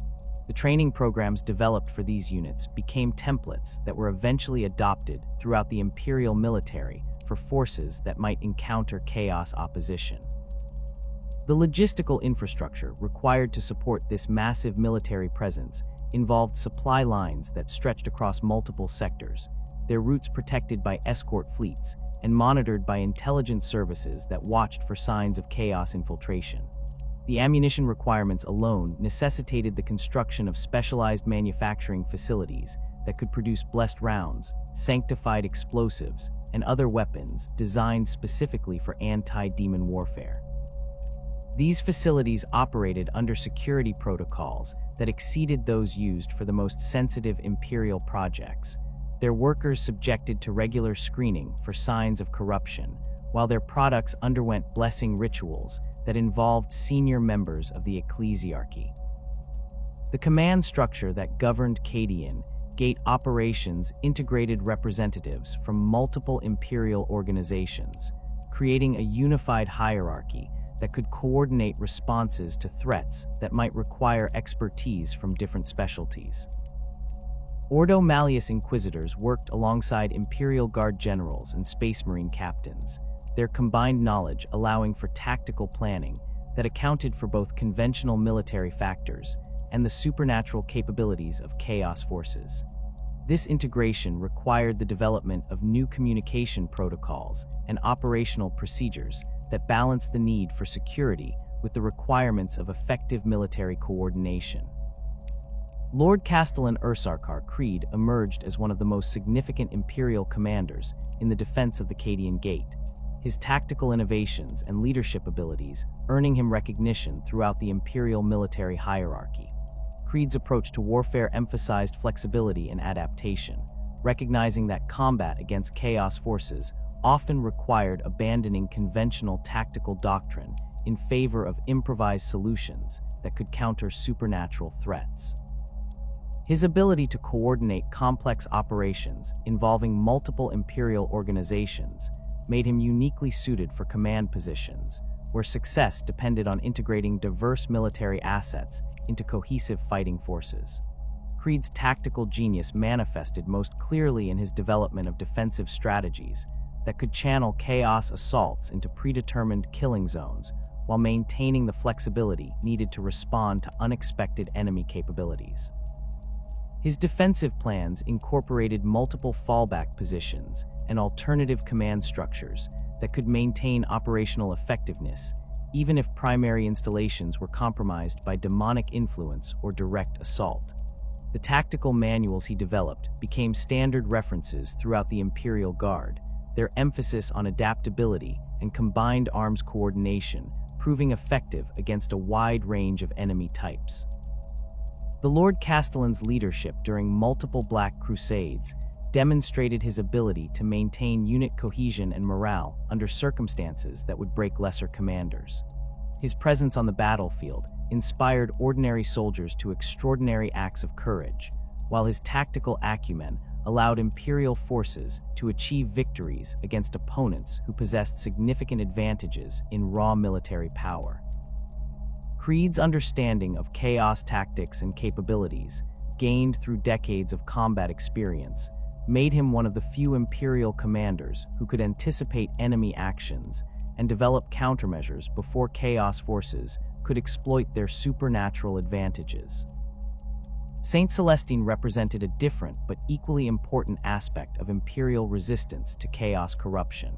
The training programs developed for these units became templates that were eventually adopted throughout the Imperial military for forces that might encounter chaos opposition. The logistical infrastructure required to support this massive military presence involved supply lines that stretched across multiple sectors, their routes protected by escort fleets and monitored by intelligence services that watched for signs of chaos infiltration. The ammunition requirements alone necessitated the construction of specialized manufacturing facilities that could produce blessed rounds, sanctified explosives, and other weapons designed specifically for anti-demon warfare. These facilities operated under security protocols that exceeded those used for the most sensitive Imperial projects, their workers subjected to regular screening for signs of corruption, while their products underwent blessing rituals that involved senior members of the ecclesiarchy. The command structure that governed Cadian Gate operations integrated representatives from multiple Imperial organizations, creating a unified hierarchy that could coordinate responses to threats that might require expertise from different specialties. Ordo Malleus Inquisitors worked alongside Imperial Guard generals and Space Marine captains, their combined knowledge allowing for tactical planning that accounted for both conventional military factors and the supernatural capabilities of chaos forces. This integration required the development of new communication protocols and operational procedures that balanced the need for security with the requirements of effective military coordination. Lord Castellan Ursarkar Creed emerged as one of the most significant Imperial commanders in the defense of the Cadian Gate, his tactical innovations and leadership abilities earning him recognition throughout the Imperial military hierarchy. Creed's approach to warfare emphasized flexibility and adaptation, recognizing that combat against chaos forces often required abandoning conventional tactical doctrine in favor of improvised solutions that could counter supernatural threats. His ability to coordinate complex operations involving multiple Imperial organizations made him uniquely suited for command positions, where success depended on integrating diverse military assets into cohesive fighting forces. Creed's tactical genius manifested most clearly in his development of defensive strategies that could channel chaos assaults into predetermined killing zones while maintaining the flexibility needed to respond to unexpected enemy capabilities. His defensive plans incorporated multiple fallback positions and alternative command structures that could maintain operational effectiveness, even if primary installations were compromised by demonic influence or direct assault. The tactical manuals he developed became standard references throughout the Imperial Guard, their emphasis on adaptability and combined arms coordination proving effective against a wide range of enemy types. The Lord Castellan's leadership during multiple Black Crusades demonstrated his ability to maintain unit cohesion and morale under circumstances that would break lesser commanders. His presence on the battlefield inspired ordinary soldiers to extraordinary acts of courage, while his tactical acumen allowed Imperial forces to achieve victories against opponents who possessed significant advantages in raw military power. Creed's understanding of chaos tactics and capabilities, gained through decades of combat experience, made him one of the few Imperial commanders who could anticipate enemy actions and develop countermeasures before chaos forces could exploit their supernatural advantages. Saint Celestine represented a different but equally important aspect of Imperial resistance to chaos corruption,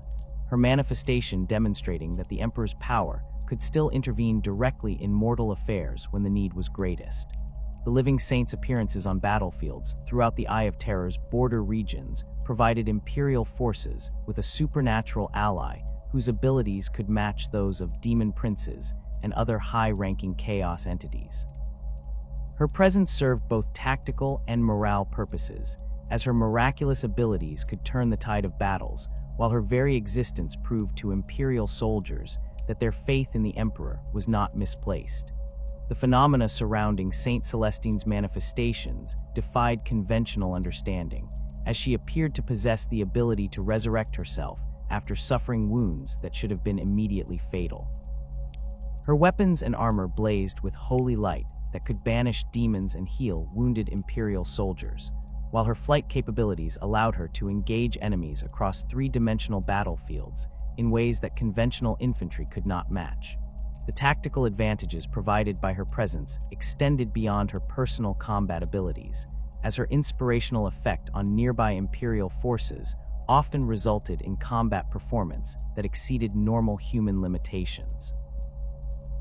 her manifestation demonstrating that the Emperor's power could still intervene directly in mortal affairs when the need was greatest. The Living Saint's appearances on battlefields throughout the Eye of Terror's border regions provided Imperial forces with a supernatural ally whose abilities could match those of demon princes and other high-ranking chaos entities. Her presence served both tactical and morale purposes, as her miraculous abilities could turn the tide of battles, while her very existence proved to Imperial soldiers that their faith in the Emperor was not misplaced. The phenomena surrounding Saint Celestine's manifestations defied conventional understanding, as she appeared to possess the ability to resurrect herself after suffering wounds that should have been immediately fatal. Her weapons and armor blazed with holy light that could banish demons and heal wounded Imperial soldiers, while her flight capabilities allowed her to engage enemies across three-dimensional battlefields in ways that conventional infantry could not match. The tactical advantages provided by her presence extended beyond her personal combat abilities, as her inspirational effect on nearby Imperial forces often resulted in combat performance that exceeded normal human limitations.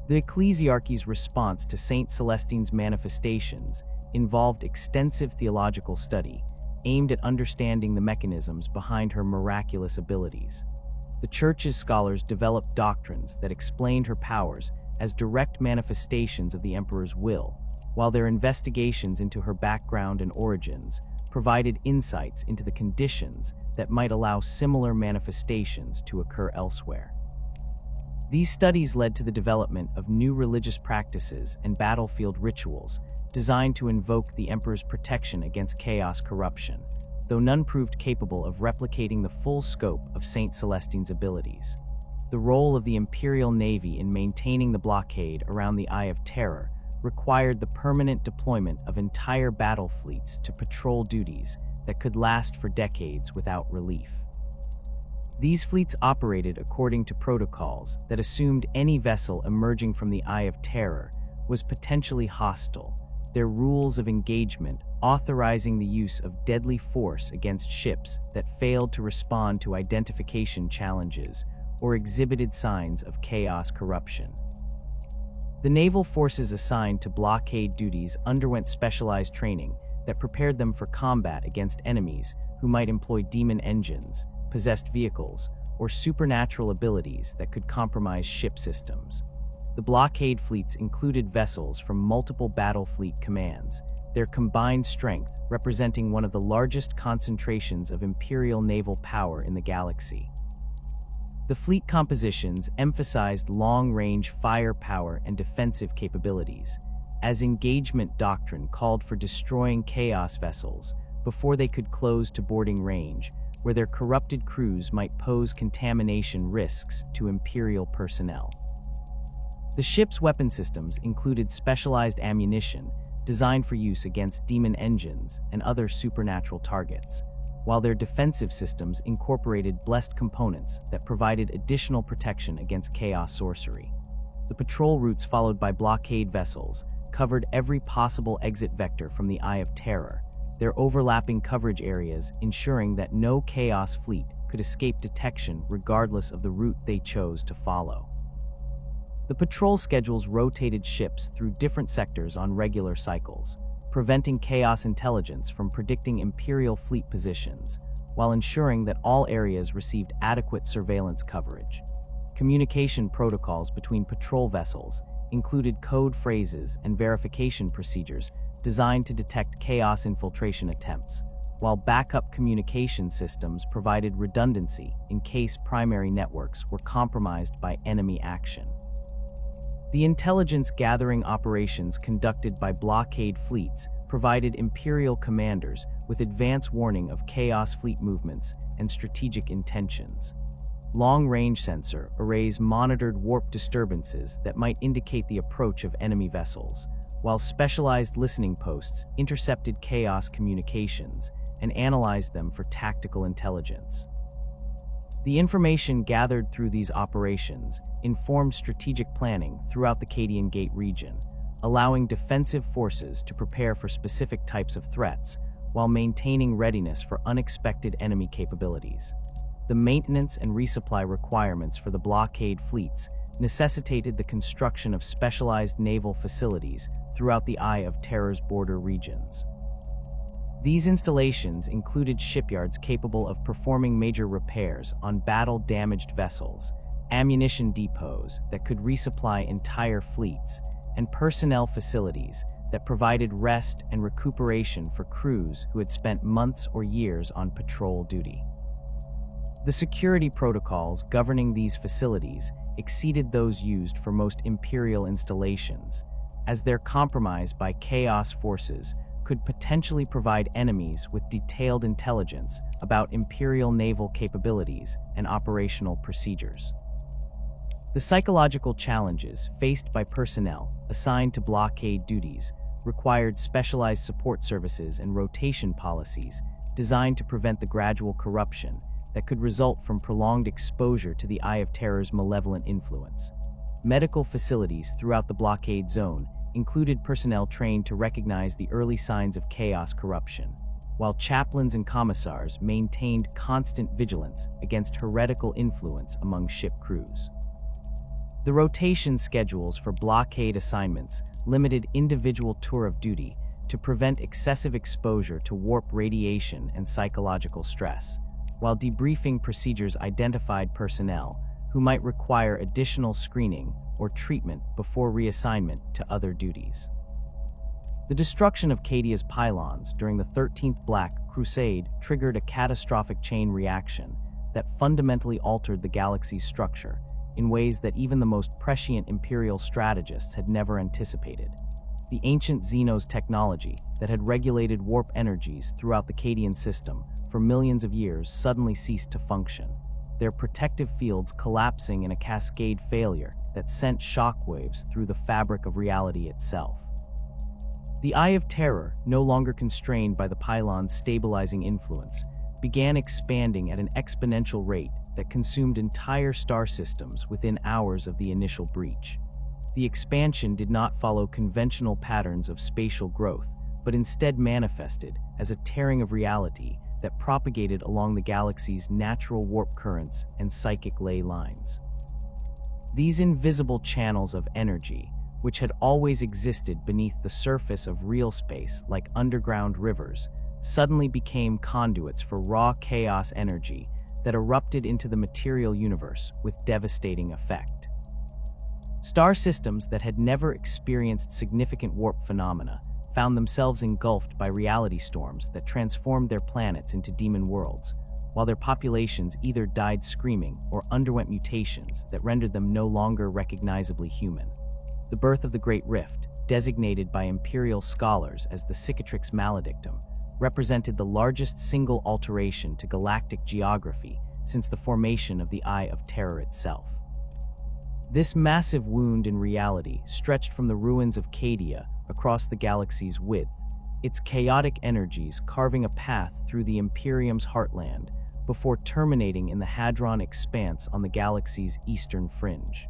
The Ecclesiarchy's response to Saint Celestine's manifestations involved extensive theological study aimed at understanding the mechanisms behind her miraculous abilities. The Church's scholars developed doctrines that explained her powers as direct manifestations of the Emperor's will, while their investigations into her background and origins provided insights into the conditions that might allow similar manifestations to occur elsewhere. These studies led to the development of new religious practices and battlefield rituals designed to invoke the Emperor's protection against chaos corruption, though none proved capable of replicating the full scope of Saint Celestine's abilities. The role of the Imperial Navy in maintaining the blockade around the Eye of Terror required the permanent deployment of entire battle fleets to patrol duties that could last for decades without relief. These fleets operated according to protocols that assumed any vessel emerging from the Eye of Terror was potentially hostile, their rules of engagement authorizing the use of deadly force against ships that failed to respond to identification challenges or exhibited signs of chaos corruption. The naval forces assigned to blockade duties underwent specialized training that prepared them for combat against enemies who might employ demon engines, possessed vehicles, or supernatural abilities that could compromise ship systems. The blockade fleets included vessels from multiple battle fleet commands, their combined strength representing one of the largest concentrations of Imperial naval power in the galaxy. The fleet compositions emphasized long-range firepower and defensive capabilities, as engagement doctrine called for destroying Chaos vessels before they could close to boarding range, where their corrupted crews might pose contamination risks to Imperial personnel. The ship's weapon systems included specialized ammunition designed for use against demon engines and other supernatural targets, while their defensive systems incorporated blessed components that provided additional protection against chaos sorcery. The patrol routes followed by blockade vessels covered every possible exit vector from the Eye of Terror, their overlapping coverage areas ensuring that no chaos fleet could escape detection regardless of the route they chose to follow. The patrol schedules rotated ships through different sectors on regular cycles, preventing chaos intelligence from predicting Imperial fleet positions, while ensuring that all areas received adequate surveillance coverage. Communication protocols between patrol vessels included code phrases and verification procedures designed to detect chaos infiltration attempts, while backup communication systems provided redundancy in case primary networks were compromised by enemy action. The intelligence gathering operations conducted by blockade fleets provided Imperial commanders with advance warning of Chaos fleet movements and strategic intentions. Long-range sensor arrays monitored warp disturbances that might indicate the approach of enemy vessels, while specialized listening posts intercepted Chaos communications and analyzed them for tactical intelligence. The information gathered through these operations informed strategic planning throughout the Cadian Gate region, allowing defensive forces to prepare for specific types of threats while maintaining readiness for unexpected enemy capabilities. The maintenance and resupply requirements for the blockade fleets necessitated the construction of specialized naval facilities throughout the Eye of Terror's border regions. These installations included shipyards capable of performing major repairs on battle-damaged vessels, ammunition depots that could resupply entire fleets, and personnel facilities that provided rest and recuperation for crews who had spent months or years on patrol duty. The security protocols governing these facilities exceeded those used for most Imperial installations, as their compromise by Chaos forces could potentially provide enemies with detailed intelligence about Imperial naval capabilities and operational procedures. The psychological challenges faced by personnel assigned to blockade duties required specialized support services and rotation policies designed to prevent the gradual corruption that could result from prolonged exposure to the Eye of Terror's malevolent influence. Medical facilities throughout the blockade zone included personnel trained to recognize the early signs of chaos corruption, while chaplains and commissars maintained constant vigilance against heretical influence among ship crews. The rotation schedules for blockade assignments limited individual tour of duty to prevent excessive exposure to warp radiation and psychological stress, while debriefing procedures identified personnel who might require additional screening or treatment before reassignment to other duties. The destruction of Cadia's pylons during the 13th Black Crusade triggered a catastrophic chain reaction that fundamentally altered the galaxy's structure in ways that even the most prescient Imperial strategists had never anticipated. The ancient Xenos technology that had regulated warp energies throughout the Cadian system for millions of years suddenly ceased to function, their protective fields collapsing in a cascade failure that sent shockwaves through the fabric of reality itself. The Eye of Terror, no longer constrained by the pylon's stabilizing influence, began expanding at an exponential rate that consumed entire star systems within hours of the initial breach. The expansion did not follow conventional patterns of spatial growth, but instead manifested as a tearing of reality that propagated along the galaxy's natural warp currents and psychic ley lines. These invisible channels of energy, which had always existed beneath the surface of real space like underground rivers, suddenly became conduits for raw chaos energy that erupted into the material universe with devastating effect. Star systems that had never experienced significant warp phenomena found themselves engulfed by reality storms that transformed their planets into demon worlds, while their populations either died screaming or underwent mutations that rendered them no longer recognizably human. The birth of the Great Rift, designated by imperial scholars as the Cicatrix Maledictum, represented the largest single alteration to galactic geography since the formation of the Eye of Terror itself. This massive wound in reality stretched from the ruins of Cadia across the galaxy's width, its chaotic energies carving a path through the Imperium's heartland before terminating in the Hadron expanse on the galaxy's eastern fringe.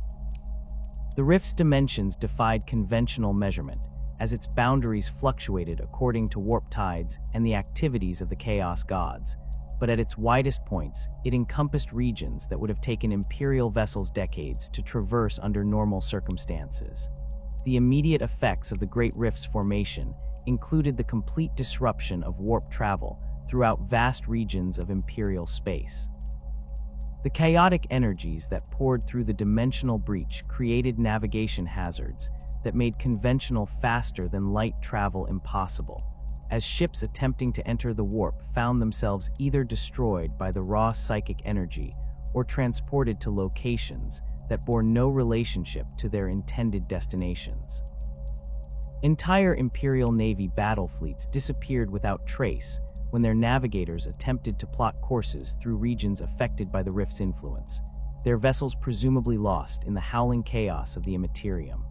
The rift's dimensions defied conventional measurement, as its boundaries fluctuated according to warp tides and the activities of the Chaos Gods, but at its widest points, it encompassed regions that would have taken Imperial vessels decades to traverse under normal circumstances. The immediate effects of the Great Rift's formation included the complete disruption of warp travel throughout vast regions of Imperial space. The chaotic energies that poured through the dimensional breach created navigation hazards that made conventional faster-than-light travel impossible, as ships attempting to enter the warp found themselves either destroyed by the raw psychic energy or transported to locations that bore no relationship to their intended destinations. Entire Imperial Navy battle fleets disappeared without trace when their navigators attempted to plot courses through regions affected by the rift's influence, their vessels presumably lost in the howling chaos of the Immaterium.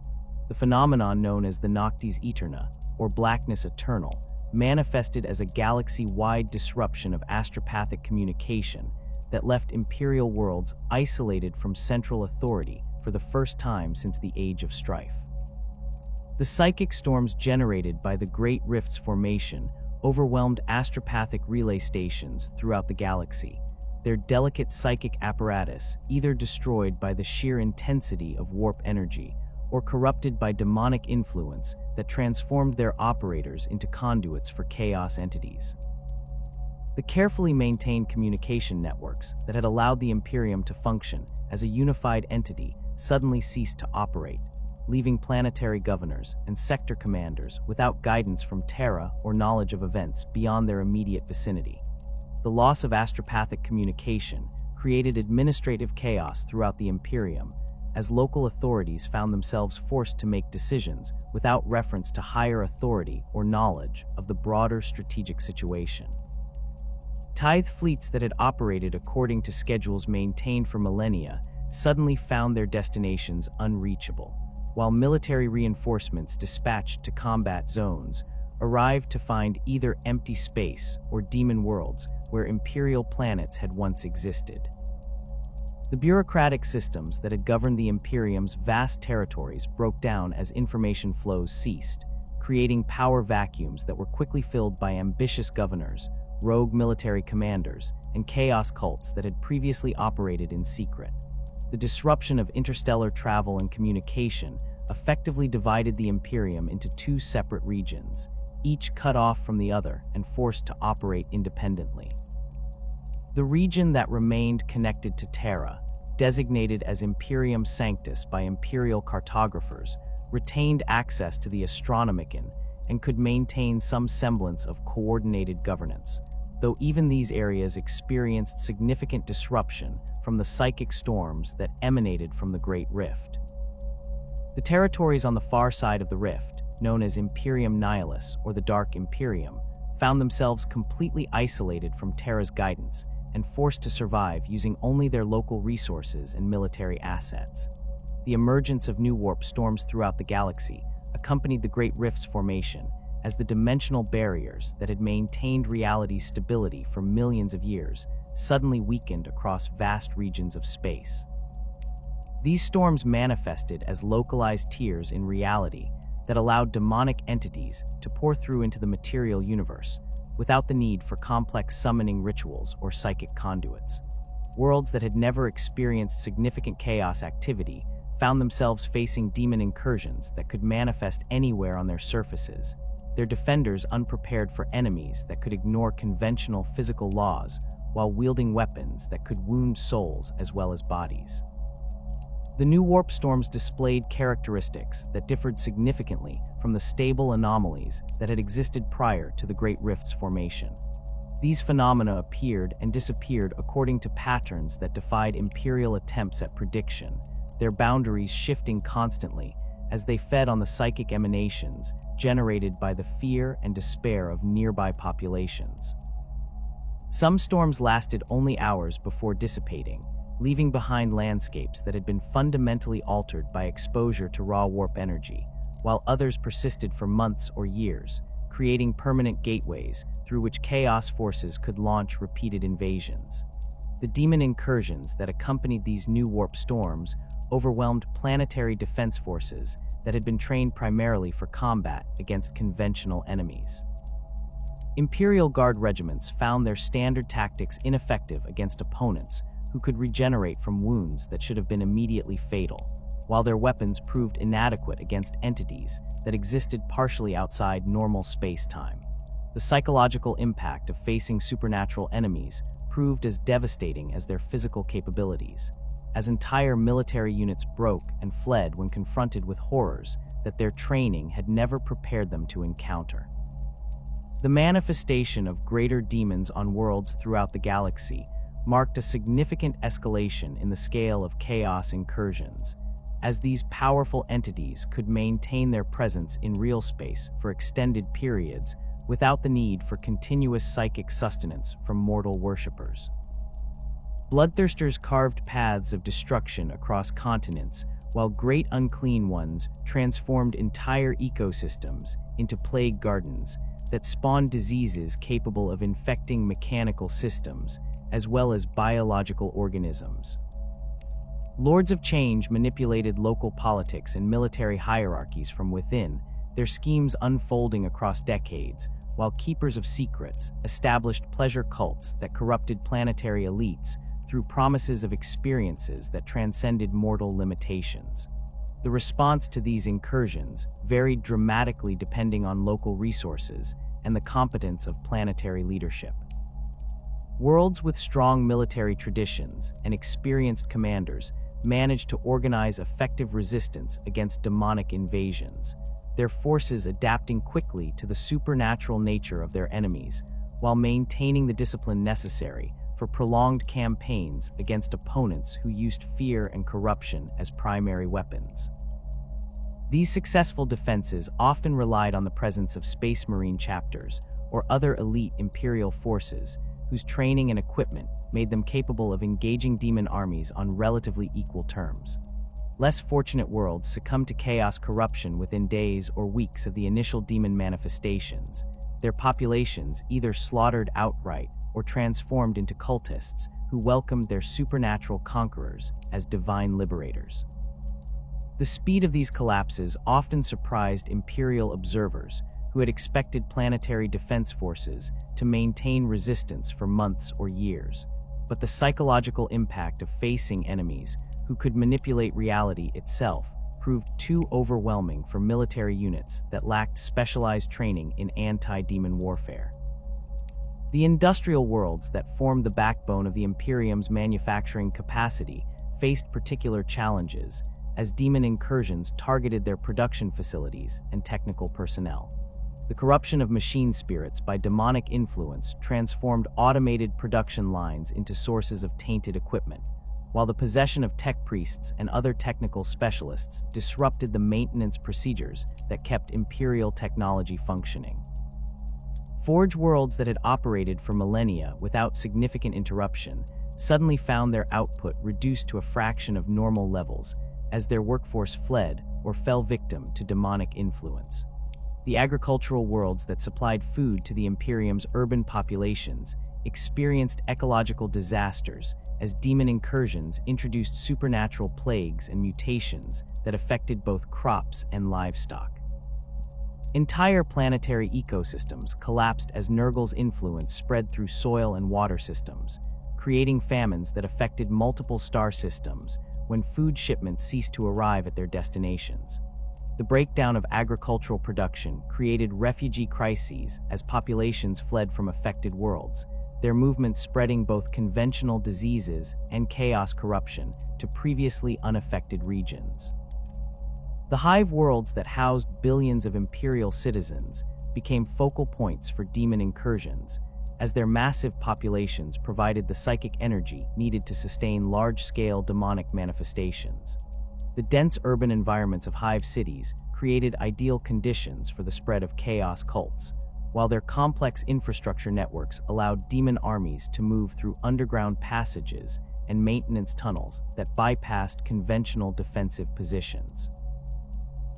The phenomenon known as the Noctis Eterna, or Blackness Eternal, manifested as a galaxy-wide disruption of astropathic communication that left Imperial worlds isolated from central authority for the first time since the Age of Strife. The psychic storms generated by the Great Rift's formation overwhelmed astropathic relay stations throughout the galaxy, their delicate psychic apparatus either destroyed by the sheer intensity of warp energy or corrupted by demonic influence that transformed their operators into conduits for chaos entities. The carefully maintained communication networks that had allowed the Imperium to function as a unified entity suddenly ceased to operate, leaving planetary governors and sector commanders without guidance from Terra or knowledge of events beyond their immediate vicinity. The loss of astropathic communication created administrative chaos throughout the Imperium, as local authorities found themselves forced to make decisions without reference to higher authority or knowledge of the broader strategic situation. Tithe fleets that had operated according to schedules maintained for millennia suddenly found their destinations unreachable, while military reinforcements dispatched to combat zones arrived to find either empty space or demon worlds where Imperial planets had once existed. The bureaucratic systems that had governed the Imperium's vast territories broke down as information flows ceased, creating power vacuums that were quickly filled by ambitious governors, rogue military commanders, and chaos cults that had previously operated in secret. The disruption of interstellar travel and communication effectively divided the Imperium into two separate regions, each cut off from the other and forced to operate independently. The region that remained connected to Terra, designated as Imperium Sanctus by Imperial cartographers, retained access to the Astronomicon and could maintain some semblance of coordinated governance, though even these areas experienced significant disruption from the psychic storms that emanated from the Great Rift. The territories on the far side of the rift, known as Imperium Nihilus or the Dark Imperium, found themselves completely isolated from Terra's guidance and forced to survive using only their local resources and military assets. The emergence of new warp storms throughout the galaxy accompanied the Great Rift's formation, as the dimensional barriers that had maintained reality's stability for millions of years suddenly weakened across vast regions of space. These storms manifested as localized tears in reality that allowed demonic entities to pour through into the material universe without the need for complex summoning rituals or psychic conduits. Worlds that had never experienced significant chaos activity found themselves facing demon incursions that could manifest anywhere on their surfaces, their defenders unprepared for enemies that could ignore conventional physical laws while wielding weapons that could wound souls as well as bodies. The new warp storms displayed characteristics that differed significantly from the stable anomalies that had existed prior to the Great Rift's formation. These phenomena appeared and disappeared according to patterns that defied Imperial attempts at prediction, their boundaries shifting constantly as they fed on the psychic emanations generated by the fear and despair of nearby populations. Some storms lasted only hours before dissipating, leaving behind landscapes that had been fundamentally altered by exposure to raw warp energy, while others persisted for months or years, creating permanent gateways through which chaos forces could launch repeated invasions. The demon incursions that accompanied these new warp storms overwhelmed planetary defense forces that had been trained primarily for combat against conventional enemies. Imperial Guard regiments found their standard tactics ineffective against opponents who could regenerate from wounds that should have been immediately fatal, while their weapons proved inadequate against entities that existed partially outside normal space-time. The psychological impact of facing supernatural enemies proved as devastating as their physical capabilities, as entire military units broke and fled when confronted with horrors that their training had never prepared them to encounter. The manifestation of greater demons on worlds throughout the galaxy marked a significant escalation in the scale of chaos incursions, as these powerful entities could maintain their presence in real space for extended periods without the need for continuous psychic sustenance from mortal worshippers. Bloodthirsters carved paths of destruction across continents, while great unclean ones transformed entire ecosystems into plague gardens that spawned diseases capable of infecting mechanical systems as well as biological organisms. Lords of Change manipulated local politics and military hierarchies from within, their schemes unfolding across decades, while Keepers of Secrets established pleasure cults that corrupted planetary elites through promises of experiences that transcended mortal limitations. The response to these incursions varied dramatically depending on local resources and the competence of planetary leadership. Worlds with strong military traditions and experienced commanders managed to organize effective resistance against demonic invasions, their forces adapting quickly to the supernatural nature of their enemies, while maintaining the discipline necessary for prolonged campaigns against opponents who used fear and corruption as primary weapons. These successful defenses often relied on the presence of Space Marine chapters or other elite Imperial forces whose training and equipment made them capable of engaging demon armies on relatively equal terms. Less fortunate worlds succumbed to chaos corruption within days or weeks of the initial demon manifestations, their populations either slaughtered outright or transformed into cultists who welcomed their supernatural conquerors as divine liberators. The speed of these collapses often surprised Imperial observers who had expected planetary defense forces to maintain resistance for months or years, but the psychological impact of facing enemies who could manipulate reality itself proved too overwhelming for military units that lacked specialized training in anti-demon warfare. The industrial worlds that formed the backbone of the Imperium's manufacturing capacity faced particular challenges as demon incursions targeted their production facilities and technical personnel. The corruption of machine spirits by demonic influence transformed automated production lines into sources of tainted equipment, while the possession of tech priests and other technical specialists disrupted the maintenance procedures that kept Imperial technology functioning. Forge worlds that had operated for millennia without significant interruption suddenly found their output reduced to a fraction of normal levels as their workforce fled or fell victim to demonic influence. The agricultural worlds that supplied food to the Imperium's urban populations experienced ecological disasters as demon incursions introduced supernatural plagues and mutations that affected both crops and livestock. Entire planetary ecosystems collapsed as Nurgle's influence spread through soil and water systems, creating famines that affected multiple star systems when food shipments ceased to arrive at their destinations. The breakdown of agricultural production created refugee crises as populations fled from affected worlds, their movements spreading both conventional diseases and chaos corruption to previously unaffected regions. The hive worlds that housed billions of Imperial citizens became focal points for demon incursions, as their massive populations provided the psychic energy needed to sustain large-scale demonic manifestations. The dense urban environments of hive cities created ideal conditions for the spread of chaos cults, while their complex infrastructure networks allowed demon armies to move through underground passages and maintenance tunnels that bypassed conventional defensive positions.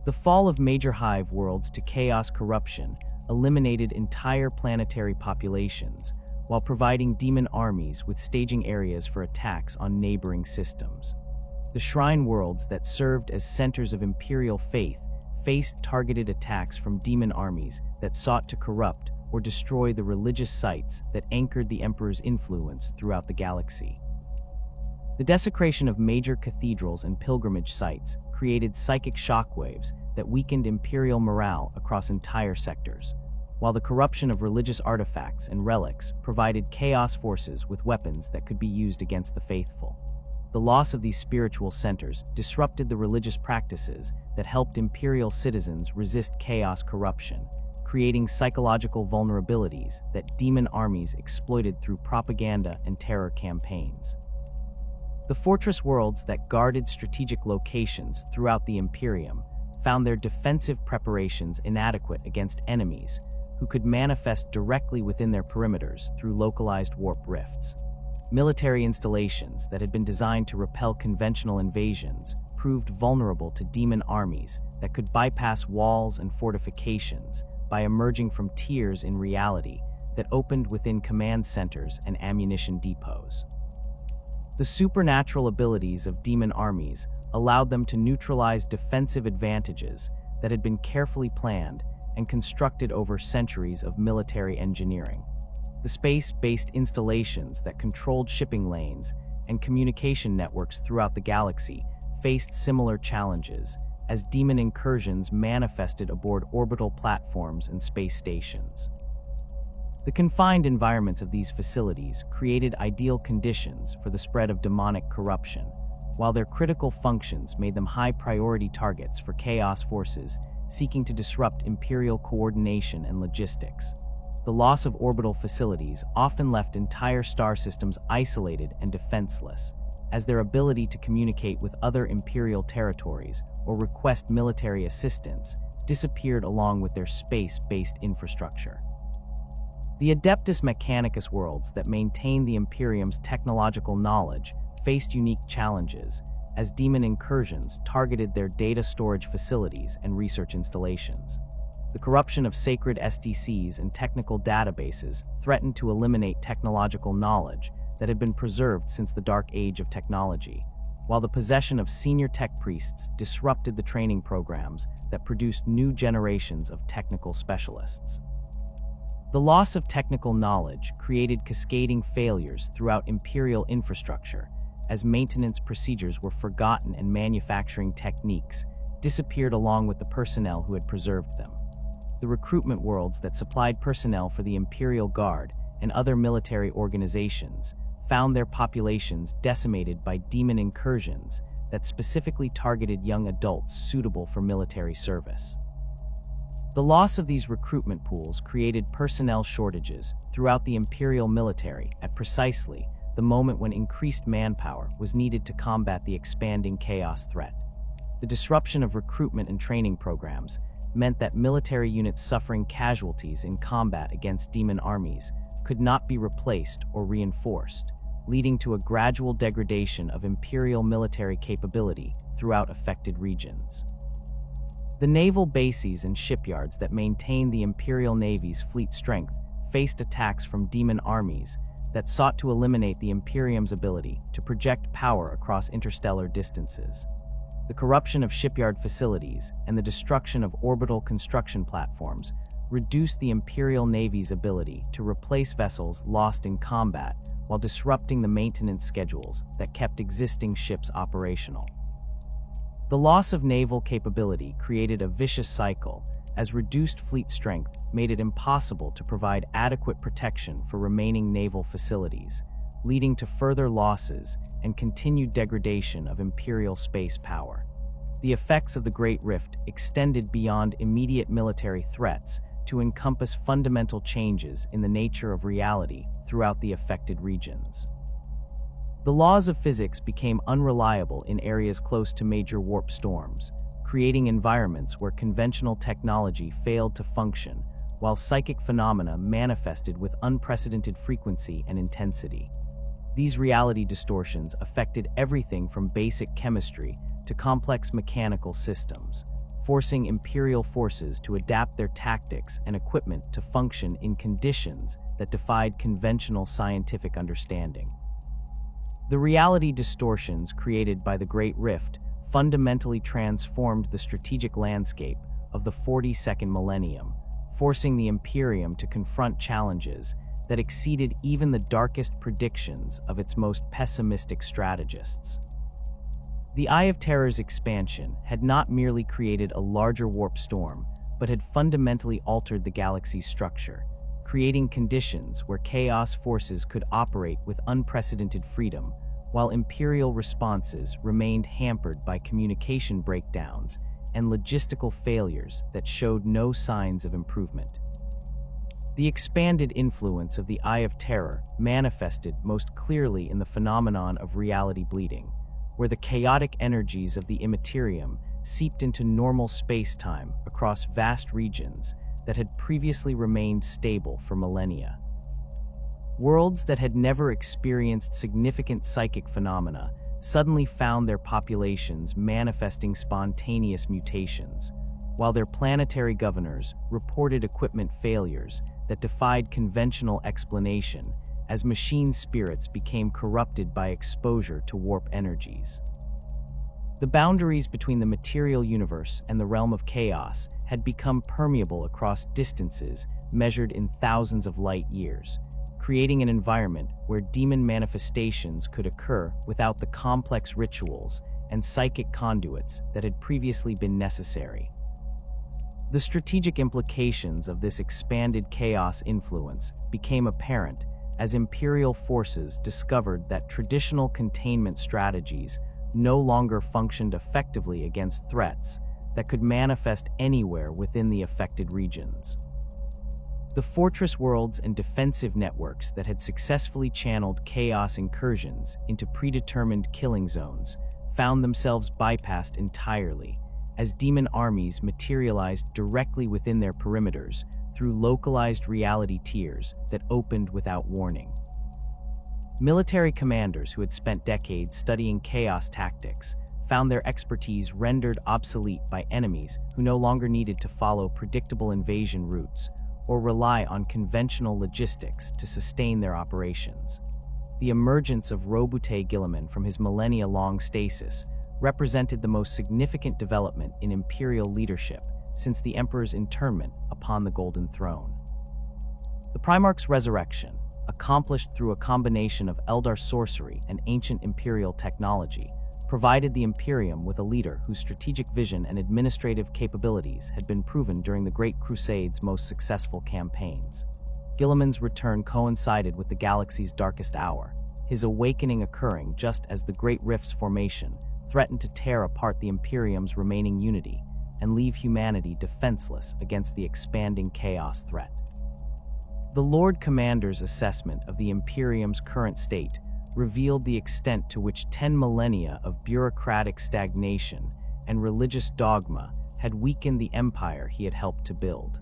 The fall of major hive worlds to chaos corruption eliminated entire planetary populations, while providing demon armies with staging areas for attacks on neighboring systems. The shrine worlds that served as centers of Imperial faith faced targeted attacks from demon armies that sought to corrupt or destroy the religious sites that anchored the Emperor's influence throughout the galaxy. The desecration of major cathedrals and pilgrimage sites created psychic shockwaves that weakened Imperial morale across entire sectors, while the corruption of religious artifacts and relics provided chaos forces with weapons that could be used against the faithful. The loss of these spiritual centers disrupted the religious practices that helped Imperial citizens resist chaos corruption, creating psychological vulnerabilities that demon armies exploited through propaganda and terror campaigns. The fortress worlds that guarded strategic locations throughout the Imperium found their defensive preparations inadequate against enemies who could manifest directly within their perimeters through localized warp rifts. Military installations that had been designed to repel conventional invasions proved vulnerable to demon armies that could bypass walls and fortifications by emerging from tiers in reality that opened within command centers and ammunition depots. The supernatural abilities of demon armies allowed them to neutralize defensive advantages that had been carefully planned and constructed over centuries of military engineering. The space-based installations that controlled shipping lanes and communication networks throughout the galaxy faced similar challenges as demon incursions manifested aboard orbital platforms and space stations. The confined environments of these facilities created ideal conditions for the spread of demonic corruption, while their critical functions made them high-priority targets for chaos forces seeking to disrupt Imperial coordination and logistics. The loss of orbital facilities often left entire star systems isolated and defenseless, as their ability to communicate with other Imperial territories or request military assistance disappeared along with their space-based infrastructure. The Adeptus Mechanicus worlds that maintained the Imperium's technological knowledge faced unique challenges, as demon incursions targeted their data storage facilities and research installations. The corruption of sacred SDCs and technical databases threatened to eliminate technological knowledge that had been preserved since the dark age of technology, while the possession of senior tech priests disrupted the training programs that produced new generations of technical specialists. The loss of technical knowledge created cascading failures throughout Imperial infrastructure, as maintenance procedures were forgotten and manufacturing techniques disappeared along with the personnel who had preserved them. The recruitment worlds that supplied personnel for the Imperial Guard and other military organizations found their populations decimated by demon incursions that specifically targeted young adults suitable for military service. The loss of these recruitment pools created personnel shortages throughout the Imperial military at precisely the moment when increased manpower was needed to combat the expanding chaos threat. The disruption of recruitment and training programs meant that military units suffering casualties in combat against demon armies could not be replaced or reinforced, leading to a gradual degradation of Imperial military capability throughout affected regions. The naval bases and shipyards that maintained the Imperial Navy's fleet strength faced attacks from demon armies that sought to eliminate the Imperium's ability to project power across interstellar distances. The corruption of shipyard facilities and the destruction of orbital construction platforms reduced the Imperial Navy's ability to replace vessels lost in combat while disrupting the maintenance schedules that kept existing ships operational. The loss of naval capability created a vicious cycle, as reduced fleet strength made it impossible to provide adequate protection for remaining naval facilities, leading to further losses and continued degradation of Imperial space power. The effects of the Great Rift extended beyond immediate military threats to encompass fundamental changes in the nature of reality throughout the affected regions. The laws of physics became unreliable in areas close to major warp storms, creating environments where conventional technology failed to function, while psychic phenomena manifested with unprecedented frequency and intensity. These reality distortions affected everything from basic chemistry to complex mechanical systems, forcing Imperial forces to adapt their tactics and equipment to function in conditions that defied conventional scientific understanding. The reality distortions created by the Great Rift fundamentally transformed the strategic landscape of the 42nd millennium, forcing the Imperium to confront challenges that exceeded even the darkest predictions of its most pessimistic strategists. The Eye of Terror's expansion had not merely created a larger warp storm, but had fundamentally altered the galaxy's structure, creating conditions where chaos forces could operate with unprecedented freedom, while Imperial responses remained hampered by communication breakdowns and logistical failures that showed no signs of improvement. The expanded influence of the Eye of Terror manifested most clearly in the phenomenon of reality bleeding, where the chaotic energies of the Immaterium seeped into normal space-time across vast regions that had previously remained stable for millennia. Worlds that had never experienced significant psychic phenomena suddenly found their populations manifesting spontaneous mutations, while their planetary governors reported equipment failures that defied conventional explanation as machine spirits became corrupted by exposure to warp energies. The boundaries between the material universe and the realm of chaos had become permeable across distances measured in thousands of light years, creating an environment where demon manifestations could occur without the complex rituals and psychic conduits that had previously been necessary. The strategic implications of this expanded chaos influence became apparent as Imperial forces discovered that traditional containment strategies no longer functioned effectively against threats that could manifest anywhere within the affected regions. The fortress worlds and defensive networks that had successfully channeled chaos incursions into predetermined killing zones found themselves bypassed entirely, as demon armies materialized directly within their perimeters through localized reality tiers that opened without warning. Military commanders who had spent decades studying chaos tactics found their expertise rendered obsolete by enemies who no longer needed to follow predictable invasion routes or rely on conventional logistics to sustain their operations. The emergence of Robute Guilliman from his millennia-long stasis represented the most significant development in Imperial leadership since the Emperor's internment upon the Golden Throne. The Primarch's resurrection, accomplished through a combination of Eldar sorcery and ancient Imperial technology, provided the Imperium with a leader whose strategic vision and administrative capabilities had been proven during the Great Crusade's most successful campaigns. Guilliman's return coincided with the galaxy's darkest hour, his awakening occurring just as the Great Rift's formation threatened to tear apart the Imperium's remaining unity and leave humanity defenseless against the expanding chaos threat. The Lord Commander's assessment of the Imperium's current state revealed the extent to which 10 millennia of bureaucratic stagnation and religious dogma had weakened the empire he had helped to build.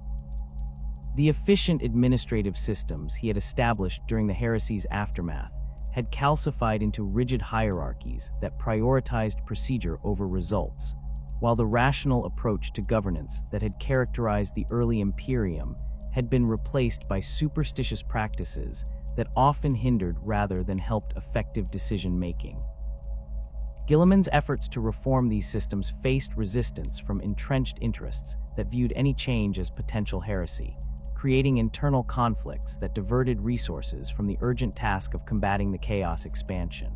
The efficient administrative systems he had established during the heresy's aftermath had calcified into rigid hierarchies that prioritized procedure over results, while the rational approach to governance that had characterized the early Imperium had been replaced by superstitious practices that often hindered rather than helped effective decision-making. Guilliman's efforts to reform these systems faced resistance from entrenched interests that viewed any change as potential heresy, creating internal conflicts that diverted resources from the urgent task of combating the Chaos expansion.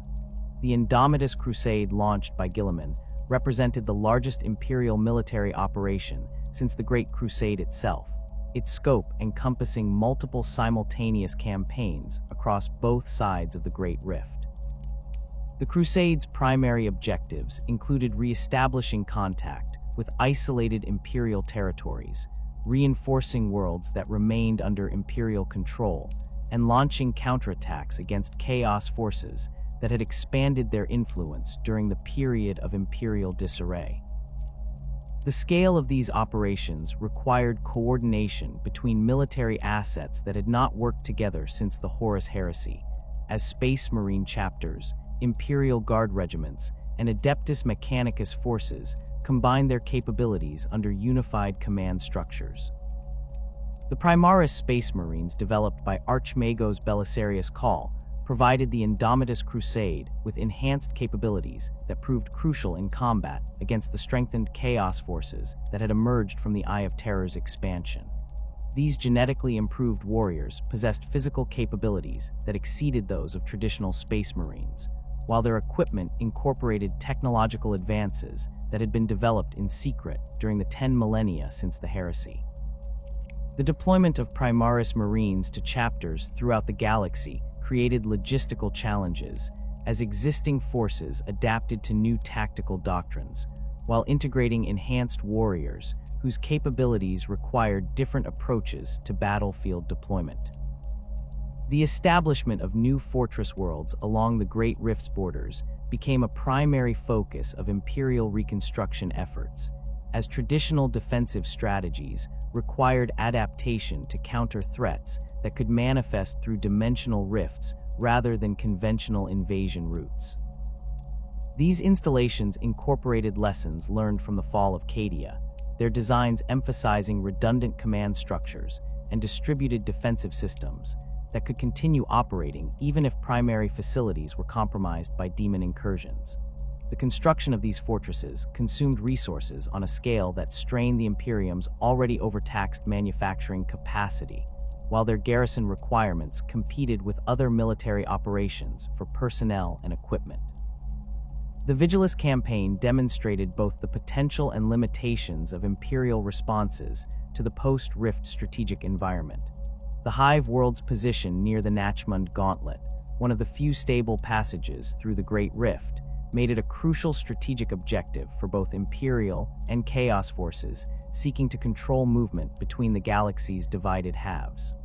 The Indomitus Crusade launched by Guilliman represented the largest imperial military operation since the Great Crusade itself, its scope encompassing multiple simultaneous campaigns across both sides of the Great Rift. The Crusade's primary objectives included re-establishing contact with isolated imperial territories, reinforcing worlds that remained under imperial control, and launching counterattacks against Chaos forces that had expanded their influence during the period of imperial disarray. The scale of these operations required coordination between military assets that had not worked together since the Horus Heresy, as Space Marine chapters, Imperial Guard regiments, and Adeptus Mechanicus forces combined their capabilities under unified command structures. The Primaris Space Marines developed by Archmagos Belisarius Cawl provided the Indomitus Crusade with enhanced capabilities that proved crucial in combat against the strengthened Chaos forces that had emerged from the Eye of Terror's expansion. These genetically improved warriors possessed physical capabilities that exceeded those of traditional Space Marines, while their equipment incorporated technological advances that had been developed in secret during the 10 millennia since the heresy. The deployment of Primaris Marines to chapters throughout the galaxy created logistical challenges as existing forces adapted to new tactical doctrines, while integrating enhanced warriors whose capabilities required different approaches to battlefield deployment. The establishment of new fortress worlds along the Great Rift's borders became a primary focus of Imperial reconstruction efforts, as traditional defensive strategies required adaptation to counter threats that could manifest through dimensional rifts rather than conventional invasion routes. These installations incorporated lessons learned from the fall of Cadia, their designs emphasizing redundant command structures and distributed defensive systems that could continue operating even if primary facilities were compromised by demon incursions. The construction of these fortresses consumed resources on a scale that strained the Imperium's already overtaxed manufacturing capacity, while their garrison requirements competed with other military operations for personnel and equipment. The Vigilus campaign demonstrated both the potential and limitations of Imperial responses to the post-Rift strategic environment. The Hive world's position near the Nachmund Gauntlet, one of the few stable passages through the Great Rift, made it a crucial strategic objective for both Imperial and Chaos forces seeking to control movement between the galaxy's divided halves.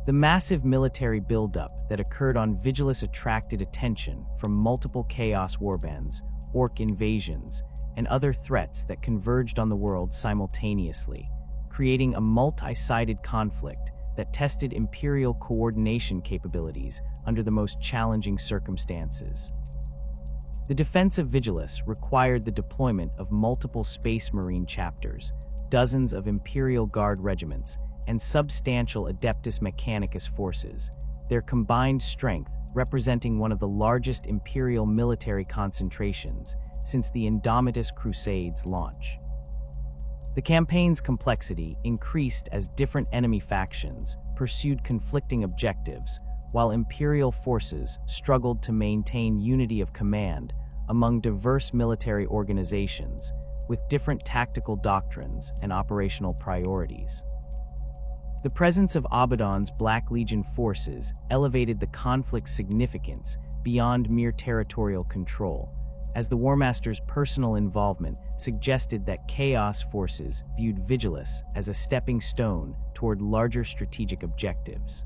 The massive military buildup that occurred on Vigilus attracted attention from multiple Chaos warbands, Orc invasions, and other threats that converged on the world simultaneously, creating a multi-sided conflict that tested Imperial coordination capabilities under the most challenging circumstances. The defense of Vigilus required the deployment of multiple Space Marine chapters, dozens of Imperial Guard regiments, and substantial Adeptus Mechanicus forces, their combined strength representing one of the largest Imperial military concentrations since the Indomitus Crusade's launch. The campaign's complexity increased as different enemy factions pursued conflicting objectives, while Imperial forces struggled to maintain unity of command among diverse military organizations with different tactical doctrines and operational priorities. The presence of Abaddon's Black Legion forces elevated the conflict's significance beyond mere territorial control, as the War Master's personal involvement suggested that Chaos forces viewed Vigilus as a stepping stone toward larger strategic objectives.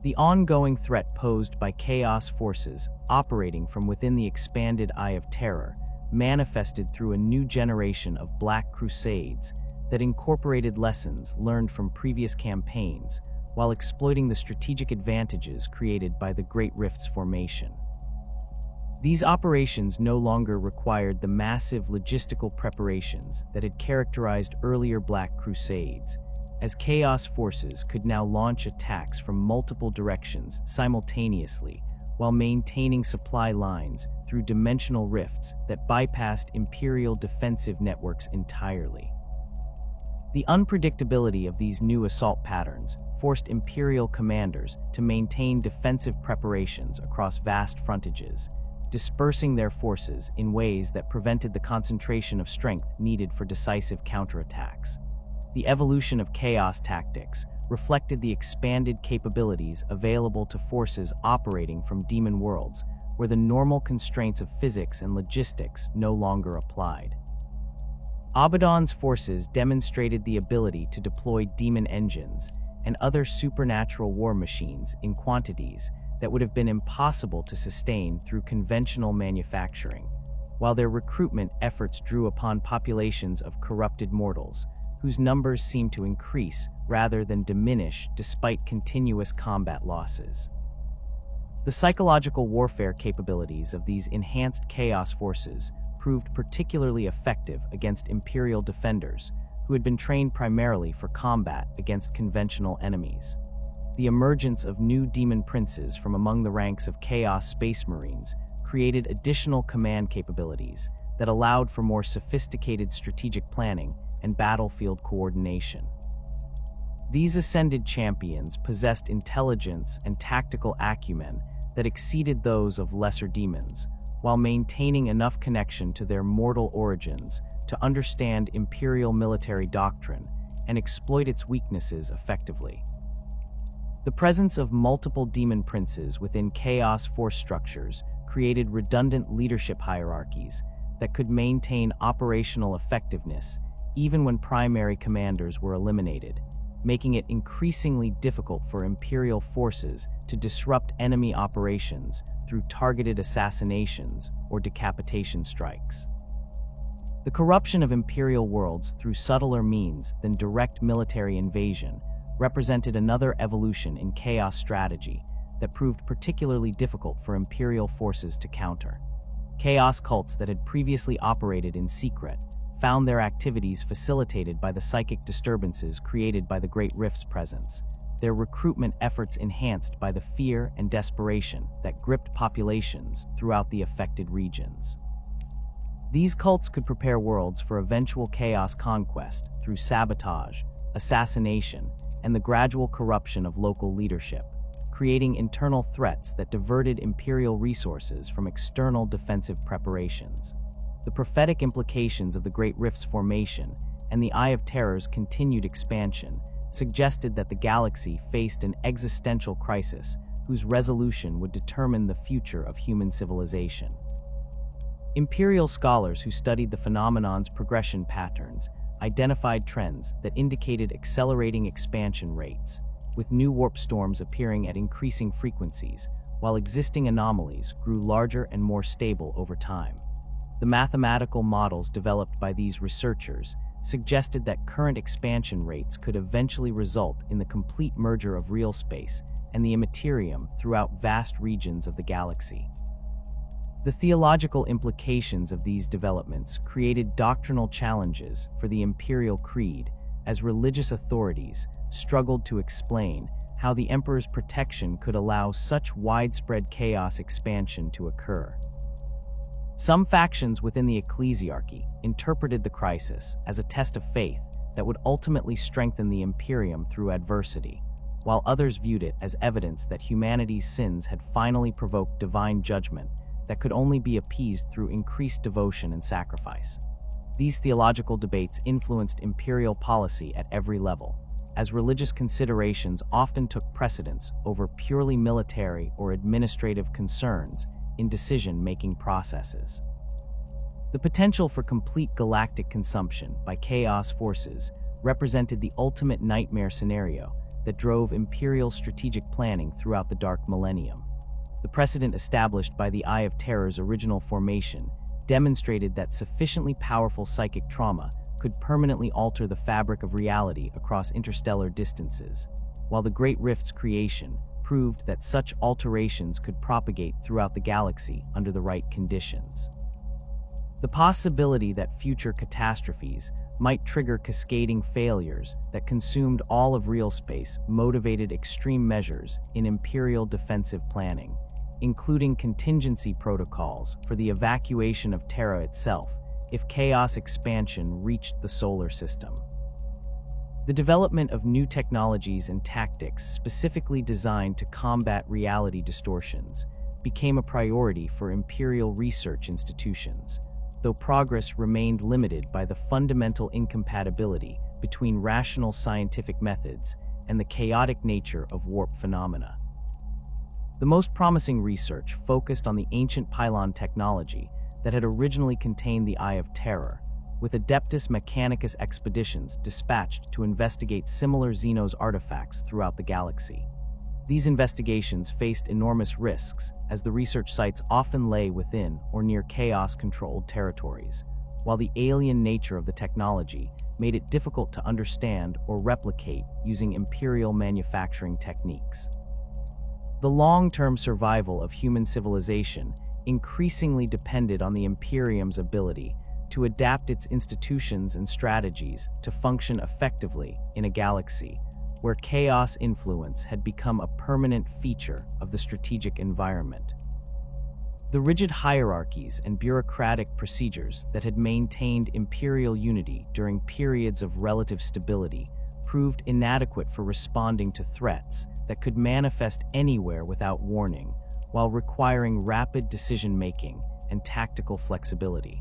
The ongoing threat posed by Chaos forces operating from within the expanded Eye of Terror manifested through a new generation of Black Crusades that incorporated lessons learned from previous campaigns while exploiting the strategic advantages created by the Great Rift's formation. These operations no longer required the massive logistical preparations that had characterized earlier Black Crusades, as Chaos forces could now launch attacks from multiple directions simultaneously while maintaining supply lines through dimensional rifts that bypassed Imperial defensive networks entirely. The unpredictability of these new assault patterns forced Imperial commanders to maintain defensive preparations across vast frontages, dispersing their forces in ways that prevented the concentration of strength needed for decisive counterattacks. The evolution of Chaos tactics reflected the expanded capabilities available to forces operating from demon worlds, where the normal constraints of physics and logistics no longer applied. Abaddon's forces demonstrated the ability to deploy demon engines and other supernatural war machines in quantities that would have been impossible to sustain through conventional manufacturing, while their recruitment efforts drew upon populations of corrupted mortals, whose numbers seemed to increase rather than diminish despite continuous combat losses. The psychological warfare capabilities of these enhanced Chaos forces proved particularly effective against Imperial defenders, who had been trained primarily for combat against conventional enemies. The emergence of new demon princes from among the ranks of Chaos Space Marines created additional command capabilities that allowed for more sophisticated strategic planning and battlefield coordination. These ascended champions possessed intelligence and tactical acumen that exceeded those of lesser demons, while maintaining enough connection to their mortal origins to understand Imperial military doctrine and exploit its weaknesses effectively. The presence of multiple demon princes within Chaos force structures created redundant leadership hierarchies that could maintain operational effectiveness even when primary commanders were eliminated, making it increasingly difficult for Imperial forces to disrupt enemy operations through targeted assassinations or decapitation strikes. The corruption of Imperial worlds through subtler means than direct military invasion represented another evolution in Chaos strategy that proved particularly difficult for Imperial forces to counter. Chaos cults that had previously operated in secret found their activities facilitated by the psychic disturbances created by the Great Rift's presence, their recruitment efforts enhanced by the fear and desperation that gripped populations throughout the affected regions. These cults could prepare worlds for eventual Chaos conquest through sabotage, assassination, and the gradual corruption of local leadership, creating internal threats that diverted Imperial resources from external defensive preparations. The prophetic implications of the Great Rift's formation and the Eye of Terror's continued expansion suggested that the galaxy faced an existential crisis whose resolution would determine the future of human civilization. Imperial scholars who studied the phenomenon's progression patterns identified trends that indicated accelerating expansion rates, with new warp storms appearing at increasing frequencies, while existing anomalies grew larger and more stable over time. The mathematical models developed by these researchers suggested that current expansion rates could eventually result in the complete merger of real space and the immaterium throughout vast regions of the galaxy. The theological implications of these developments created doctrinal challenges for the Imperial Creed as religious authorities struggled to explain how the Emperor's protection could allow such widespread Chaos expansion to occur. Some factions within the ecclesiarchy interpreted the crisis as a test of faith that would ultimately strengthen the Imperium through adversity, while others viewed it as evidence that humanity's sins had finally provoked divine judgment that could only be appeased through increased devotion and sacrifice. These theological debates influenced imperial policy at every level, as religious considerations often took precedence over purely military or administrative concerns in decision-making processes. The potential for complete galactic consumption by Chaos forces represented the ultimate nightmare scenario that drove Imperial strategic planning throughout the Dark Millennium. The precedent established by the Eye of Terror's original formation demonstrated that sufficiently powerful psychic trauma could permanently alter the fabric of reality across interstellar distances, while the Great Rift's creation proved that such alterations could propagate throughout the galaxy under the right conditions. The possibility that future catastrophes might trigger cascading failures that consumed all of real space motivated extreme measures in Imperial defensive planning, including contingency protocols for the evacuation of Terra itself if chaos expansion reached the solar system. The development of new technologies and tactics specifically designed to combat reality distortions became a priority for Imperial research institutions, though progress remained limited by the fundamental incompatibility between rational scientific methods and the chaotic nature of warp phenomena. The most promising research focused on the ancient pylon technology that had originally contained the Eye of Terror, with Adeptus Mechanicus expeditions dispatched to investigate similar Xenos artifacts throughout the galaxy. These investigations faced enormous risks, as the research sites often lay within or near chaos-controlled territories, while the alien nature of the technology made it difficult to understand or replicate using Imperial manufacturing techniques. The long-term survival of human civilization increasingly depended on the Imperium's ability to adapt its institutions and strategies to function effectively in a galaxy where chaos influence had become a permanent feature of the strategic environment. The rigid hierarchies and bureaucratic procedures that had maintained Imperial unity during periods of relative stability proved inadequate for responding to threats that could manifest anywhere without warning, while requiring rapid decision-making and tactical flexibility.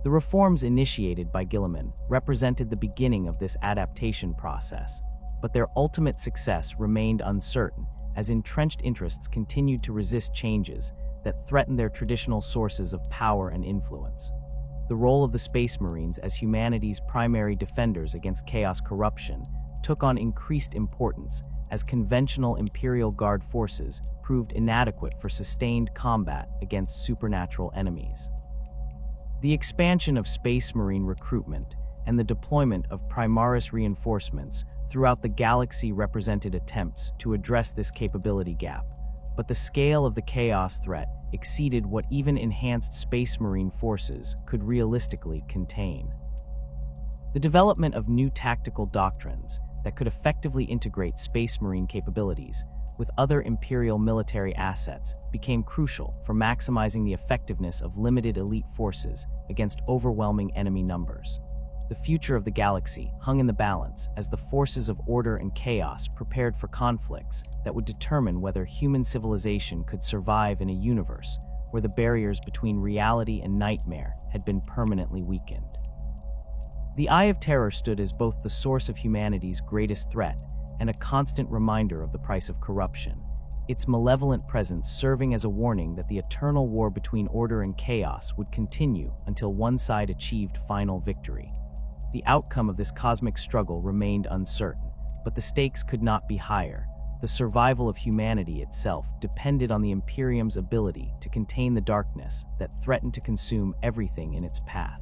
The reforms initiated by Guilliman represented the beginning of this adaptation process, but their ultimate success remained uncertain as entrenched interests continued to resist changes that threatened their traditional sources of power and influence. The role of the Space Marines as humanity's primary defenders against chaos corruption took on increased importance as conventional Imperial Guard forces proved inadequate for sustained combat against supernatural enemies. The expansion of Space Marine recruitment and the deployment of Primaris reinforcements throughout the galaxy represented attempts to address this capability gap, but the scale of the chaos threat exceeded what even enhanced Space Marine forces could realistically contain. The development of new tactical doctrines that could effectively integrate Space Marine capabilities with other Imperial military assets became crucial for maximizing the effectiveness of limited elite forces against overwhelming enemy numbers. The future of the galaxy hung in the balance as the forces of order and chaos prepared for conflicts that would determine whether human civilization could survive in a universe where the barriers between reality and nightmare had been permanently weakened. The Eye of Terror stood as both the source of humanity's greatest threat and a constant reminder of the price of corruption, its malevolent presence serving as a warning that the eternal war between order and chaos would continue until one side achieved final victory. The outcome of this cosmic struggle remained uncertain, but the stakes could not be higher. The survival of humanity itself depended on the Imperium's ability to contain the darkness that threatened to consume everything in its path.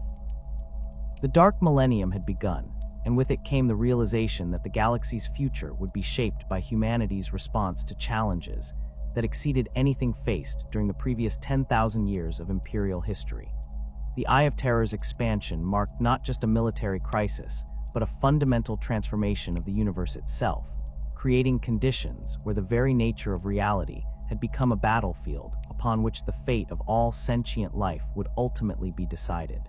The Dark Millennium had begun, and with it came the realization that the galaxy's future would be shaped by humanity's response to challenges that exceeded anything faced during the previous 10,000 years of Imperial history. The Eye of Terror's expansion marked not just a military crisis, but a fundamental transformation of the universe itself, creating conditions where the very nature of reality had become a battlefield upon which the fate of all sentient life would ultimately be decided.